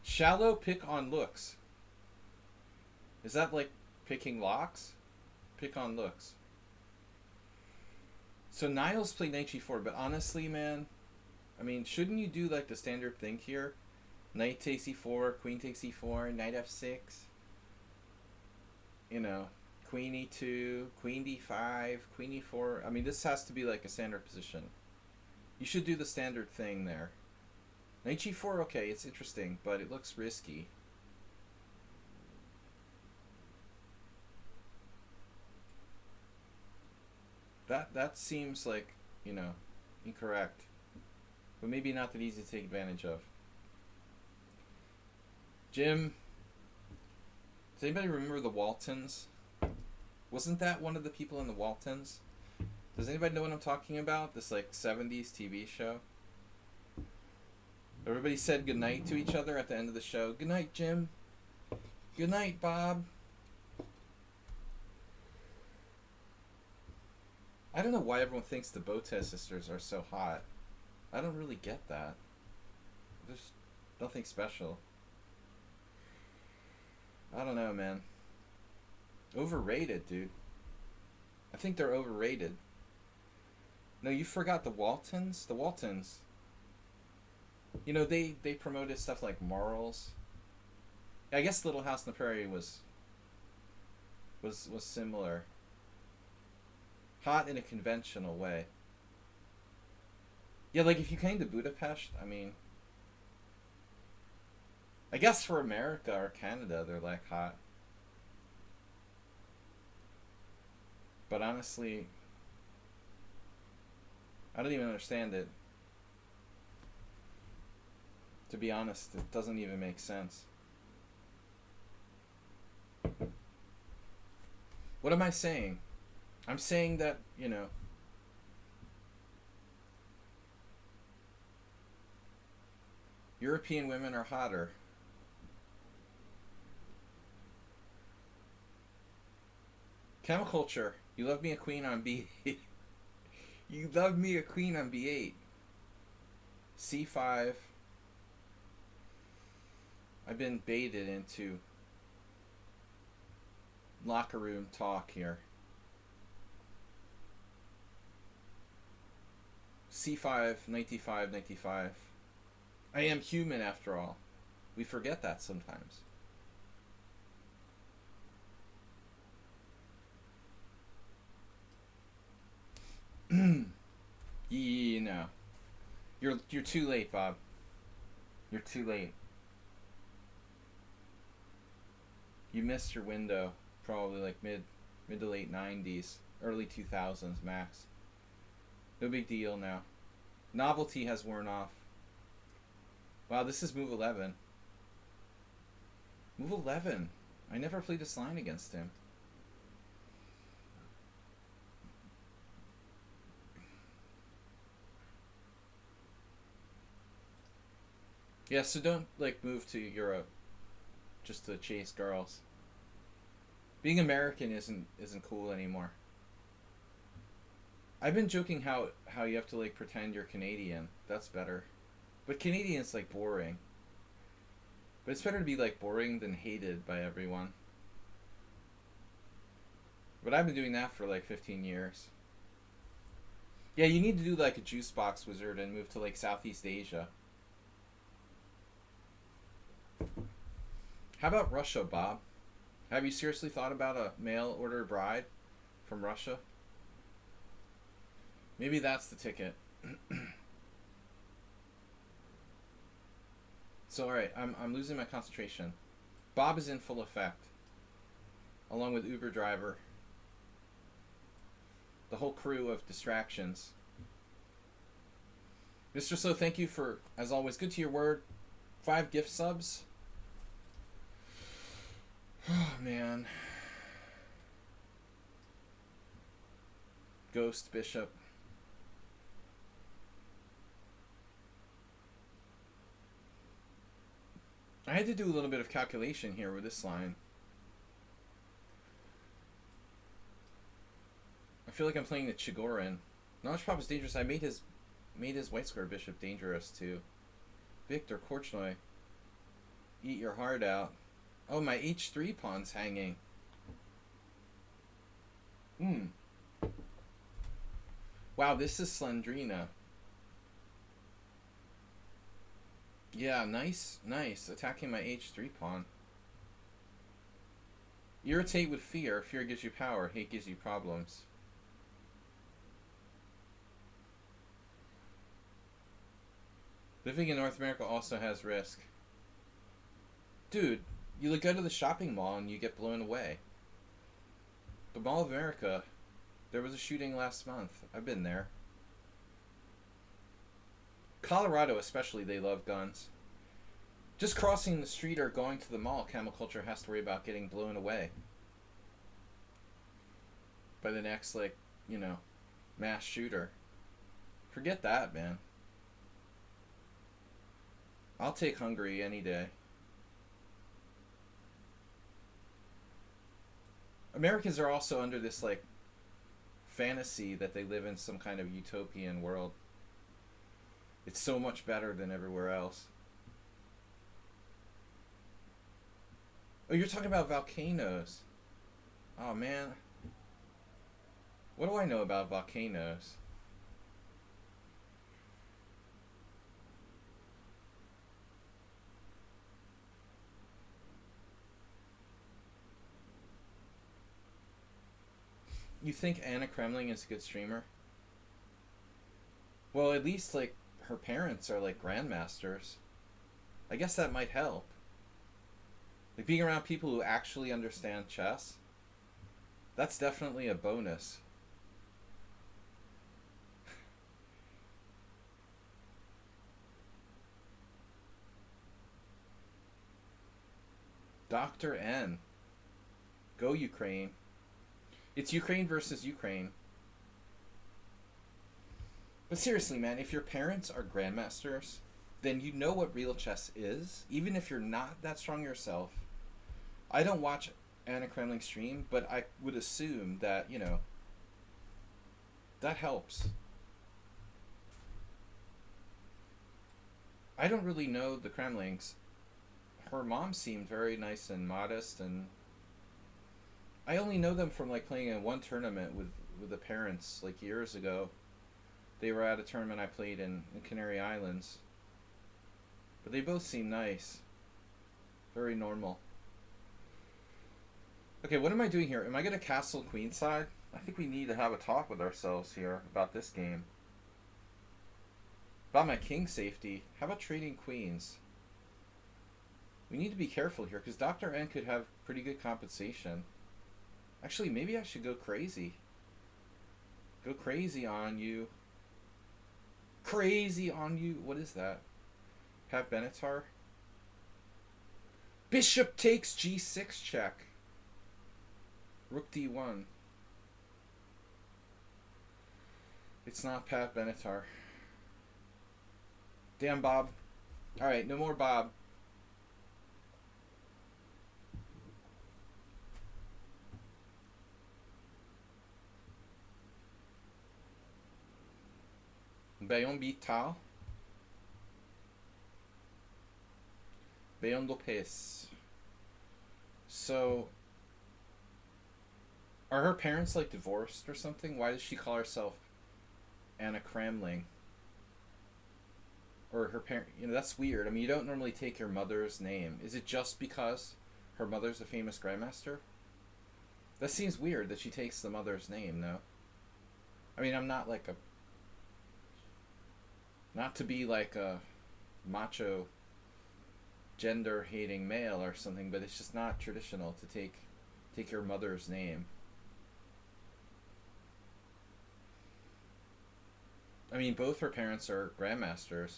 Shallow pick on looks. Is that like picking locks? Pick on looks. So Niles played knight g4, but honestly, man... I mean, shouldn't you do like the standard thing here? Knight takes e4, queen takes e4, knight f6. You know, queen e2, queen d5, queen e4. I mean, this has to be like a standard position. You should do the standard thing there. Knight g4, okay, it's interesting, but it looks risky. That seems like, you know, incorrect. But maybe not that easy to take advantage of. Jim, does anybody remember the Waltons? Wasn't that one of the people in the Waltons? Does anybody know what I'm talking about? This like 70s TV show? Everybody said goodnight to each other at the end of the show. Good night, Jim. Good night, Bob. I don't know why everyone thinks the Botez sisters are so hot. I don't really get that. There's nothing special. I don't know, man. Overrated, dude. I think they're overrated. No, you forgot the Waltons? The Waltons. You know, they promoted stuff like morals. I guess Little House on the Prairie was similar. Hot in a conventional way. Yeah, like if you came to Budapest, I mean, I guess for America or Canada, they're like hot. But honestly, I don't even understand it. To be honest, it doesn't even make sense. What am I saying? I'm saying that, you know, European women are hotter. Chemiculture, you love me a queen on B8. You love me a queen on B8. C5. I've been baited into locker room talk here. C5, knight d5, knight d5. I am human after all. We forget that sometimes. No. You're too late, Bob. You're too late. You missed your window. Probably like mid to late 90s, early 2000s max. No big deal now. Novelty has worn off. Wow, this is move 11. Move 11. I never played this line against him. Yeah, so don't like move to Europe just to chase girls. Being American isn't cool anymore. I've been joking how you have to like pretend you're Canadian. That's better. But Canadian's like boring. But it's better to be like boring than hated by everyone. But I've been doing that for like 15 years. Yeah, you need to do like a juice box wizard and move to like Southeast Asia. How about Russia, Bob? Have you seriously thought about a mail order bride from Russia? Maybe that's the ticket. So alright, I'm losing my concentration. Bob is in full effect. Along with Uber driver. The whole crew of distractions. Mr. So, thank you for, as always, good to your word. 5 gift subs. Oh, man. Ghost Bishop. I had to do a little bit of calculation here with this line. I feel like I'm playing the Chigorin. Knowledge Pop is dangerous. I made his white square bishop dangerous too. Victor Korchnoi. Eat your heart out. Oh, my h3 pawn's hanging. Wow, this is Slendrina. Yeah, nice. Attacking my h3 pawn. Irritate with fear. Fear gives you power. Hate gives you problems. Living in North America also has risk. Dude, you go to the shopping mall and you get blown away. The Mall of America There was a shooting last month. I've been there. Colorado especially, they love guns. Just crossing the street or going to the mall, camel culture has to worry about getting blown away by the next, like, mass shooter. Forget that, man. I'll take Hungary any day. Americans are also under this, like, fantasy that they live in some kind of utopian world. It's so much better than everywhere else. Oh, you're talking about volcanoes. Oh, man. What do I know about volcanoes? You think Anna Kremling is a good streamer? Well, at least, like, her parents are, like, grandmasters. I guess that might help. Like, being around people who actually understand chess, that's definitely a bonus. Dr. N. Go Ukraine. It's Ukraine versus Ukraine. But seriously, man, if your parents are grandmasters, then you know what real chess is, even if you're not that strong yourself. I don't watch Anna Kremling stream, but I would assume that, that helps. I don't really know the Kremlings. Her mom seemed very nice and modest, and I only know them from, like, playing in one tournament with the parents, like, years ago. They were at a tournament I played in Canary Islands. But they both seem nice. Very normal. Okay, what am I doing here? Am I going to castle queenside? I think we need to have a talk with ourselves here about this game. About my king safety. How about trading queens? We need to be careful here, because Dr. N could have pretty good compensation. Actually, maybe I should go crazy. Go crazy on you. Crazy on you. What is that? Pat Benatar? Bishop takes g6 check. Rook d1. It's not Pat Benatar. Damn, Bob. Alright, no more Bob. Bayon beat Tal. Bayon Lopez. So, are her parents, like, divorced or something? Why does she call herself Anna Kremling? Or her parent, that's weird. I mean, you don't normally take your mother's name. Is it just because her mother's a famous grandmaster? That seems weird that she takes the mother's name, no? I mean, I'm not like a... Not to be like a macho, gender-hating male or something, but it's just not traditional to take your mother's name. I mean, both her parents are grandmasters.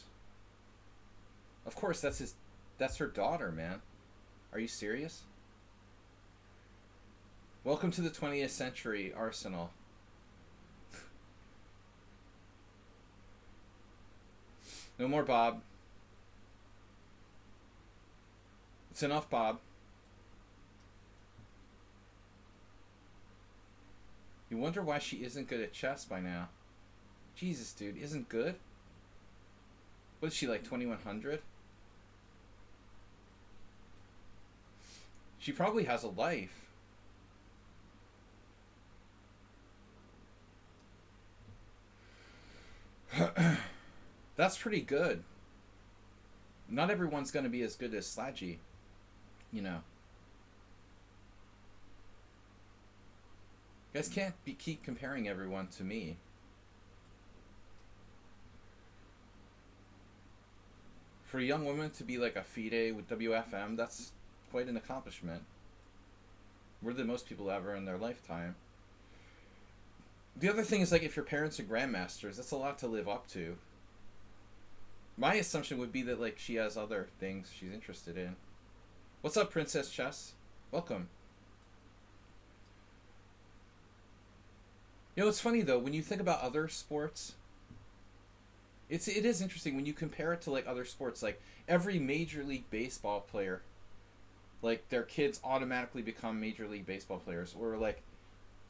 Of course, that's her daughter, man. Are you serious? Welcome to the 20th century, Arsenal. No more Bob. It's enough, Bob. You wonder why she isn't good at chess by now. Jesus, dude, isn't good? What is she, like 2100? She probably has a life. That's pretty good. Not everyone's going to be as good as Slaggy, You guys can't keep comparing everyone to me. For a young woman to be like a FIDE with WFM, that's quite an accomplishment. More than most people ever in their lifetime. The other thing is, like, if your parents are grandmasters, that's a lot to live up to. My assumption would be that, like, she has other things she's interested in. What's up, Princess Chess? Welcome. You know, it's funny, though, when you think about other sports, it is interesting when you compare it to, like, other sports. Like, every Major League Baseball player, like, their kids automatically become Major League Baseball players. Or, like,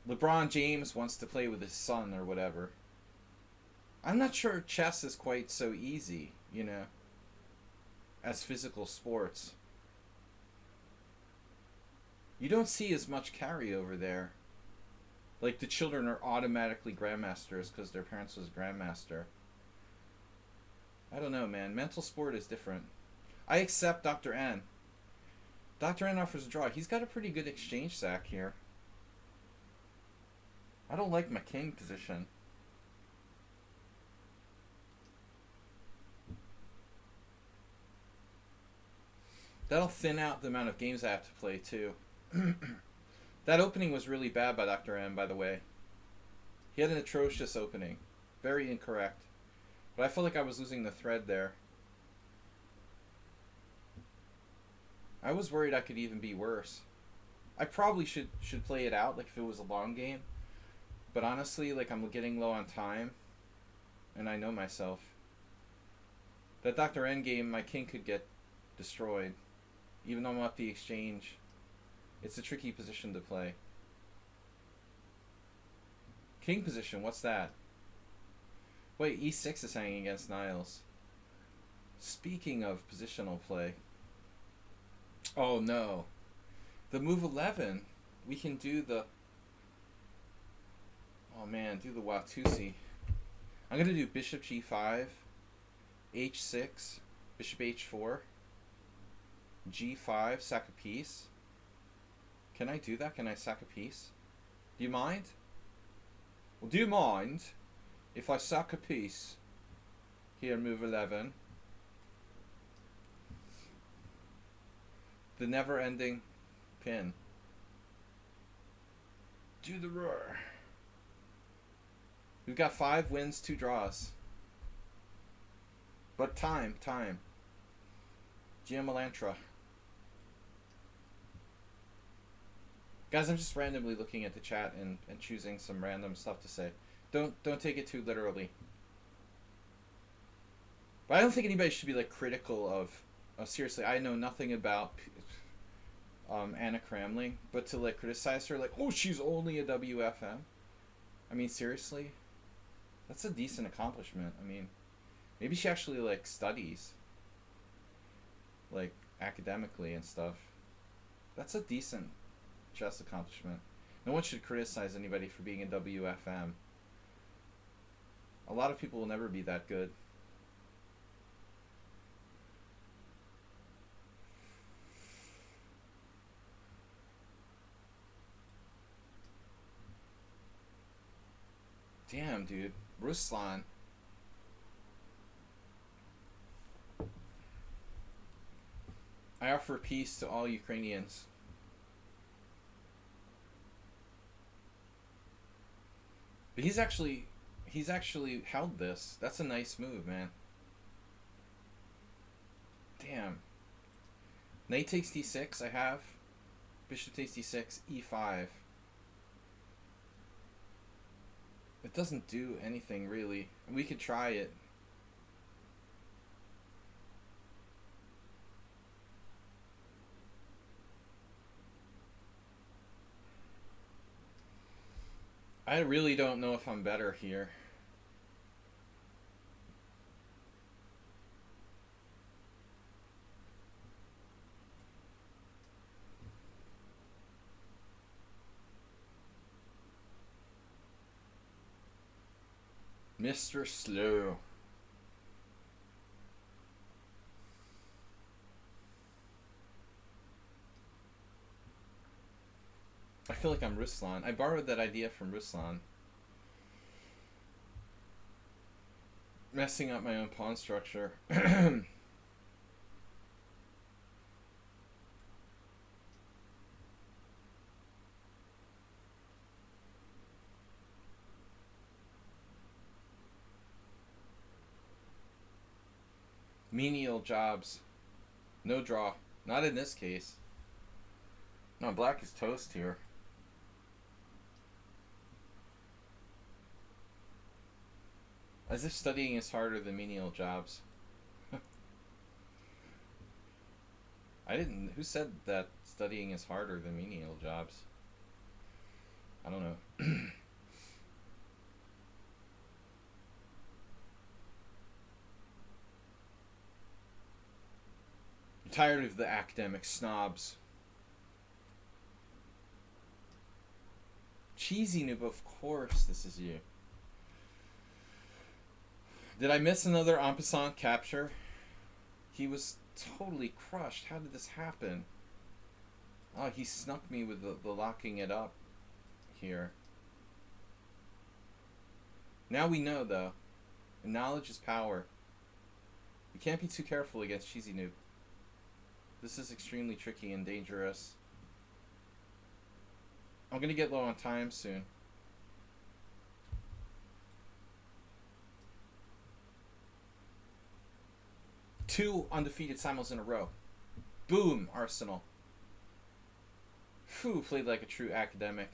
LeBron James wants to play with his son or whatever. I'm not sure chess is quite so easy, you know, as physical sports. You don't see as much carryover there. Like, the children are automatically grandmasters because their parents was grandmaster. I don't know, man. Mental sport is different. I accept Dr. N. Dr. N offers a draw. He's got a pretty good exchange sack here. I don't like my king position. That'll thin out the amount of games I have to play, too. That opening was really bad by Dr. M, by the way. He had an atrocious opening. Very incorrect. But I felt like I was losing the thread there. I was worried I could even be worse. I probably should play it out, like if it was a long game. But honestly, like, I'm getting low on time. And I know myself. That Dr. N game, my king could get destroyed. Even though I'm up the exchange. It's a tricky position to play. King position, what's that? Wait, e6 is hanging against Niles. Speaking of positional play. Oh no. The move 11, we can do the... Oh man, do the Watusi. I'm going to do bishop g5, h6, bishop h4, g5, sack a piece. Can I do that? Can I sack a piece? Do you mind? Well, do you mind if I sack a piece? Here, move 11. The never-ending pin. Do the roar. We've got 5 wins, 2 draws. But time. Giamelantra. Guys, I'm just randomly looking at the chat and choosing some random stuff to say. Don't take it too literally. But I don't think anybody should be, like, critical of... seriously, I know nothing about Anna Cramling, but to, like, criticize her, like, oh, she's only a WFM? I mean, seriously? That's a decent accomplishment. I mean, maybe she actually, like, studies. Like, academically and stuff. That's a decent chess accomplishment. No one should criticize anybody for being a WFM. A lot of people will never be that good. Damn, dude. Ruslan. I offer peace to all Ukrainians. But he's actually held this. That's a nice move, man. Damn. Knight takes d6, I have. Bishop takes d6, e5. It doesn't do anything, really. We could try it. I really don't know if I'm better here. Mr. Slow. I feel like I'm Ruslan. I borrowed that idea from Ruslan. Messing up my own pawn structure. Menial jobs. No draw. Not in this case. No, black is toast here. As if studying is harder than menial jobs. I didn't... Who said that studying is harder than menial jobs? I don't know. I'm tired of the academic snobs. Cheesy noob, of course this is you. Did I miss another en passant capture? He was totally crushed. How did this happen? Oh, he snuck me with the locking it up here. Now we know, though. And knowledge is power. You can't be too careful against Cheesy Noob. This is extremely tricky and dangerous. I'm gonna get low on time soon. Two undefeated simuls in a row. Boom, Arsenal. Phew, played like a true academic.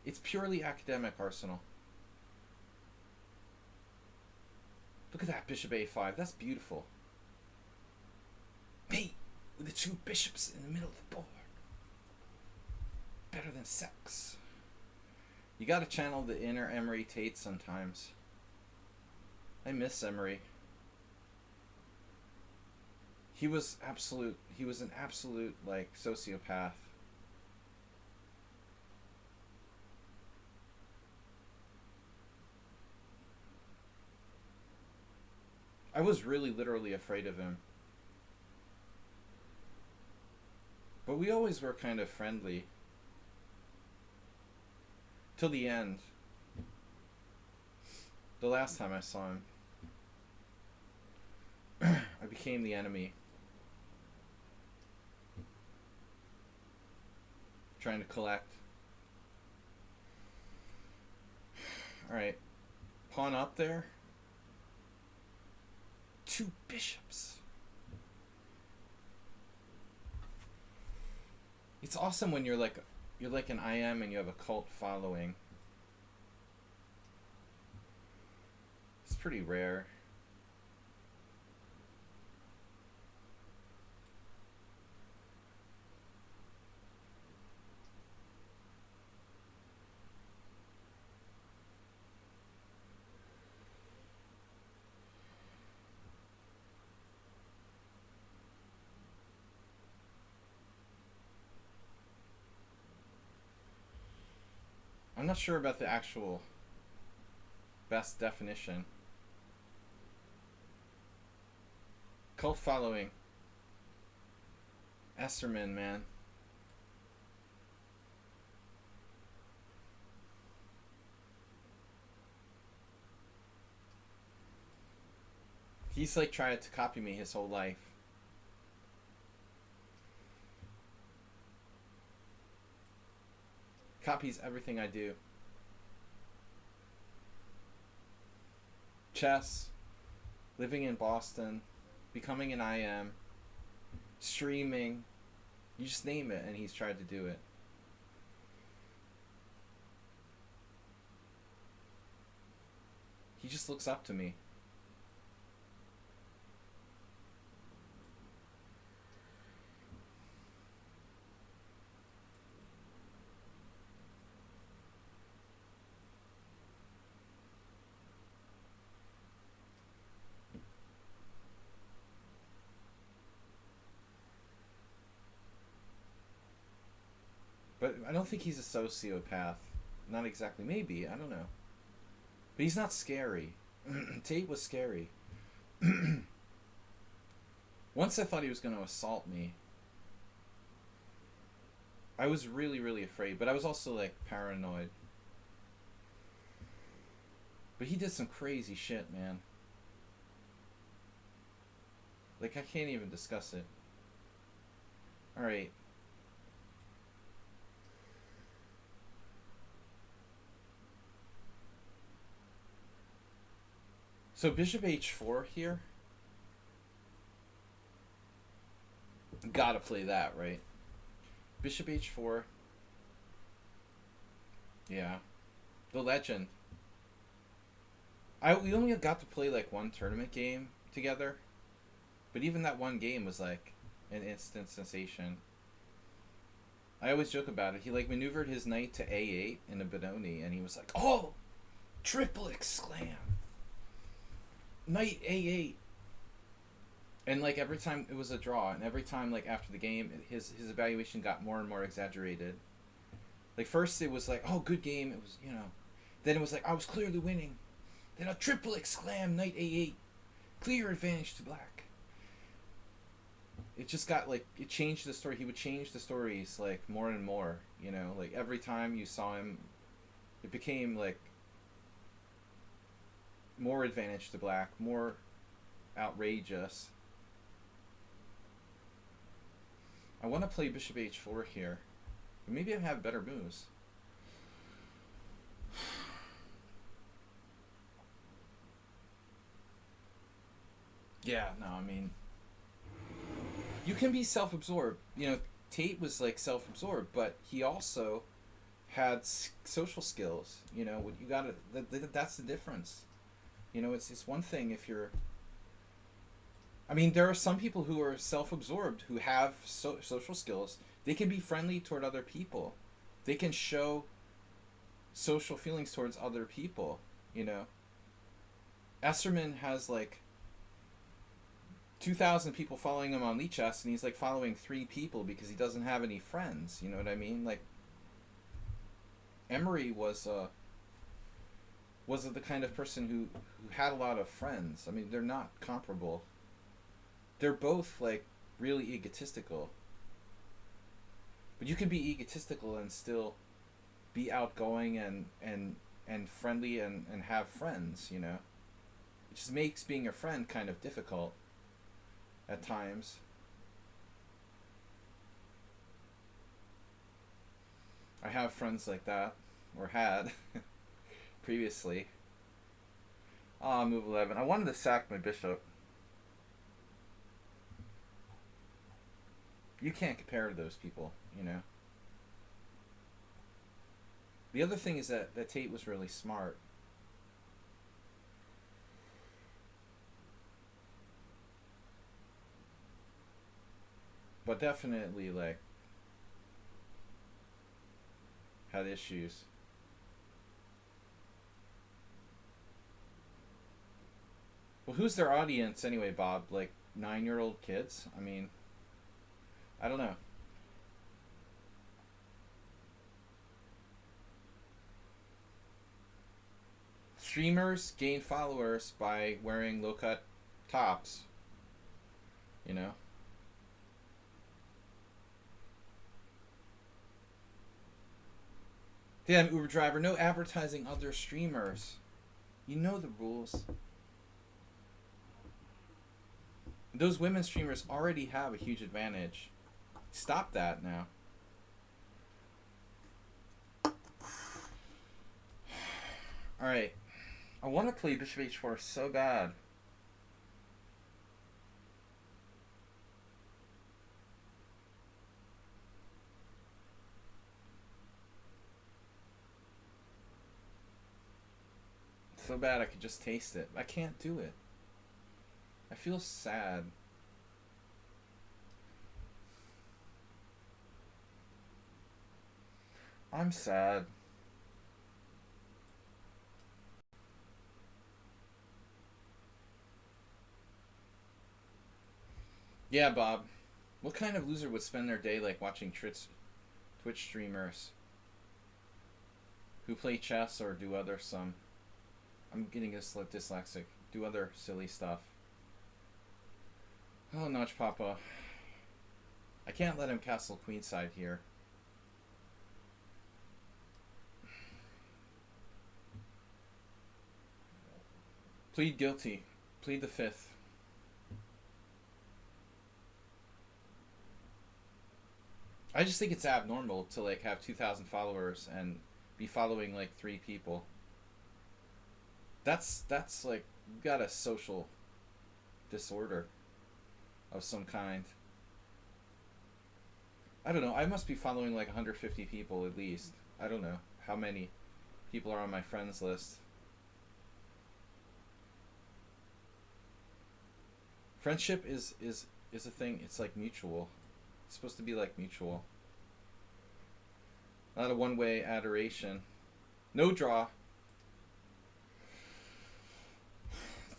It's purely academic, Arsenal. Look at that, bishop a5. That's beautiful. Mate, with the two bishops in the middle of the board. Better than sex. You gotta channel the inner Emery Tate sometimes. I miss Emery. He was an absolute, like, sociopath. I was really literally afraid of him. But we always were kind of friendly. Till the end. The last time I saw him. I became the enemy. Trying to collect. Alright. Pawn up there. Two bishops. It's awesome when you're like an IM and you have a cult following. It's pretty rare. I'm not sure about the actual best definition. Cult following. Esserman, man. He's like tried to copy me his whole life. Copies everything I do. Chess, living in Boston, becoming an IM, streaming, you just name it, and he's tried to do it. He just looks up to me. But I don't think he's a sociopath. Not exactly. Maybe. I don't know. But he's not scary. Tate was scary. Once I thought he was going to assault me. I was really, really afraid. But I was also, like, paranoid. But he did some crazy shit, man. Like, I can't even discuss it. Alright. So bishop h4 here. Gotta play that, right? Bishop h4. Yeah. The legend. We only got to play like one tournament game together, but even that one game was like an instant sensation. I always joke about it. He like maneuvered his knight to a8 in a Benoni, and he was like, "Oh, triple exclam, knight a8." And like every time it was a draw, and every time like after the game, his evaluation got more and more exaggerated. Like first it was like, "Oh, good game." It was, you know. Then it was like, "I was clearly winning." Then a triple exclam, knight a8, clear advantage to black. It just got like, it changed the story. He would change the stories like more and more, you know. Like every time you saw him, it became like more advantage to black, more outrageous. I want to play bishop h4 here. Maybe I have better moves. Yeah, no, I mean, you can be self-absorbed. You know, Tate was like self-absorbed, but he also had social skills. You know, what you gotta. That's the difference. You know, it's one thing if you're. I mean, there are some people who are self-absorbed who have social skills. They can be friendly toward other people. They can show social feelings towards other people. You know, Esserman has like 2,000 people following him on lichess, and he's like following 3 people because he doesn't have any friends. You know what I mean? Like Emery was the kind of person who had a lot of friends. I mean, they're not comparable. They're both like really egotistical. But you can be egotistical and still be outgoing and friendly and have friends, you know. It just makes being a friend kind of difficult at times. I have friends like that, or had previously. Ah, move 11. I wanted to sack my bishop. You can't compare to those people, you know. The other thing is that Tate was really smart. But definitely, like, had issues. Well, who's their audience anyway, Bob? Like, 9-year-old kids? I mean, I don't know. Streamers gain followers by wearing low-cut tops, you know? Damn, Uber driver, no advertising other streamers. You know the rules. Those women streamers already have a huge advantage. Stop that now. Alright. I want to play bishop h4 so bad. So bad I could just taste it. I can't do it. I feel sad. I'm sad. Yeah, Bob. What kind of loser would spend their day like watching Twitch streamers who play chess or do other some? I'm getting dyslexic. Do other silly stuff. Oh, Notch Papa. I can't let him castle queenside here. Plead guilty. Plead the fifth. I just think it's abnormal to like have 2,000 followers and be following like 3 people. That's like, you got a social disorder of some kind. I don't know. I must be following like 150 people at least. I don't know how many people are on my friends list. Friendship is a thing. It's like mutual. It's supposed to be like mutual. Not a one-way adoration. No draw.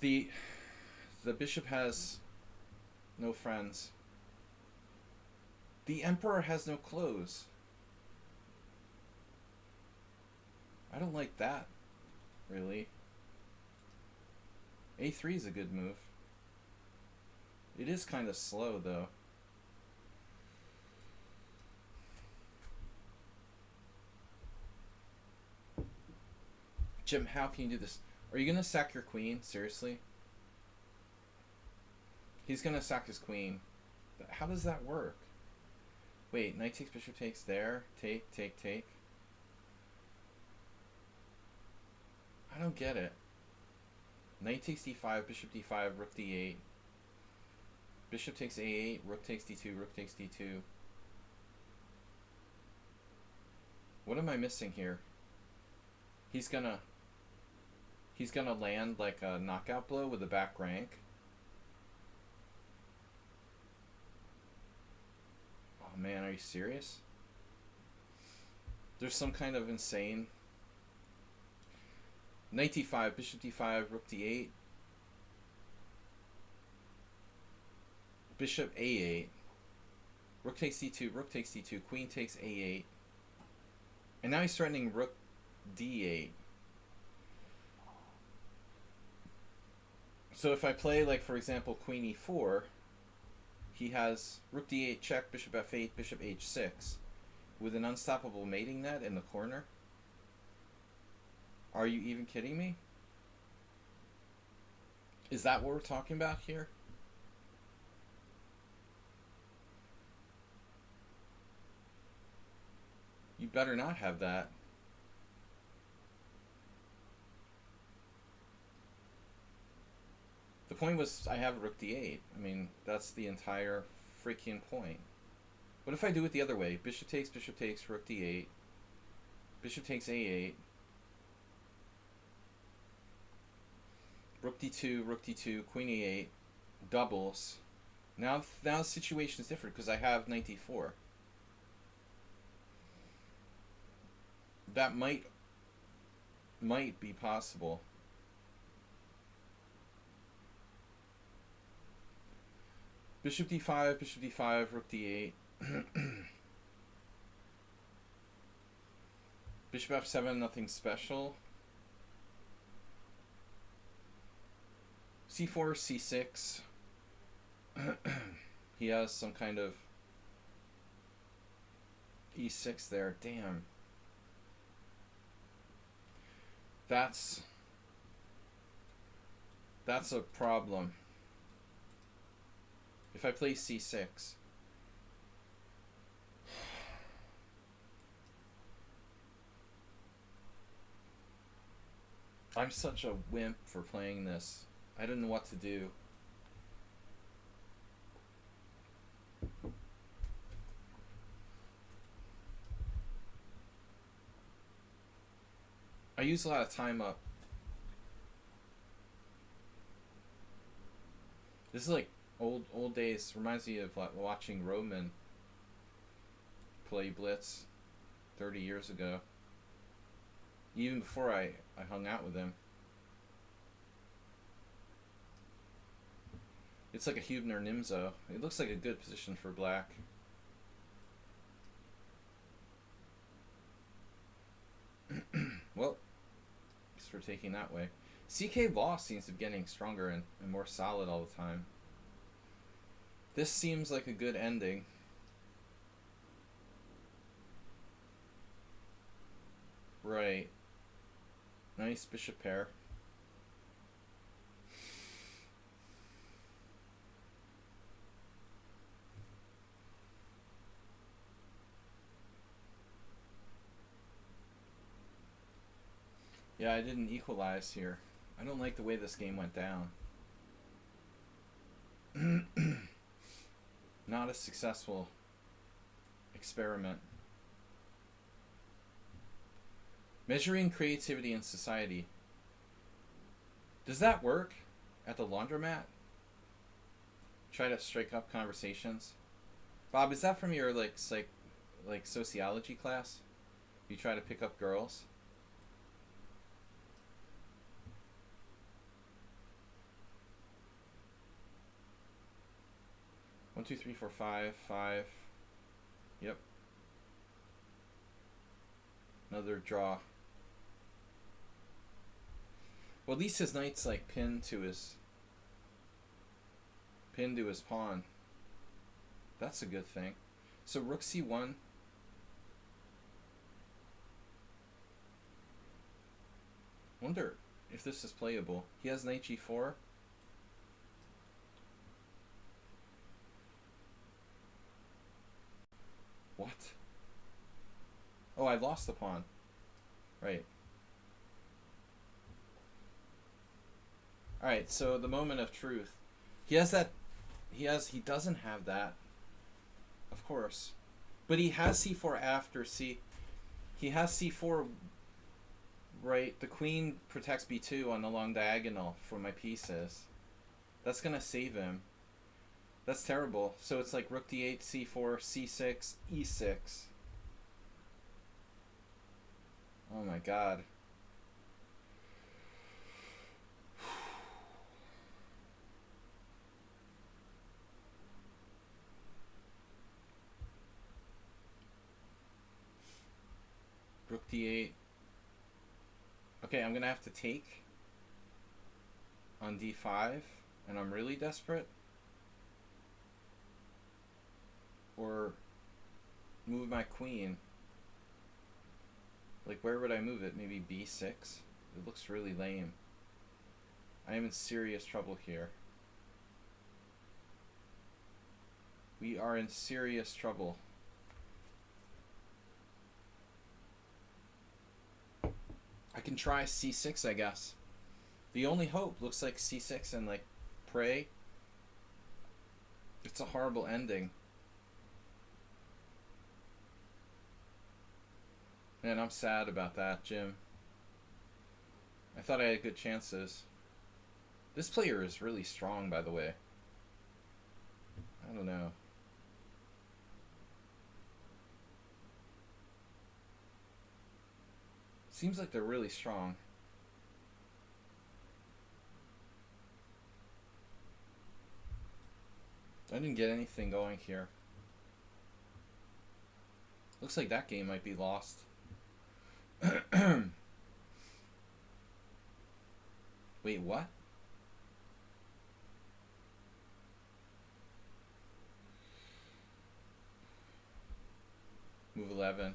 The bishop has no friends. The emperor has no clothes. I don't like that, really. A3 is a good move. It is kind of slow, though. Jim, how can you do this? Are you going to sack your queen? Seriously? He's going to sack his queen. How does that work? Wait, knight takes, bishop takes there. Take, take, take. I don't get it. Knight takes d5, bishop d5, rook d8. Bishop takes a8, rook takes d2, rook takes d2. What am I missing here? He's gonna land like a knockout blow with a back rank. Oh man, are you serious? There's some kind of insane... Knight d5, bishop d5, rook d8. Bishop a8. Rook takes d2, rook takes d2, queen takes a8. And now he's threatening rook d8. So if I play, like, for example, queen e4, he has rook d8 check, bishop f8, bishop h6, with an unstoppable mating net in the corner. Are you even kidding me? Is that what we're talking about here? You better not have that. The point was I have rook d8. I mean, that's the entire freaking point. What if I do it the other way? Bishop takes, rook d8. Bishop takes a8. Rook d2, queen e8. Doubles. Now the situation is different because I have knight d4. That might be possible. Bishop d5, rook d8. Bishop f7, nothing special. c4, c6. He has some kind of e6 there. Damn. That's a problem. If I play c6, I'm such a wimp for playing this. I don't know what to do. I use a lot of time up. This is like old days. Reminds me of like watching Roman play Blitz 30 years ago. Even before I hung out with him. It's like a Hubner Nimzo. It looks like a good position for black. Well, guess we're taking that way. CK Law seems to be getting stronger and more solid all the time. This seems like a good ending. Right. Nice bishop pair. Yeah, I didn't equalize here. I don't like the way this game went down. Not as successful. experiment. Measuring creativity in society. Does that work at the laundromat? Try to strike up conversations. Bob, is that from your like sociology class? You try to pick up girls? One, two, three, four, five, five. Yep. Another draw. Well, at least his knight's like pinned to his pawn. That's a good thing. So rook c1. Wonder if this is playable. He has knight g4. What? Oh, I lost the pawn. Right. Alright, so the moment of truth. He doesn't have that. Of course. But he has c4 after c. He has c4, right? The queen protects b2 on the long diagonal for my pieces. That's gonna save him. That's terrible. So it's like rook d8, c4, c6, e6. Oh my god. Rook d8. Okay, I'm gonna have to take on d5, and I'm really desperate. Or move my queen. Like, where would I move it? Maybe b6? It looks really lame. I am in serious trouble here. We are in serious trouble. I can try c6, I guess. The only hope looks like c6 and like pray. It's a horrible ending. Man, I'm sad about that, Jim. I thought I had good chances. This player is really strong, by the way. I don't know. Seems like they're really strong. I didn't get anything going here. Looks like that game might be lost. Wait, what? Move 11.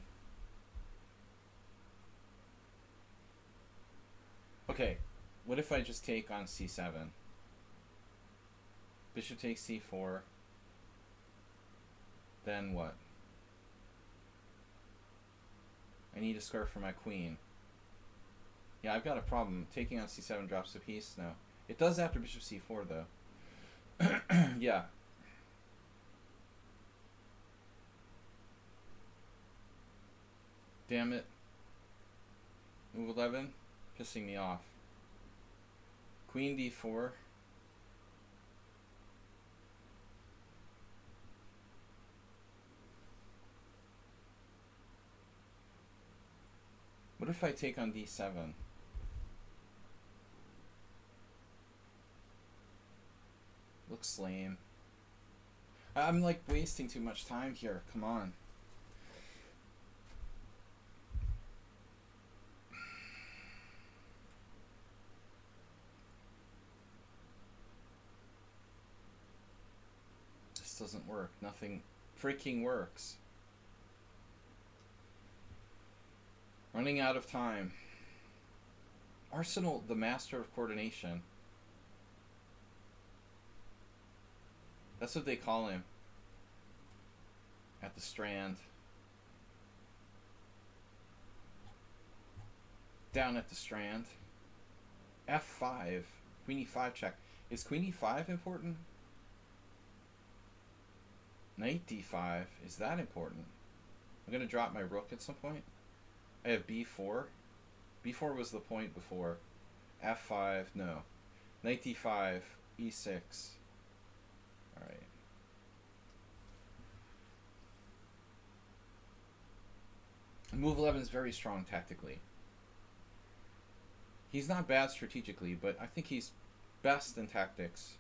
Okay, what if I just take on c7? Bishop takes c4. Then what? I need a square for my queen. Yeah, I've got a problem. Taking on c7 drops a piece now. It does after bishop c4, though. Yeah. Damn it. Move 11. Pissing me off. Queen d4. What if I take on d7? Looks lame. I'm like wasting too much time here. Come on. This doesn't work. Nothing freaking works. Running out of time. Arsenal, the master of coordination. That's what they call him. At the Strand. Down at the Strand. F5. Queen e5 check. Is Queen e5 important? Knight d5. Is that important? I'm going to drop my rook at some point. I have b4. b4 was the point before. f5, no. Knight d5, e6. Alright. Move 11 is very strong tactically. He's not bad strategically, but I think he's best in tactics.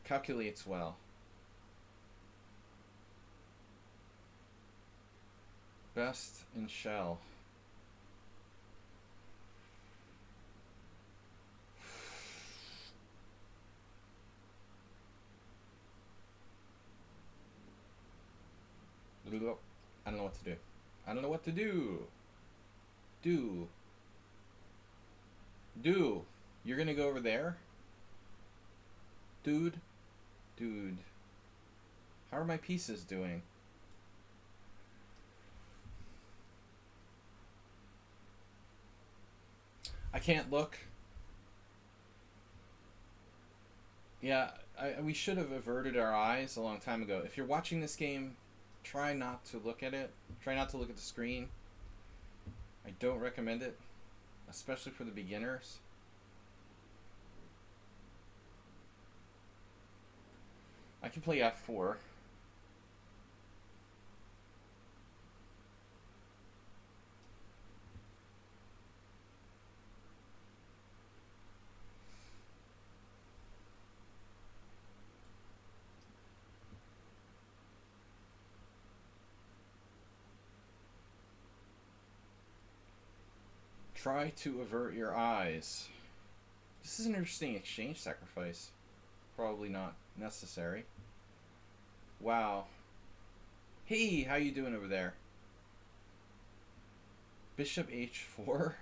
Calculates well. Best in shell. I don't know what to do. I don't know what to do. Do. You're gonna go over there? Dude. How are my pieces doing? I can't look. Yeah, we should have averted our eyes a long time ago. If you're watching this game, try not to look at it. Try not to look at the screen. I don't recommend it, especially for the beginners. I can play f4. Try to avert your eyes. This is an interesting exchange sacrifice. Probably not necessary. Wow. Hey, how you doing over there? Bishop h4?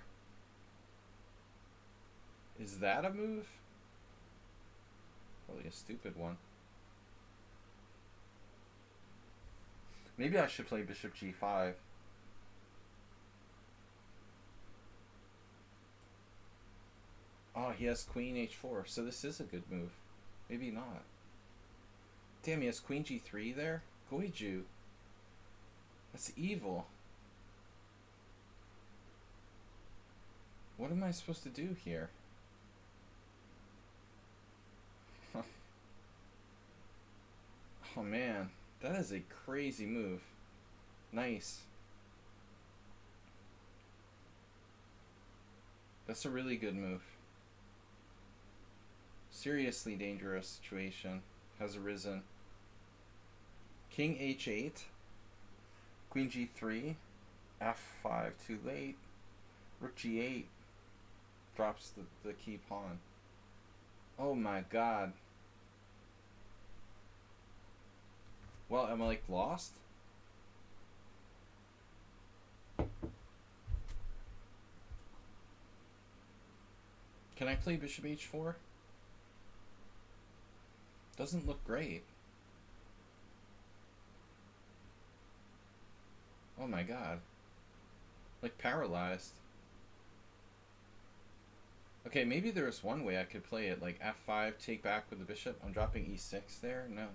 Is that a move? Probably a stupid one. Maybe I should play bishop g5. Oh, he has queen h4, so this is a good move. Maybe not. Damn, he has queen g3 there? Goiju. That's evil. What am I supposed to do here? Oh man, that is a crazy move. Nice. That's a really good move. Seriously dangerous situation has arisen. King h8, queen g3, f5 too late, rook g8 drops the key pawn. Oh my god. Well, am I like lost? Can I play bishop h4? Doesn't look great. Oh my god. Like paralyzed. Okay, maybe there's one way I could play it, like f5, take back with the bishop. I'm dropping e6 there? No.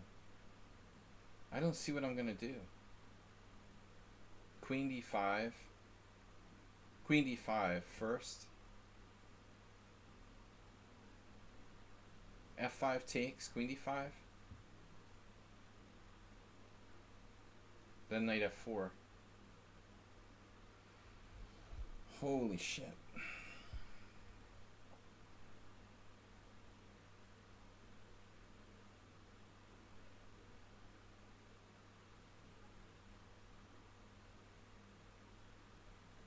I don't see what I'm gonna do. Queen d5. Queen d5 first. f5 takes, queen d5. Then knight f4. Holy shit.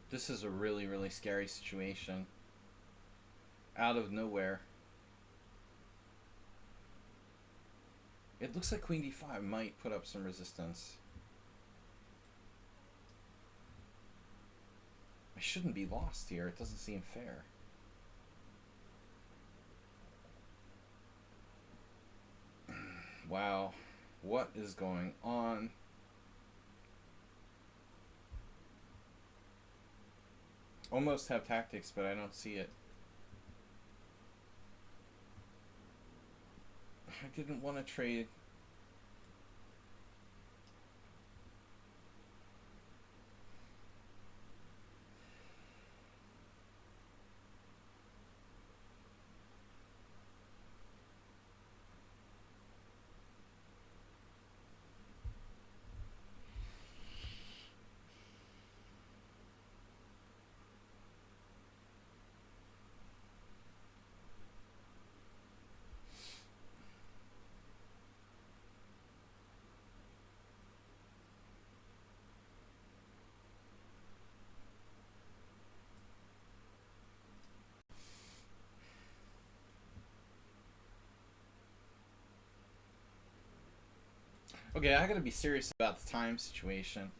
This is a really, really scary situation. Out of nowhere. It looks like queen d5 might put up some resistance. I shouldn't be lost here. It doesn't seem fair. Wow. What is going on? Almost have tactics, but I don't see it. I didn't want to trade. Okay, I gotta be serious about the time situation.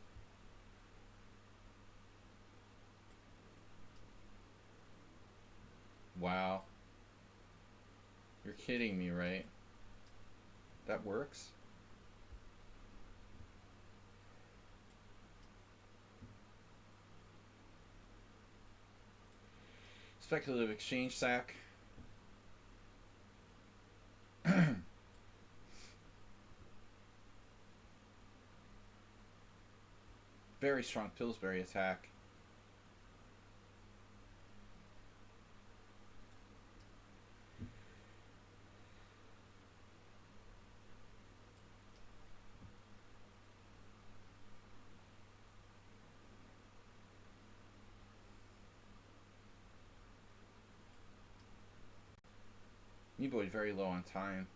Wow. You're kidding me, right? That works? Speculative exchange sack. Very strong Pillsbury attack. Boy very low on time.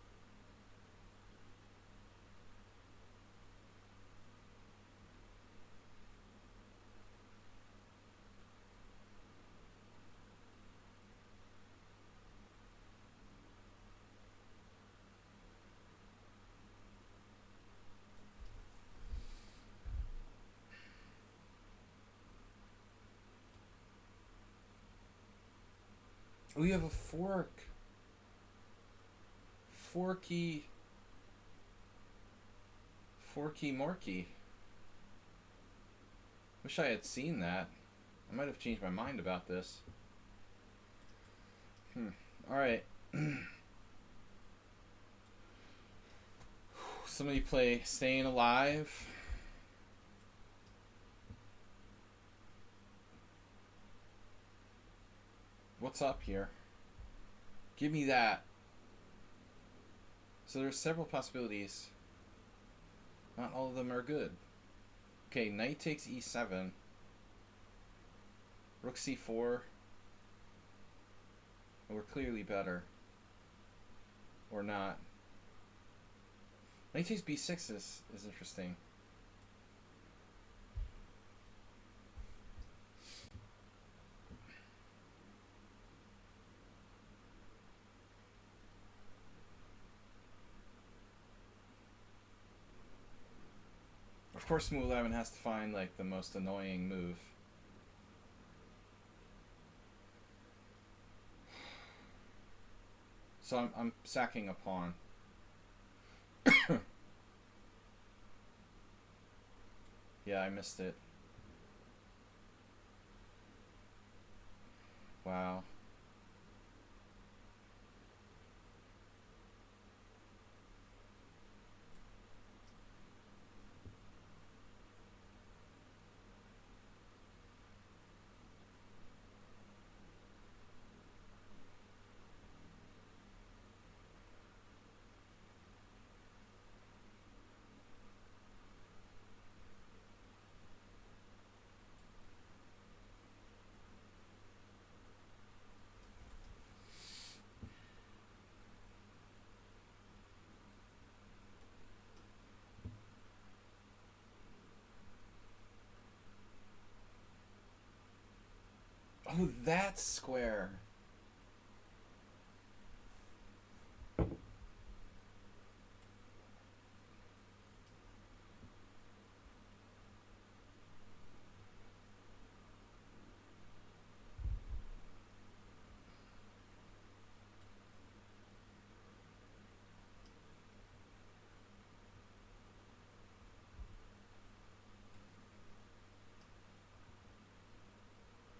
We have a fork. Forky Morky. Wish I had seen that. I might have changed my mind about this. Alright. Somebody play Staying Alive. What's up here? Give me that. So there's several possibilities. Not all of them are good. Okay, knight takes e7. Rook c4. Well, we're clearly better. Or not. Knight takes b6 is interesting. Of course, Simul 11 has to find like the most annoying move. So I'm sacking a pawn. Yeah, I missed it. Wow. Oh, that's square.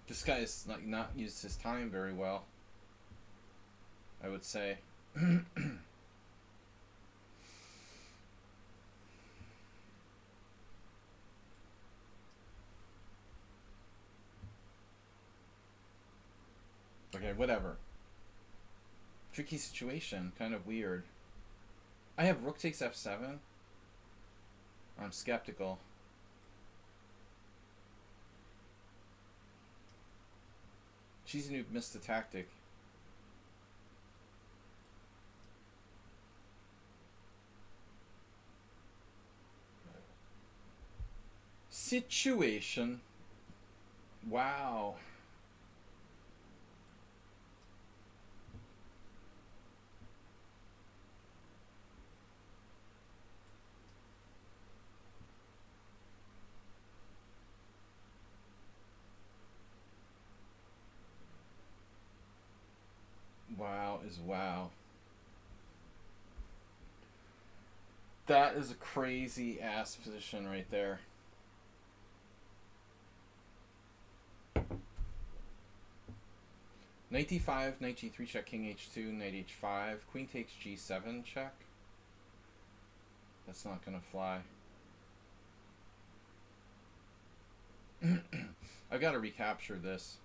This guy's like not used his time very well, I would say. Okay, whatever. Tricky situation, kind of weird. I have rook takes f7. I'm skeptical. Chisinau missed the tactic. Situation. Wow. Wow is wow. That is a crazy ass position right there. Knight d5, knight g3 check, king h2, knight h5, queen takes g7 check. That's not gonna fly. I've got to recapture this.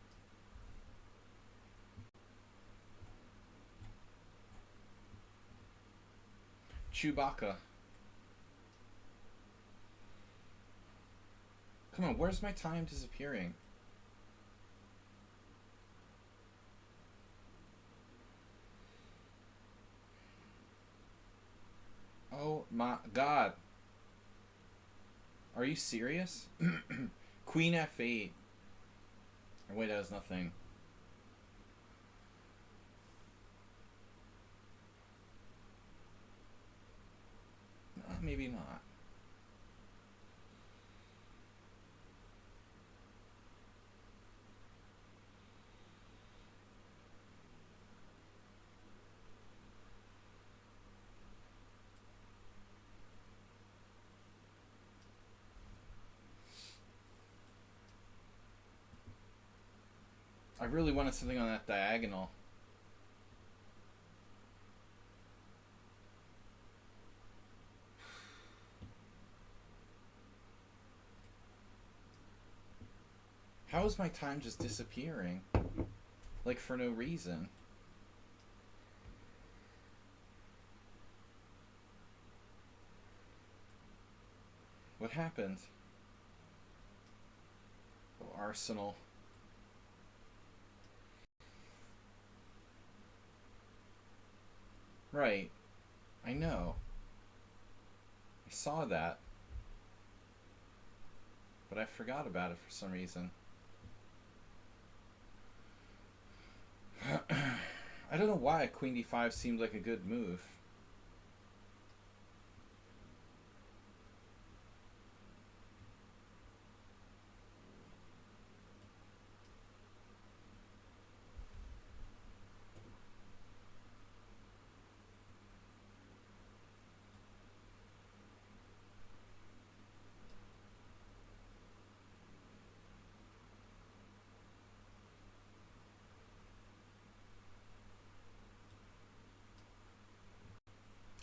Chewbacca. Come on, where's my time disappearing? Oh my god. Are you serious? Queen f8. Or wait, that was nothing. Maybe not. I really wanted something on that diagonal. How is my time just disappearing? Like, for no reason. What happened? Oh, Arsenal. Right. I know. I saw that. But I forgot about it for some reason. I don't know why queen d5 seemed like a good move.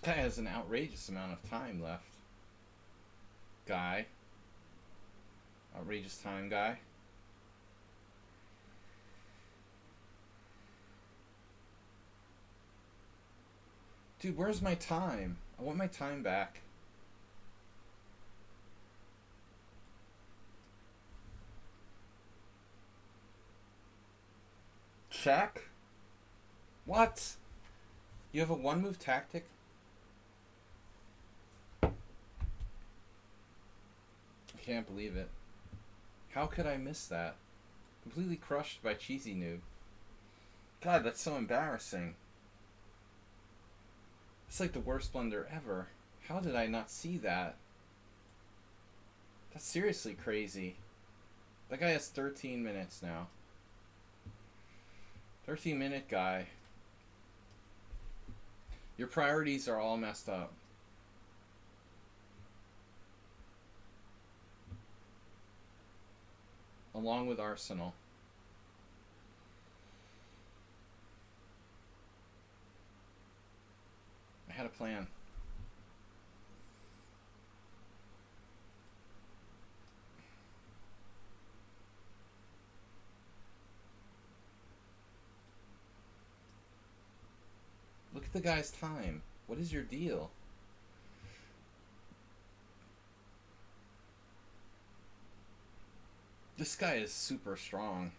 Guy has an outrageous amount of time left. Guy. Outrageous time, guy. Dude, where's my time? I want my time back. Check? What? You have a one-move tactic? I can't believe it. How could I miss that? Completely crushed by Cheesy Noob. God, that's so embarrassing. It's like the worst blunder ever. How did I not see that? That's seriously crazy. That guy has 13 minutes now. 13-minute guy. Your priorities are all messed up. Along with Arsenal. I had a plan. Look at the guy's time. What is your deal? This guy is super strong.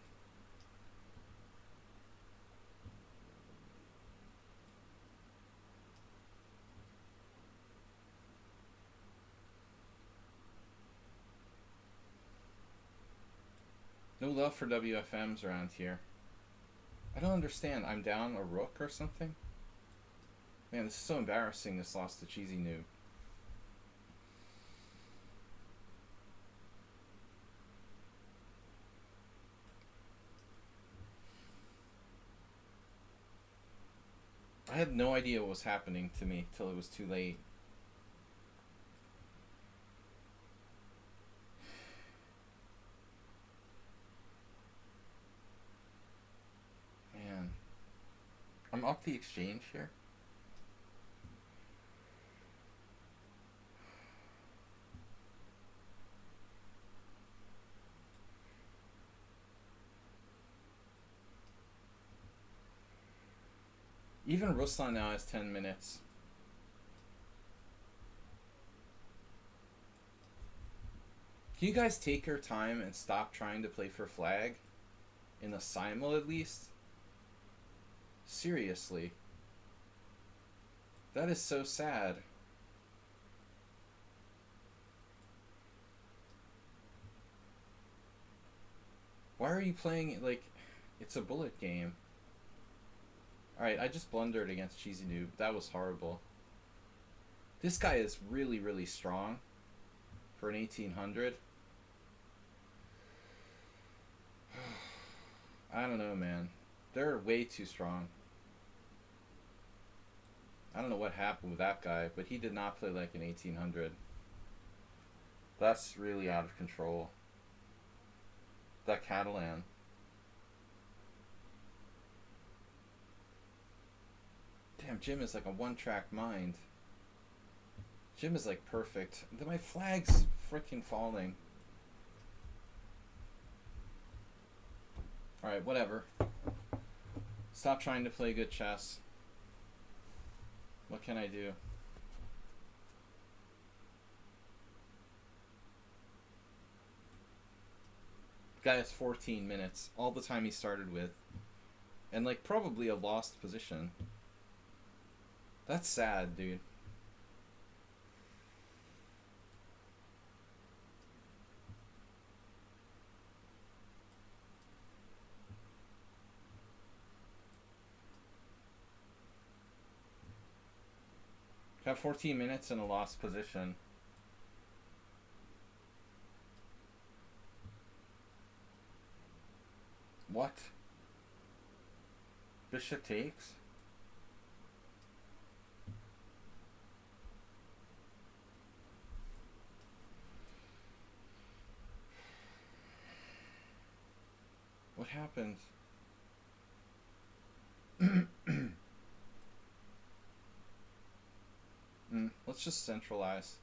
No love for WFMs around here. I don't understand. I'm down a rook or something? Man, this is so embarrassing, this loss to Cheesy Noob. I had no idea what was happening to me till it was too late. Man. I'm up the exchange here. Even Ruslan now has 10 minutes. Can you guys take your time and stop trying to play for flag? In the Simul at least? Seriously. That is so sad. Why are you playing it like it's a bullet game? Alright, I just blundered against Cheesy Noob. That was horrible. This guy is really, really strong for an 1800. I don't know, man. They're way too strong. I don't know what happened with that guy, but he did not play like an 1800. That's really out of control. That Catalan. Damn, Jim is like a one-track mind. Jim is like perfect. My flag's freaking falling. Alright, whatever. Stop trying to play good chess. What can I do? The guy has 14 minutes. All the time he started with. And like probably a lost position. That's sad, dude. Have 14 minutes in a lost position. What? Bishop takes? What happened? Let's just centralize.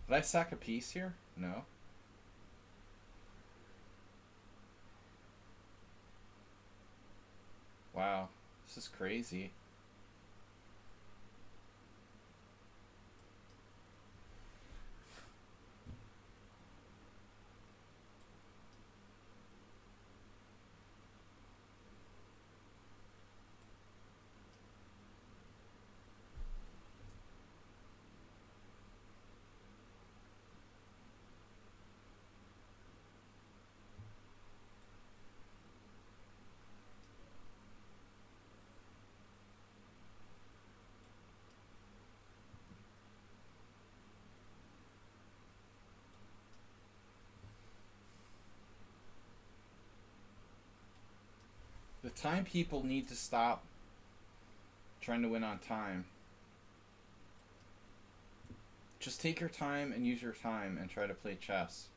Did I sack a piece here? No. Wow. This is crazy. The time people need to stop trying to win on time. Just take your time and use your time and try to play chess.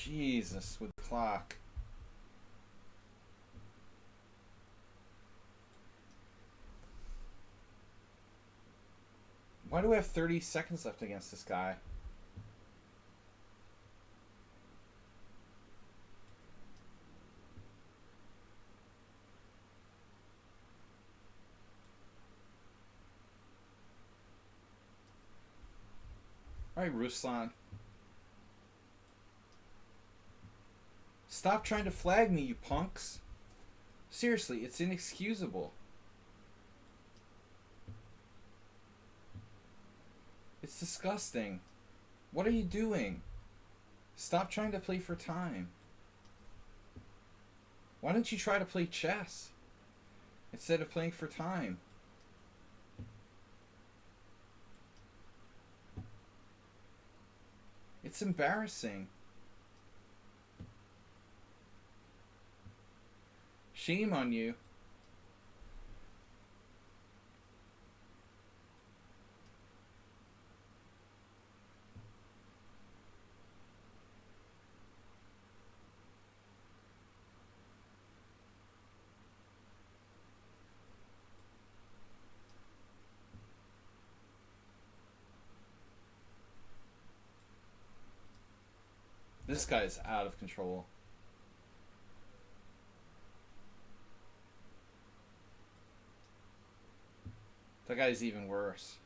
Jesus, with the clock. Why do I have 30 seconds left against this guy? Alright, Ruslan. Stop trying to flag me, you punks. Seriously, it's inexcusable. It's disgusting. What are you doing? Stop trying to play for time. Why don't you try to play chess instead of playing for time? It's embarrassing. Shame on you. This guy's out of control. That guy's even worse.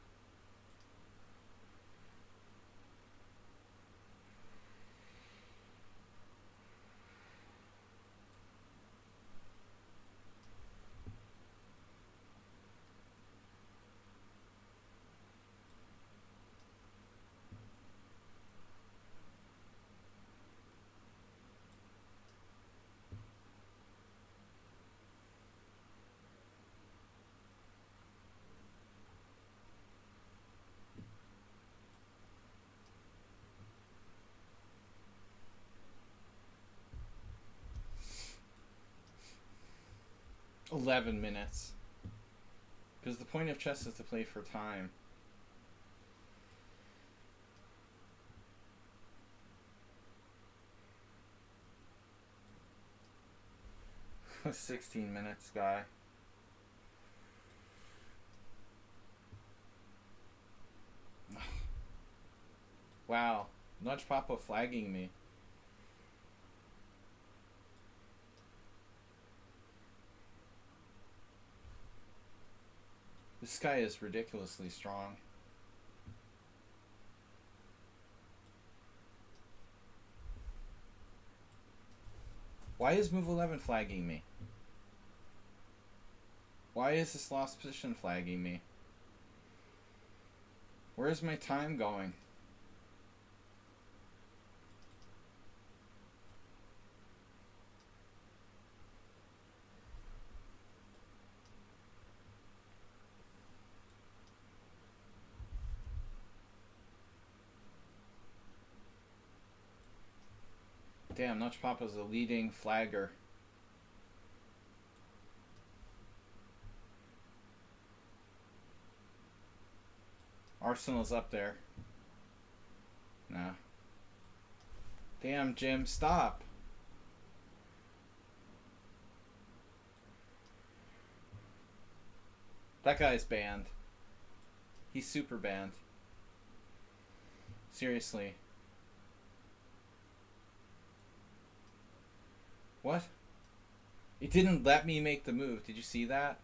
$11 because the point of chess is to play for time. A 16 minutes guy. Wow, Nudge Papa flagging me. This guy is ridiculously strong. Why is move 11 flagging me? Why is this lost position flagging me? Where's my time going? Damn, Nudge Papa's a leading flagger. Arsenal's up there. Nah. Damn, Jim, stop. That guy's banned. He's super banned. Seriously. What? It didn't let me make the move. Did you see that?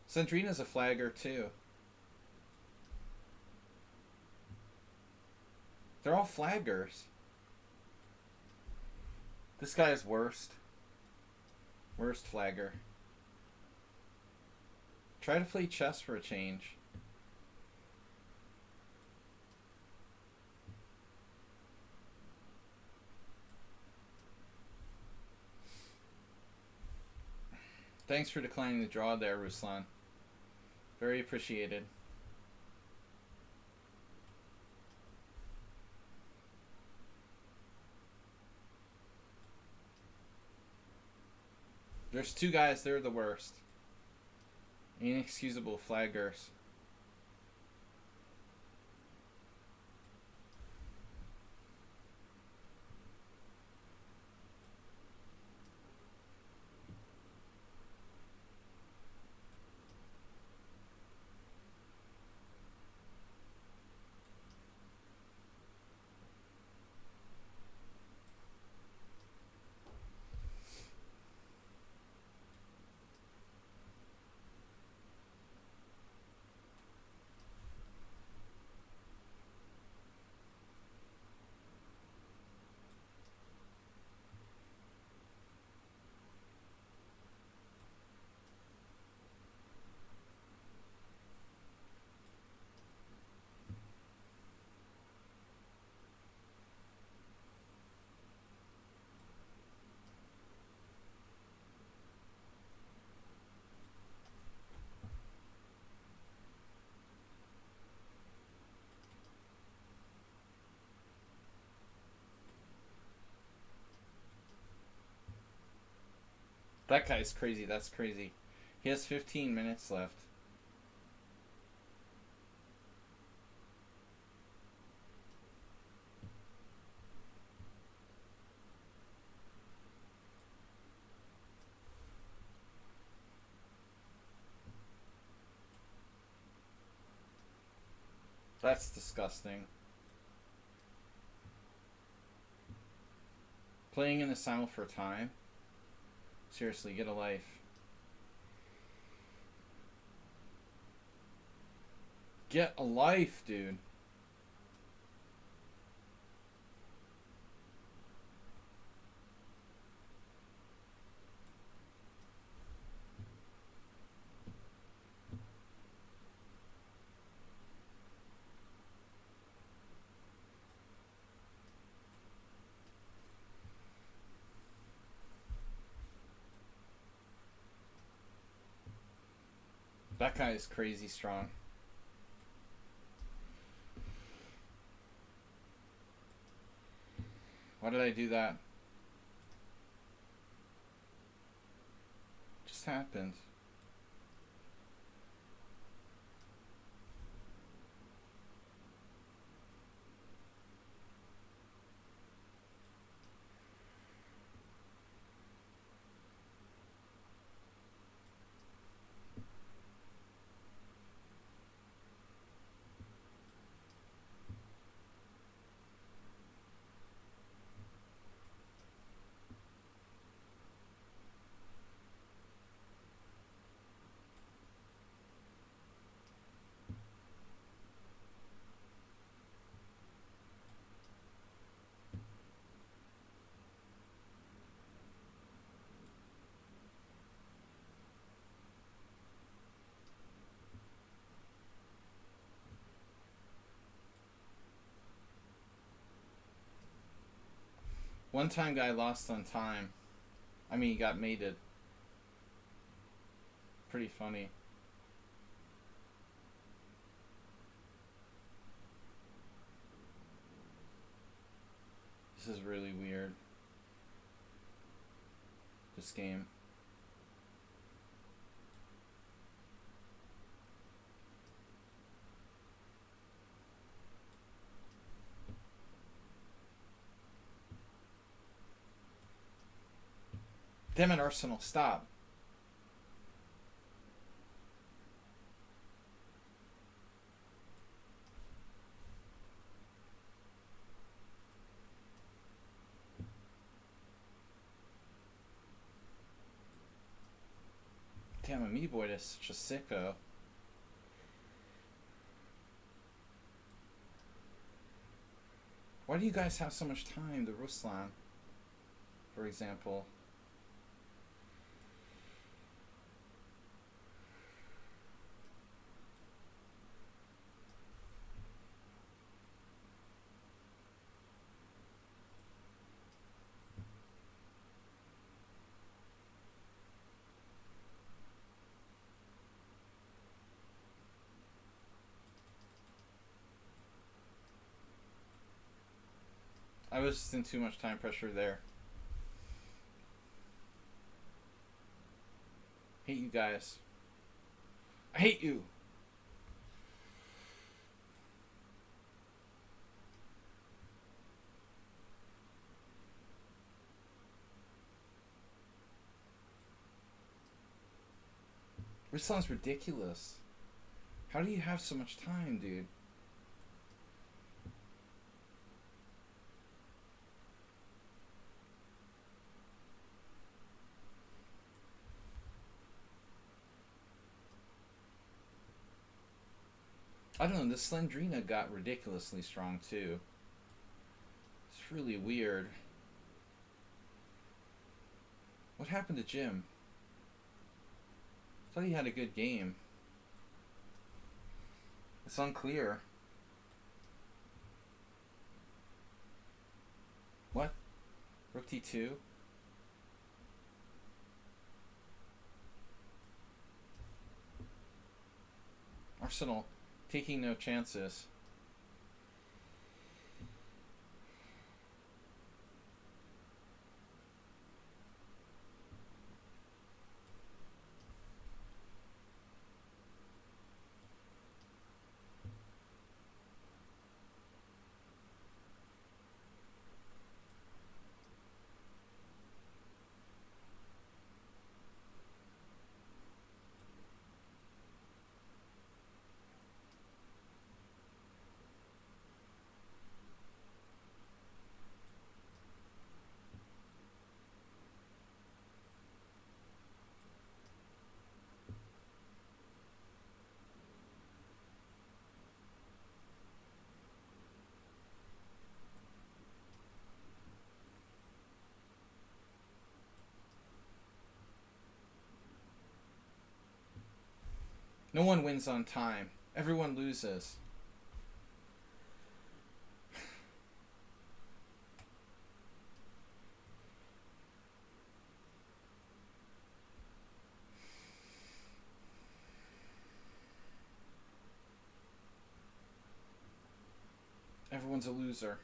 Sandrina's a flagger too. They're all flaggers. This guy is worst. Worst flagger. Try to play chess for a change. Thanks for declining the draw there, Ruslan. Very appreciated. There's two guys, they're the worst. Inexcusable flaggers. That guy's crazy. That's crazy. He has 15 minutes left. That's disgusting. Playing in the Simul for time? Seriously, get a life. Get a life, dude. That guy is crazy strong. Why did I do that? Just happened. One time guy lost on time. I mean, he got mated. Pretty funny. This is really weird. This game. Damn it, Arsenal, stop. Damn, a me boy is such a sicko. Why do you guys have so much time, the Ruslan, for example? I was just in too much time pressure there. Hate you guys. I hate you. Ruslan's ridiculous. How do you have so much time, dude? I don't know, the Slendrina got ridiculously strong too. It's really weird. What happened to Jim? I thought he had a good game. It's unclear. What? Rook T2? Arsenal taking no chances. No one wins on time. Everyone loses. Everyone's a loser.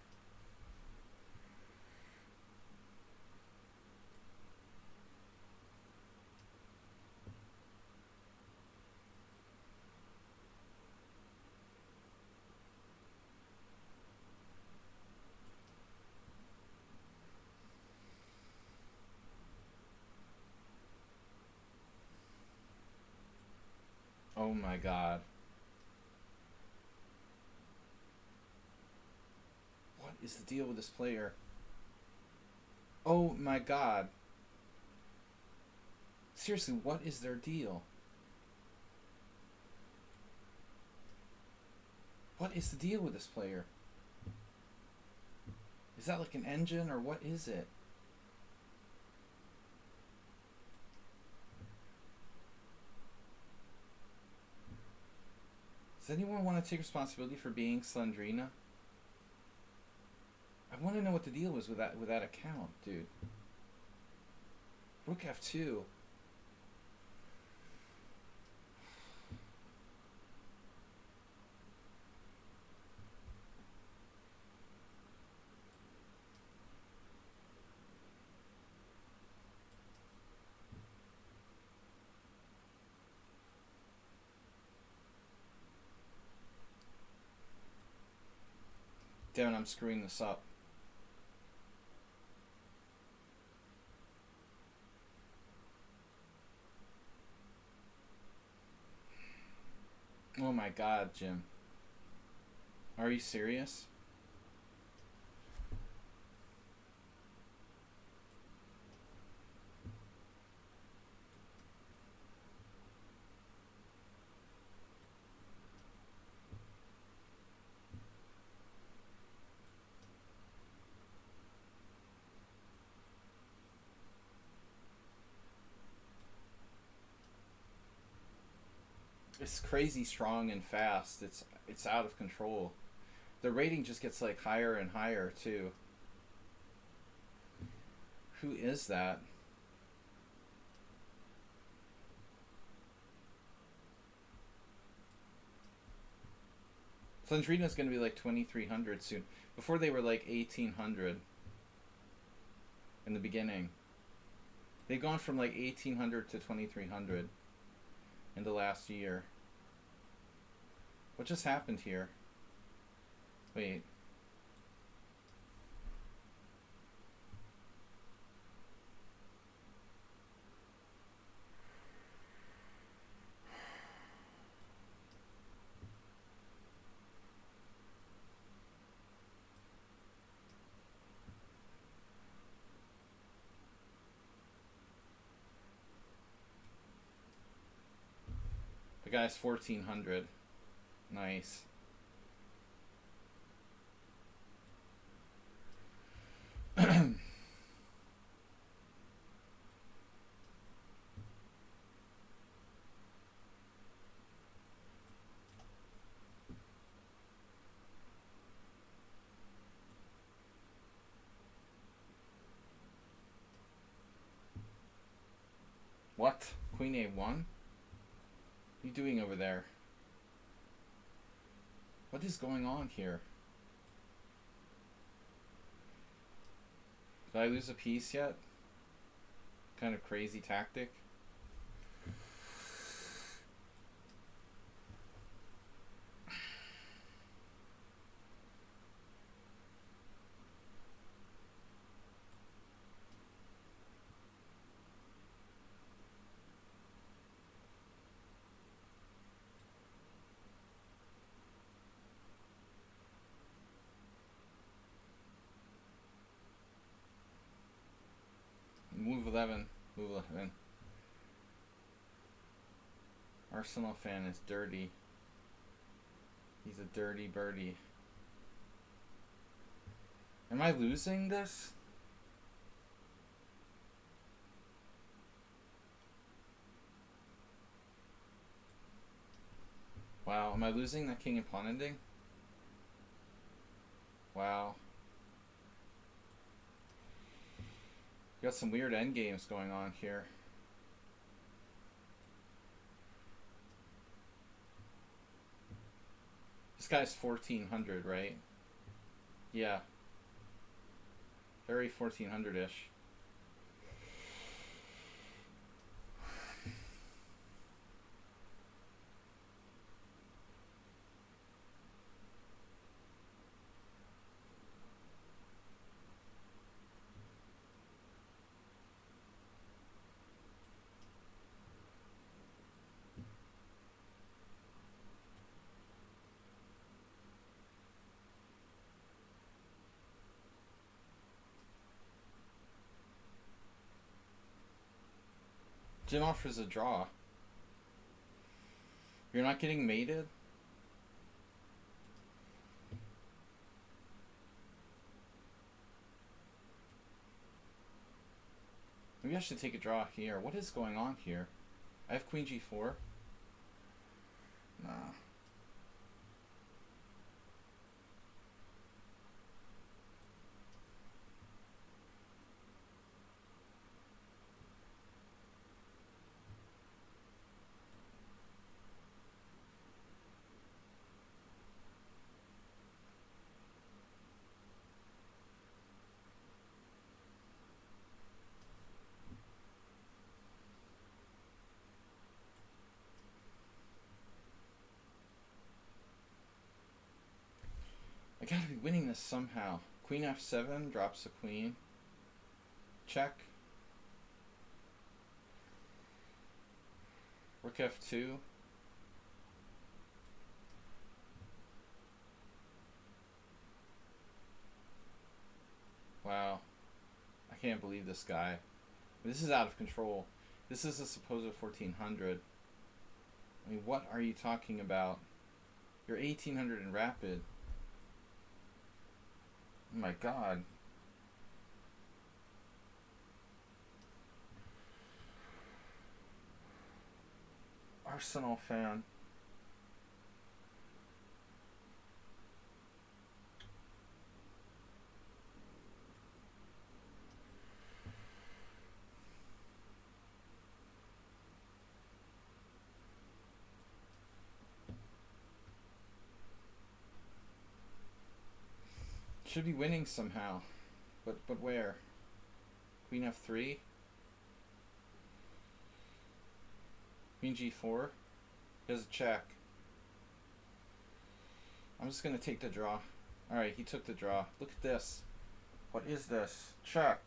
Oh my god. What is the deal with this player? Oh my god. Seriously, what is their deal? What is the deal with this player? Is that like an engine or what is it? Does anyone want to take responsibility for being Slendrina? I want to know what the deal was with that account, dude. Rook F2. Damn, I'm screwing this up. Oh my god, Jim. Are you serious? It's crazy strong and fast. It's out of control. The rating just gets like higher and higher too. Who is that? Slendrina's gonna be like 2300 soon. Before they were like 1800 in the beginning. They've gone from like 1800 to 2300 in the last year. What just happened here? Wait. The guy's 1400. Nice. What? Queen A1? What are you doing over there? What is going on here? Did I lose a piece yet? Kind of crazy tactic. Move 11. Move 11. Arsenal fan is dirty. He's a dirty birdie. Am I losing this? Wow, am I losing that king and pawn ending? Wow. We got some weird endgames going on here. This guy's 1400, right? Yeah. Very 1400-ish. Jim offers a draw. You're not getting mated? Maybe I should take a draw here. What is going on here? I have queen g4. Nah. I gotta be winning this somehow. Queen f7 drops a queen. Check. Rook f2. Wow. I can't believe this guy. This is out of control. This is a supposed 1400. I mean, what are you talking about? You're 1800 in rapid. Oh my god. Arsenal fan. Should be winning somehow. But where? Queen f3? Queen g4? There's a check. I'm just gonna take the draw. Alright, he took the draw. Look at this. What is this? Check.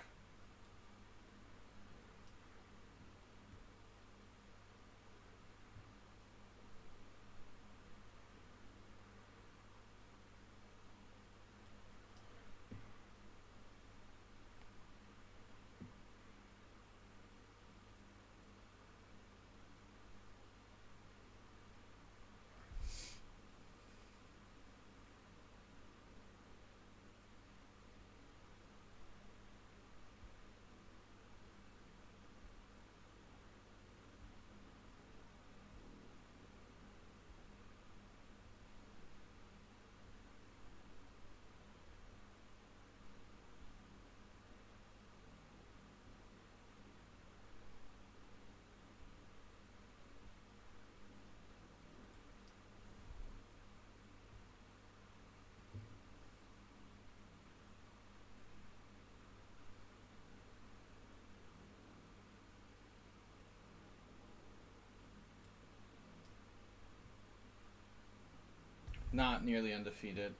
Not nearly undefeated.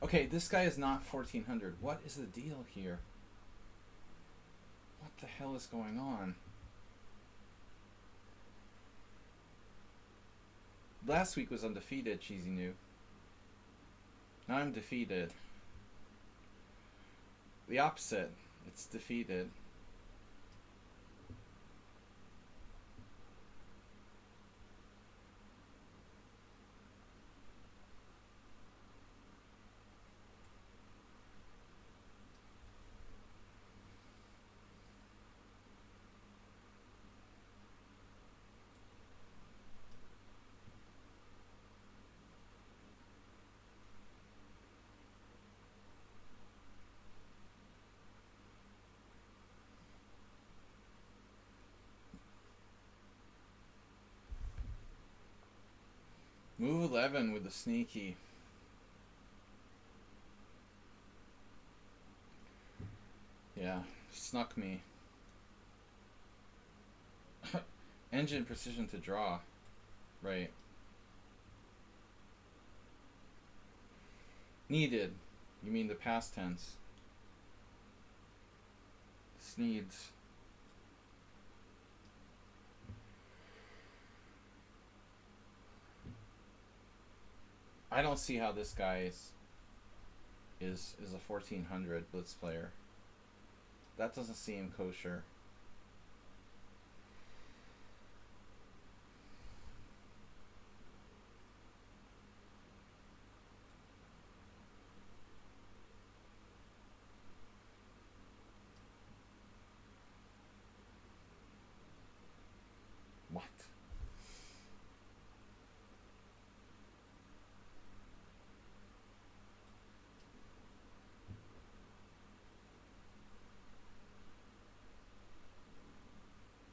Okay, this guy is not 1400. What is the deal here? What the hell is going on? Last week was undefeated, Cheesy New. Now I'm defeated. The opposite. It's defeated. Move 11 with the sneaky. Yeah, snuck me. Engine precision to draw. Right. Needed. You mean the past tense. Needs. I don't see how this guy is a 1400 blitz player. That doesn't seem kosher. What?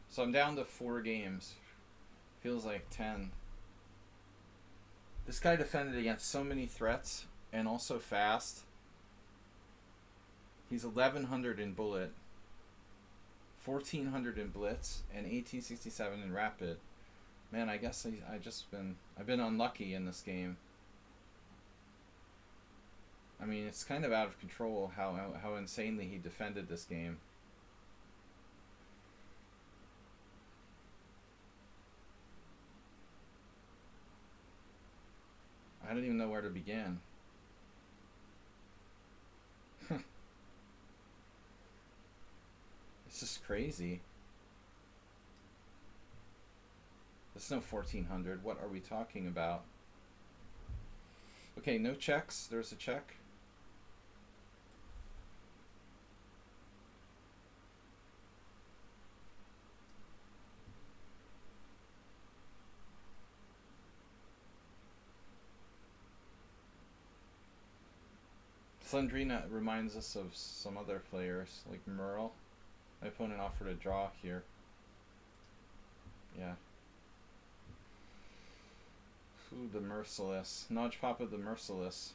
So I'm down to 4 games. Feels like 10. This guy defended against so many threats and also fast. He's 1100 in bullet, 1400 in blitz, and 1867 in rapid. Man, I guess I've been unlucky in this game. I mean, it's kind of out of control how insanely he defended this game. I don't even know where to begin. It's just crazy. There's no 1400. What are we talking about? Okay, no checks. There's a check. Slendrina reminds us of some other players, like Merle. My opponent offered a draw here. Yeah. Ooh, the Merciless. Nodge Papa the Merciless.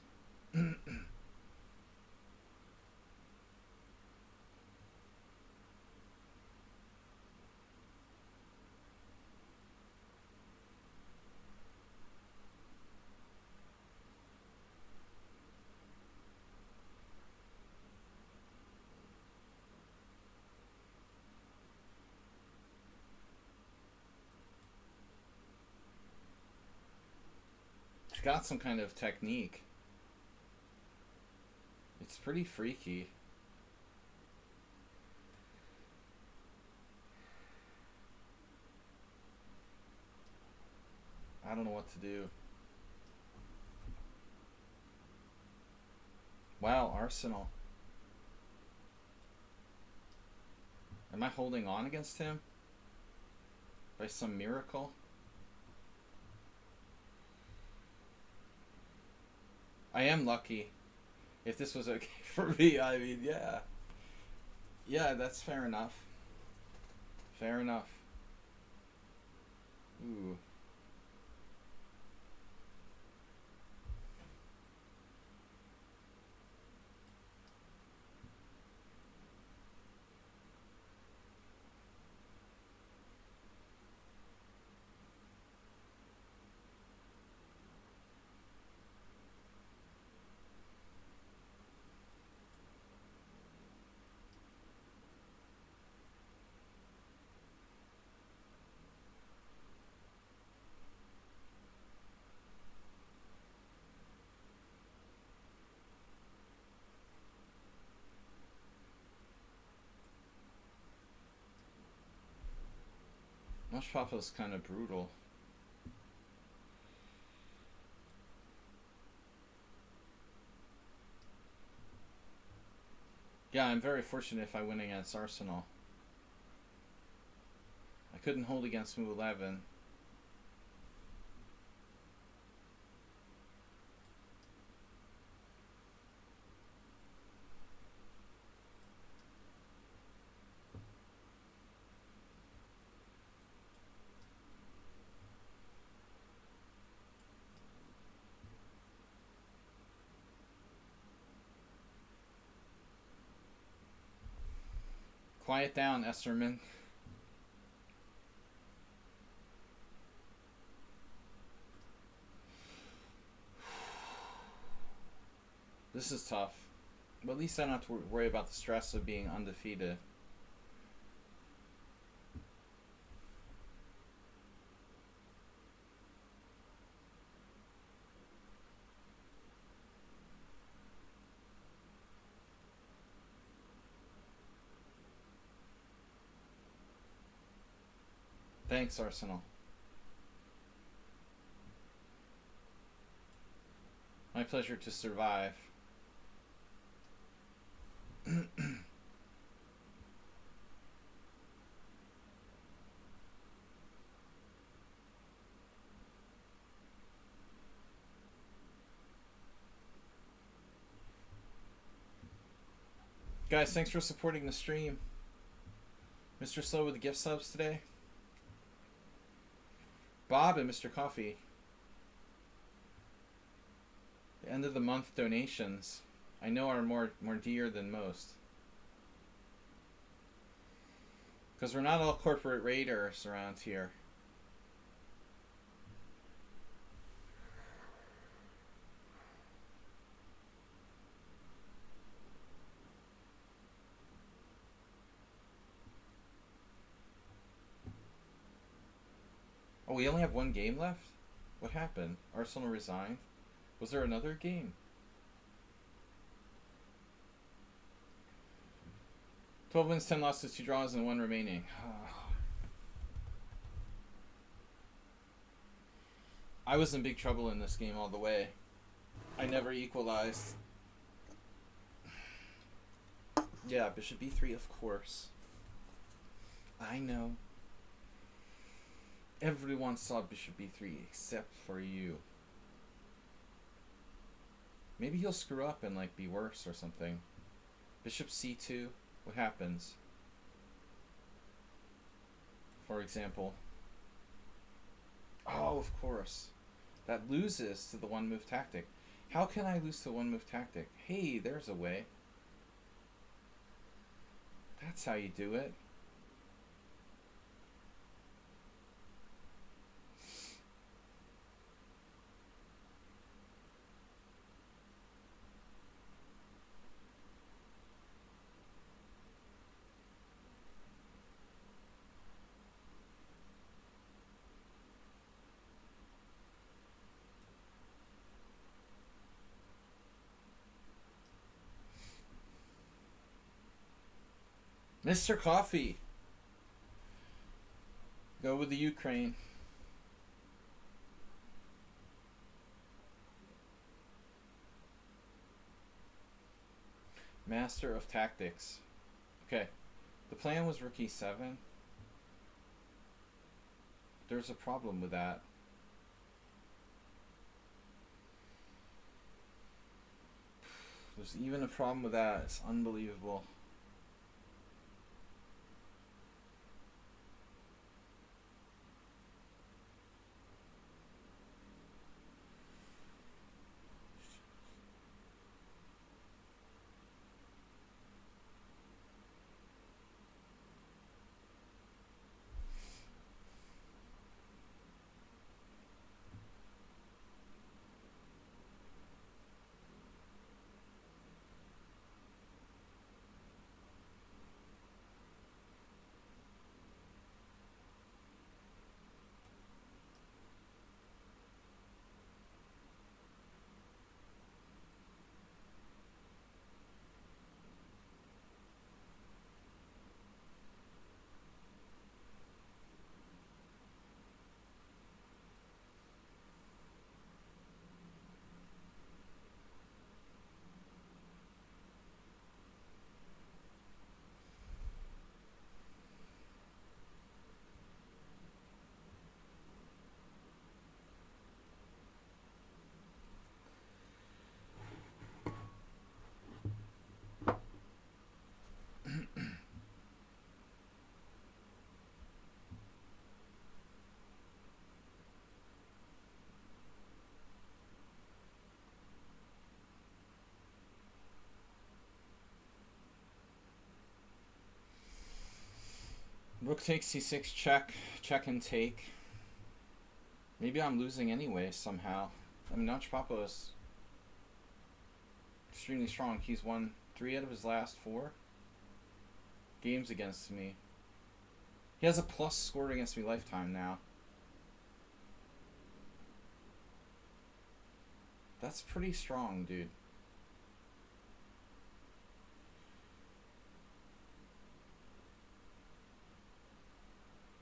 It's got some kind of technique. It's pretty freaky. I don't know what to do. Wow, Arsenal. Am I holding on against him? By some miracle? I am lucky. If this was okay for me, I mean, yeah. Yeah, that's fair enough. Fair enough. Ooh. Notch Papa's kind of brutal. Yeah, I'm very fortunate if I win against Arsenal. I couldn't hold against move 11. Quiet down, Esserman. This is tough. But at least I don't have to worry about the stress of being undefeated. Thanks, Arsenal. My pleasure to survive. Guys, thanks for supporting the stream. Mr. Slow with the gift subs today. Bob and Mr. Coffee. The end of the month donations, I know, are more dear than most. Because we're not all corporate raiders around here. Oh, we only have one game left? What happened? Arsenal resigned? Was there another game? 12 wins, 10 losses, 2 draws, and 1 remaining. I was in big trouble in this game all the way. I never equalized. Yeah, bishop b3, of course. I know. Everyone saw bishop b3 except for you. Maybe he'll screw up and like be worse or something. Bishop c2. What happens? For example. Oh, of course. That loses to the one move tactic. How can I lose to one move tactic? Hey, there's a way. That's how you do it. Mr. Coffee. Go with the Ukraine. Master of Tactics. Okay. The plan was rook e7. There's a problem with that. There's even a problem with that. It's unbelievable. Rook takes c6, check, check and take. Maybe I'm losing anyway somehow. I mean, Nachpapo is extremely strong. He's won 3 out of his last 4 games against me. He has a plus scored against me lifetime now. That's pretty strong, dude.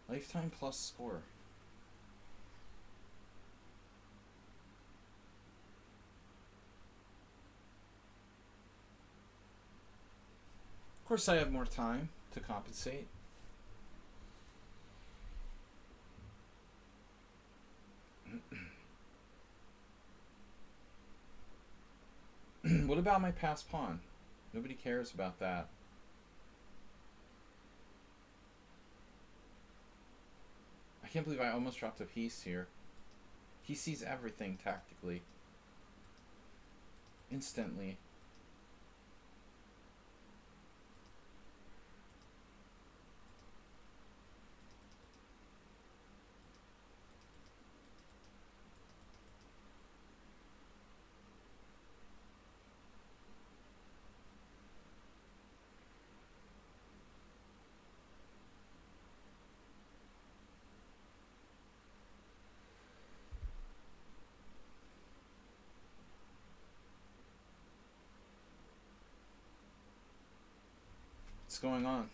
Lifetime plus score. Of course, I have more time to compensate. What about my passed pawn? Nobody cares about that. I can't believe I almost dropped a piece here. He sees everything tactically. Instantly. What's going on?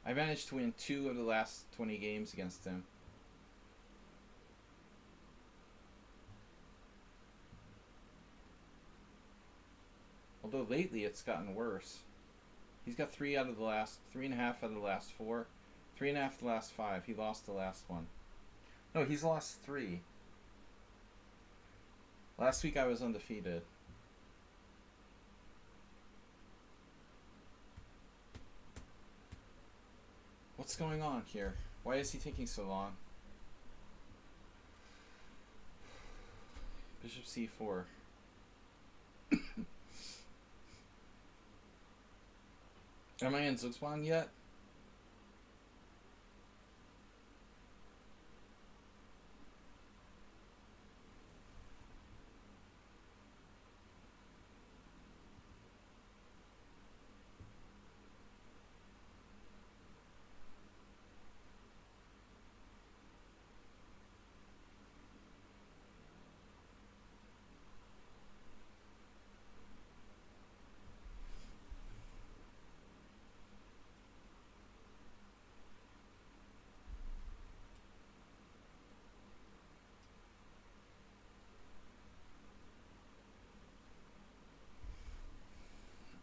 I managed to win 2 of the last 20 games against him. Although lately it's gotten worse. He's got 3.5 out of the last 4, 3.5 of the last 5. He lost the last one. No, he's lost 3. Last week I was undefeated. What's going on here? Why is he taking so long? Bishop c4. Am I in Zugzwang yet?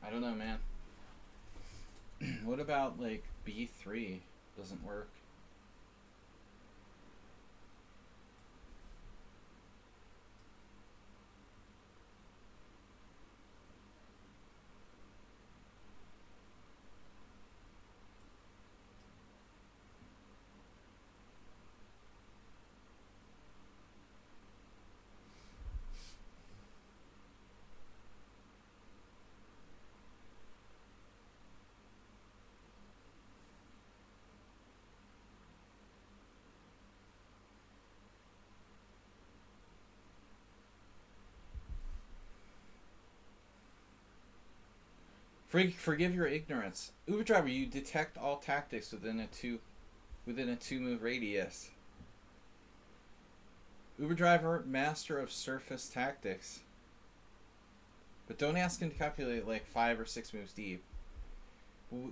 I don't know, man. What about like b3? Doesn't work. Forgive your ignorance. Uber driver, you detect all tactics within a 2-move radius. Uber driver, master of surface tactics. But don't ask him to calculate like 5 or 6 moves deep.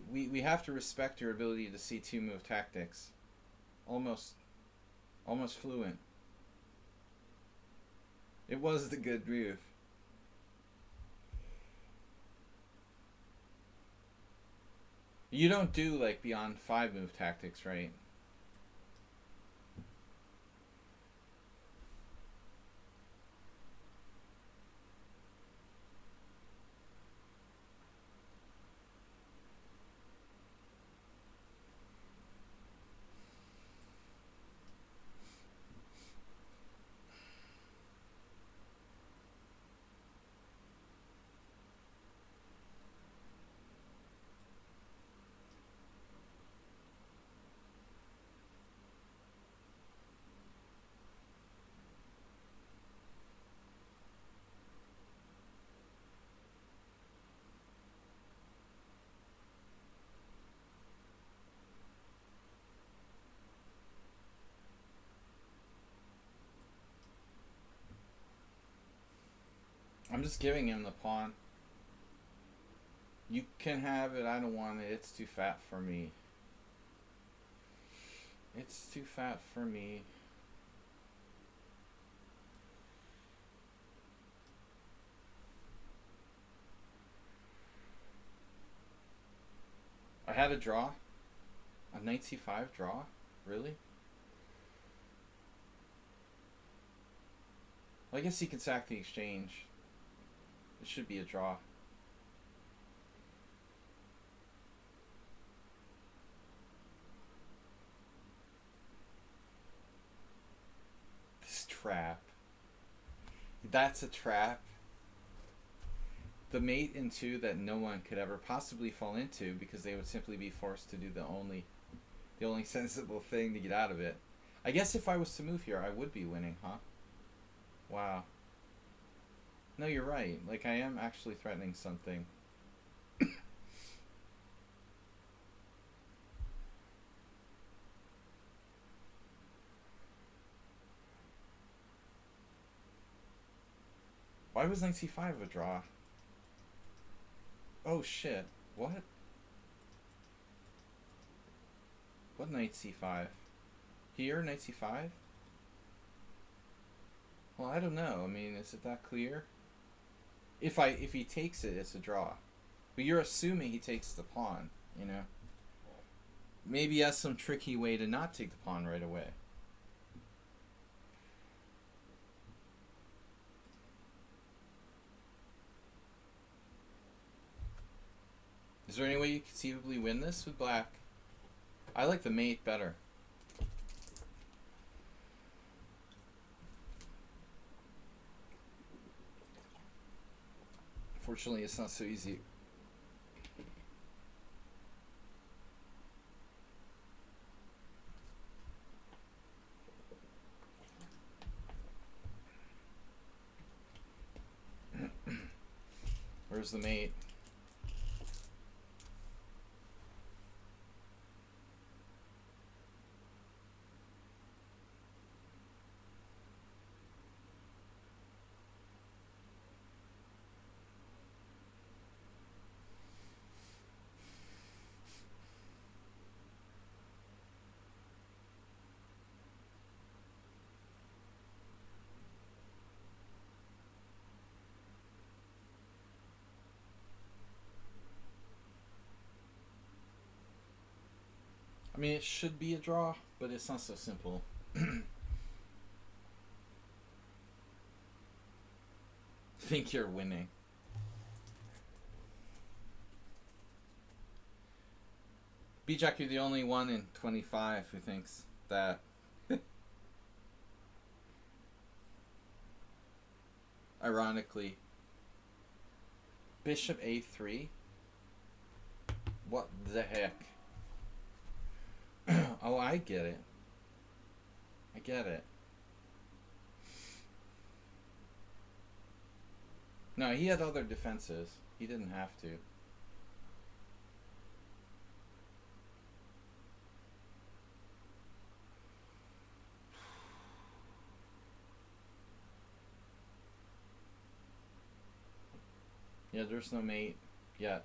We have to respect your ability to see 2-move tactics. Almost fluent. It was the good move. You don't do like beyond 5-move tactics, right? I'm just giving him the pawn. You can have it. I don't want it. It's too fat for me. It's too fat for me. I had a draw. A knight c5 draw? Really? Well, I guess he can sack the exchange. It should be a draw. This trap. That's a trap. The mate in two that no one could ever possibly fall into because they would simply be forced to do the only sensible thing to get out of it. I guess if I was to move here, I would be winning, huh? Wow. No, you're right. Like, I am actually threatening something. Why was knight c5 a draw? Oh, shit. What? What knight c5? Here, knight c5? Well, I don't know. I mean, is it that clear? If he takes it, it's a draw. But you're assuming he takes the pawn, you know? Maybe he has some tricky way to not take the pawn right away. Is there any way you conceivably win this with black? I like the mate better. Fortunately, it's not so easy. Where's the mate? I mean, it should be a draw, but it's not so simple. Think you're winning. B-Jack, you're the only one in 25 who thinks that. Ironically. Bishop a3? What the heck? Oh, I get it. I get it. No, he had other defenses. He didn't have to. Yeah, there's no mate yet.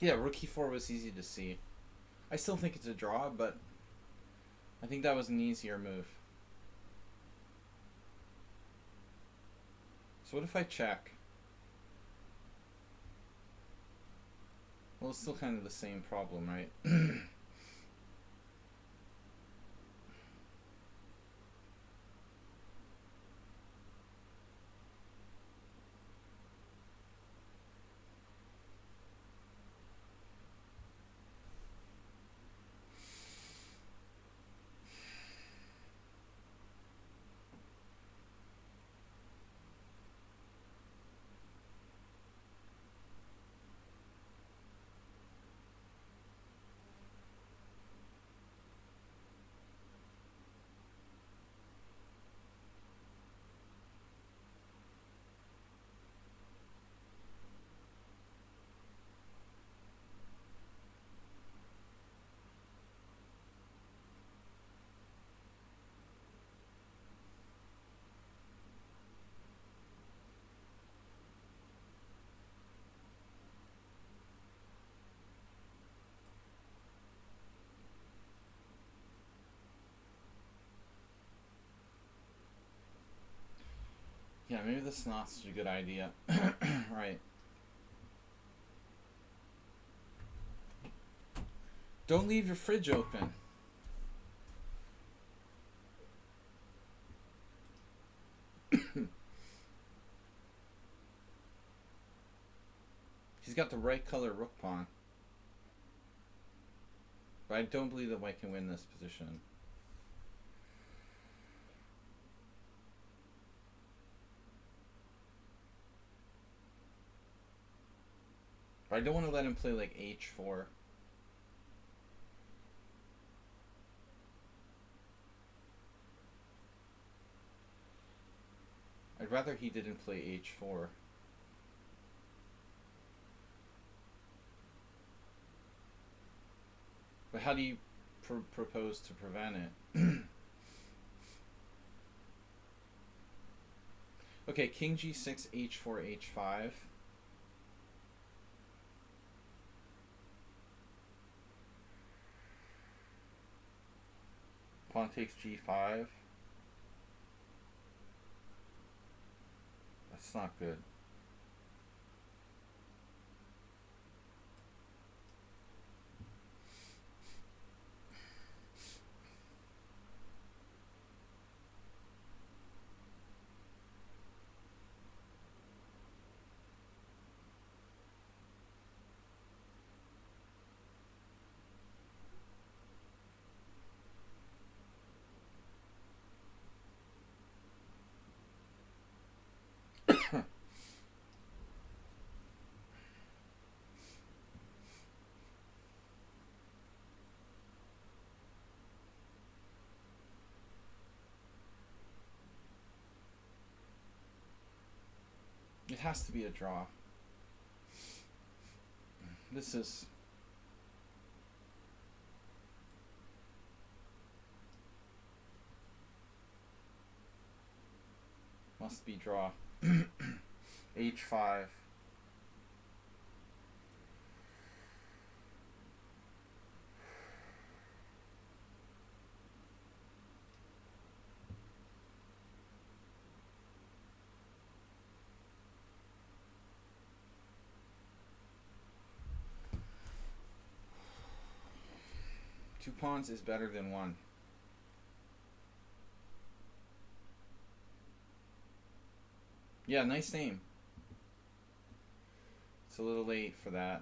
Yeah, rook e4 was easy to see. I still think it's a draw, but I think that was an easier move. So what if I check? Well, it's still kind of the same problem, right? maybe this is not such a good idea. Right. Don't leave your fridge open. He's got the right color rook pawn. But I don't believe that white can win this position. But I don't want to let him play like h4. I'd rather he didn't play h4. But how do you propose to prevent it? Okay, king g6, h4, h5. Pawn takes g5. That's not good. It has to be a draw. This is... must be draw. h5. Two pawns is better than one. Yeah, nice name. It's a little late for that.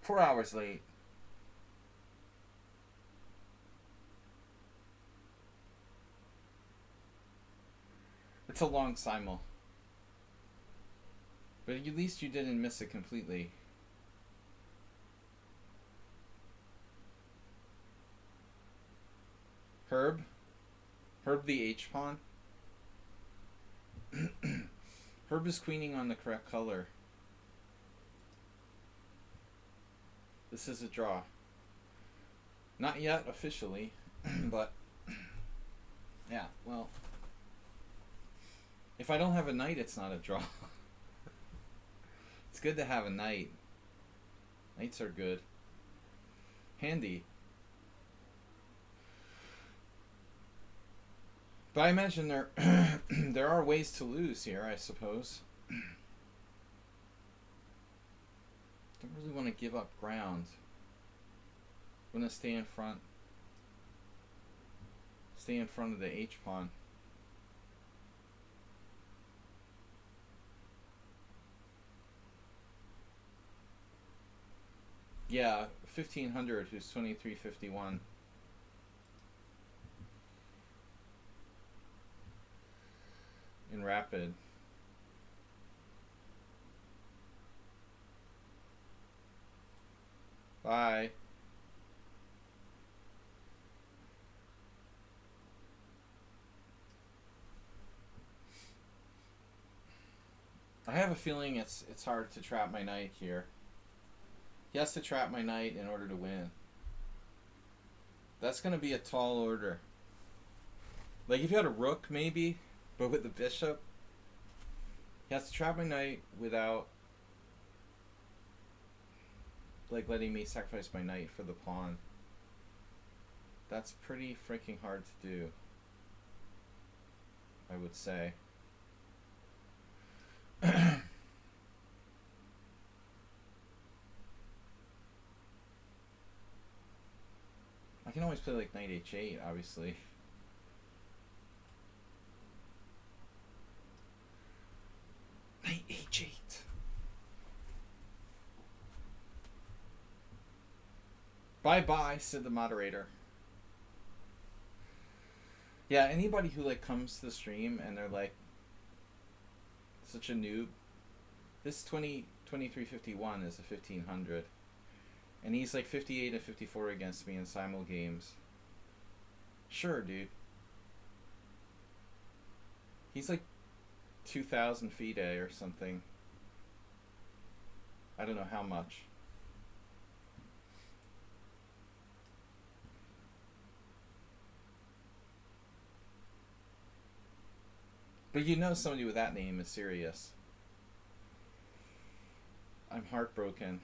4 hours late. It's a long simul. But at least you didn't miss it completely. Herb the h-pawn. Herb is queening on the correct color. This is a draw. Not yet officially, but yeah, well, if I don't have a knight, it's not a draw. It's good to have a knight. Knights are good. Handy. But I imagine there there are ways to lose here, I suppose. Don't really want to give up ground. I want to stay in front. Stay in front of the h-pawn. Yeah, 1500 who's 2351. In rapid. Bye. I have a feeling it's hard to trap my knight here. He has to trap my knight in order to win. That's going to be a tall order. Like if you had a rook maybe, but with the bishop, he has to trap my knight without like letting me sacrifice my knight for the pawn. That's pretty freaking hard to do, I would say. I can always play like knight h8, obviously. Knight h8. Bye-bye, said the moderator. Yeah, anybody who like comes to the stream and they're like such a noob. This 2351 is a 1500. And he's like 58 and 54 against me in Simul games. Sure, dude. He's like 2,000 FIDE or something. I don't know how much. But you know somebody with that name is serious. I'm heartbroken.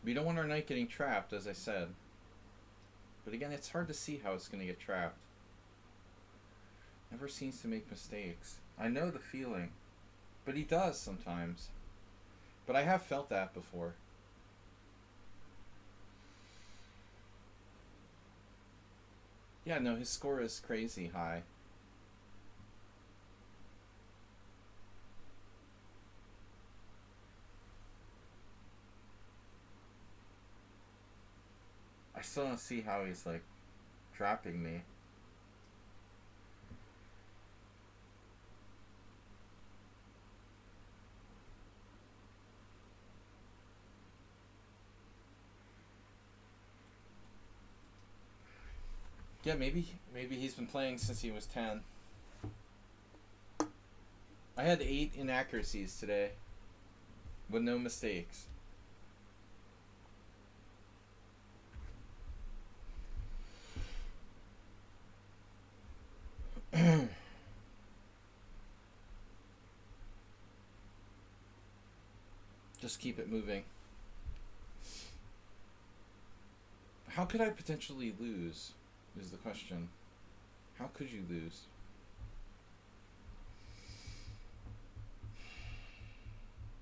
We don't want our knight getting trapped, as I said. But again, it's hard to see how it's going to get trapped. Never seems to make mistakes. I know the feeling. But he does sometimes. But I have felt that before. Yeah, no, his score is crazy high. I still don't see how he's like trapping me. Yeah, maybe he's been playing since he was 10. I had 8 inaccuracies today with no mistakes. Just keep it moving. How could I potentially lose is the question. How could you lose?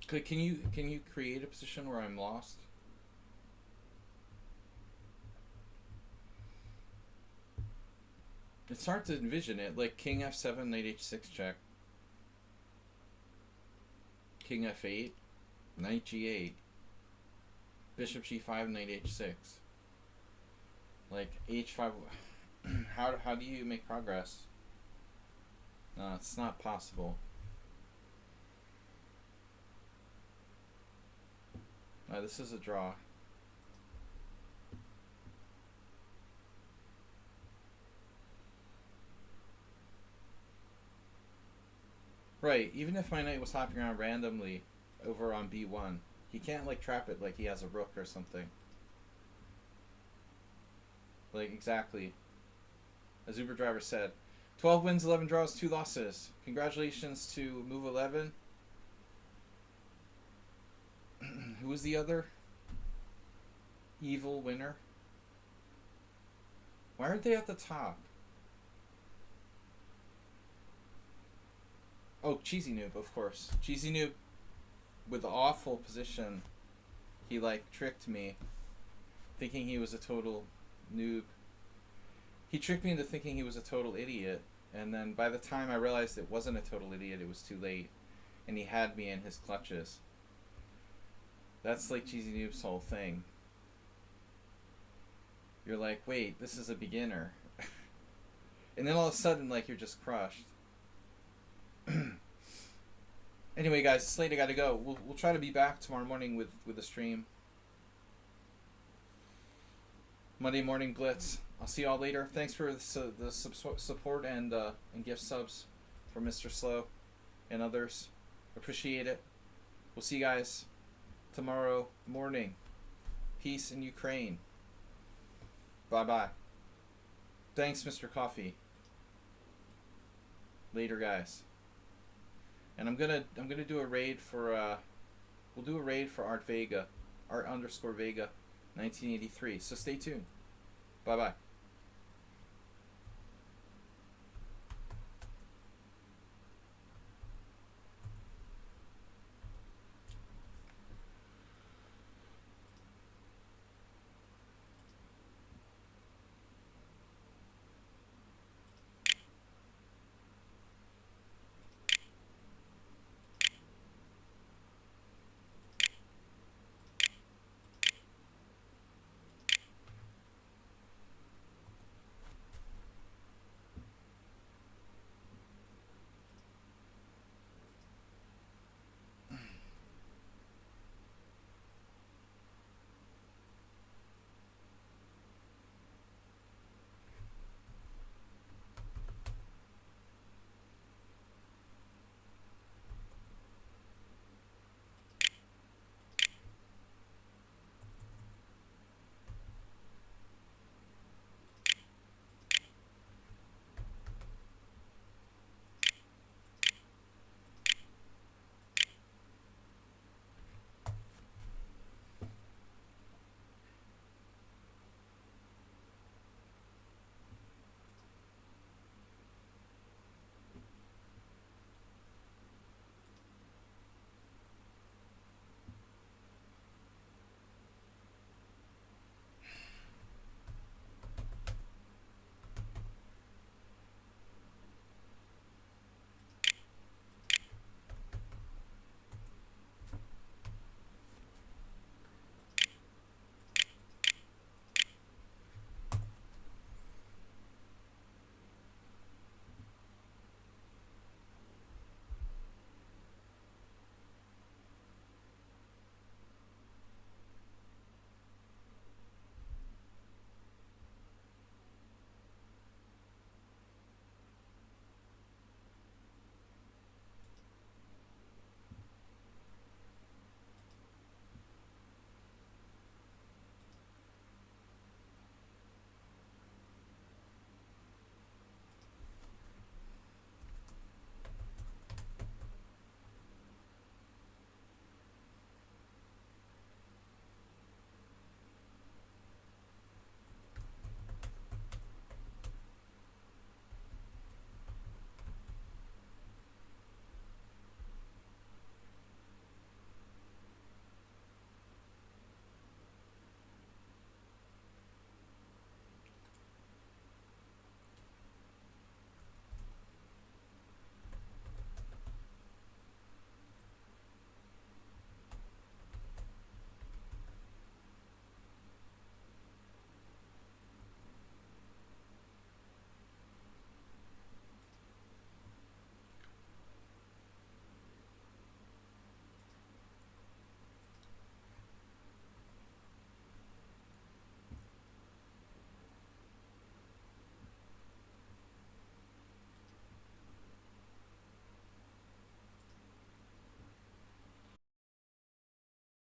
Can you create a position where I'm lost? It's hard to envision it. Like king f7, knight h6 check. King f8, knight g8. Bishop g5, knight h6. Like h5. How do you make progress? No, it's not possible. This is a draw. Right, even if my knight was hopping around randomly over on b1, he can't like trap it like he has a rook or something. Like exactly. As Uber driver said, 12 wins, 11 draws, 2 losses. Congratulations to Move 11. Who was the other evil winner? Why aren't they at the top? Oh, Cheesy Noob, of course. Cheesy Noob with the awful position. He like tricked me, thinking he was a total noob. He tricked me into thinking he was a total idiot, and then by the time I realized it wasn't a total idiot, it was too late, and he had me in his clutches. That's like Cheesy Noob's whole thing. You're like, wait, this is a beginner. And then all of a sudden, like, you're just crushed. Anyway, guys, it's late. I gotta go. We'll try to be back tomorrow morning with a stream. Monday morning blitz. I'll see y'all later. Thanks for the support and gift subs for Mr. Slow and others. Appreciate it. We'll see you guys tomorrow morning. Peace in Ukraine. Bye-bye. Thanks, Mr. Coffee. Later, guys. And I'm gonna do a raid for we'll do a raid for Art Vega, Art_Vega, 1983. So stay tuned. Bye bye.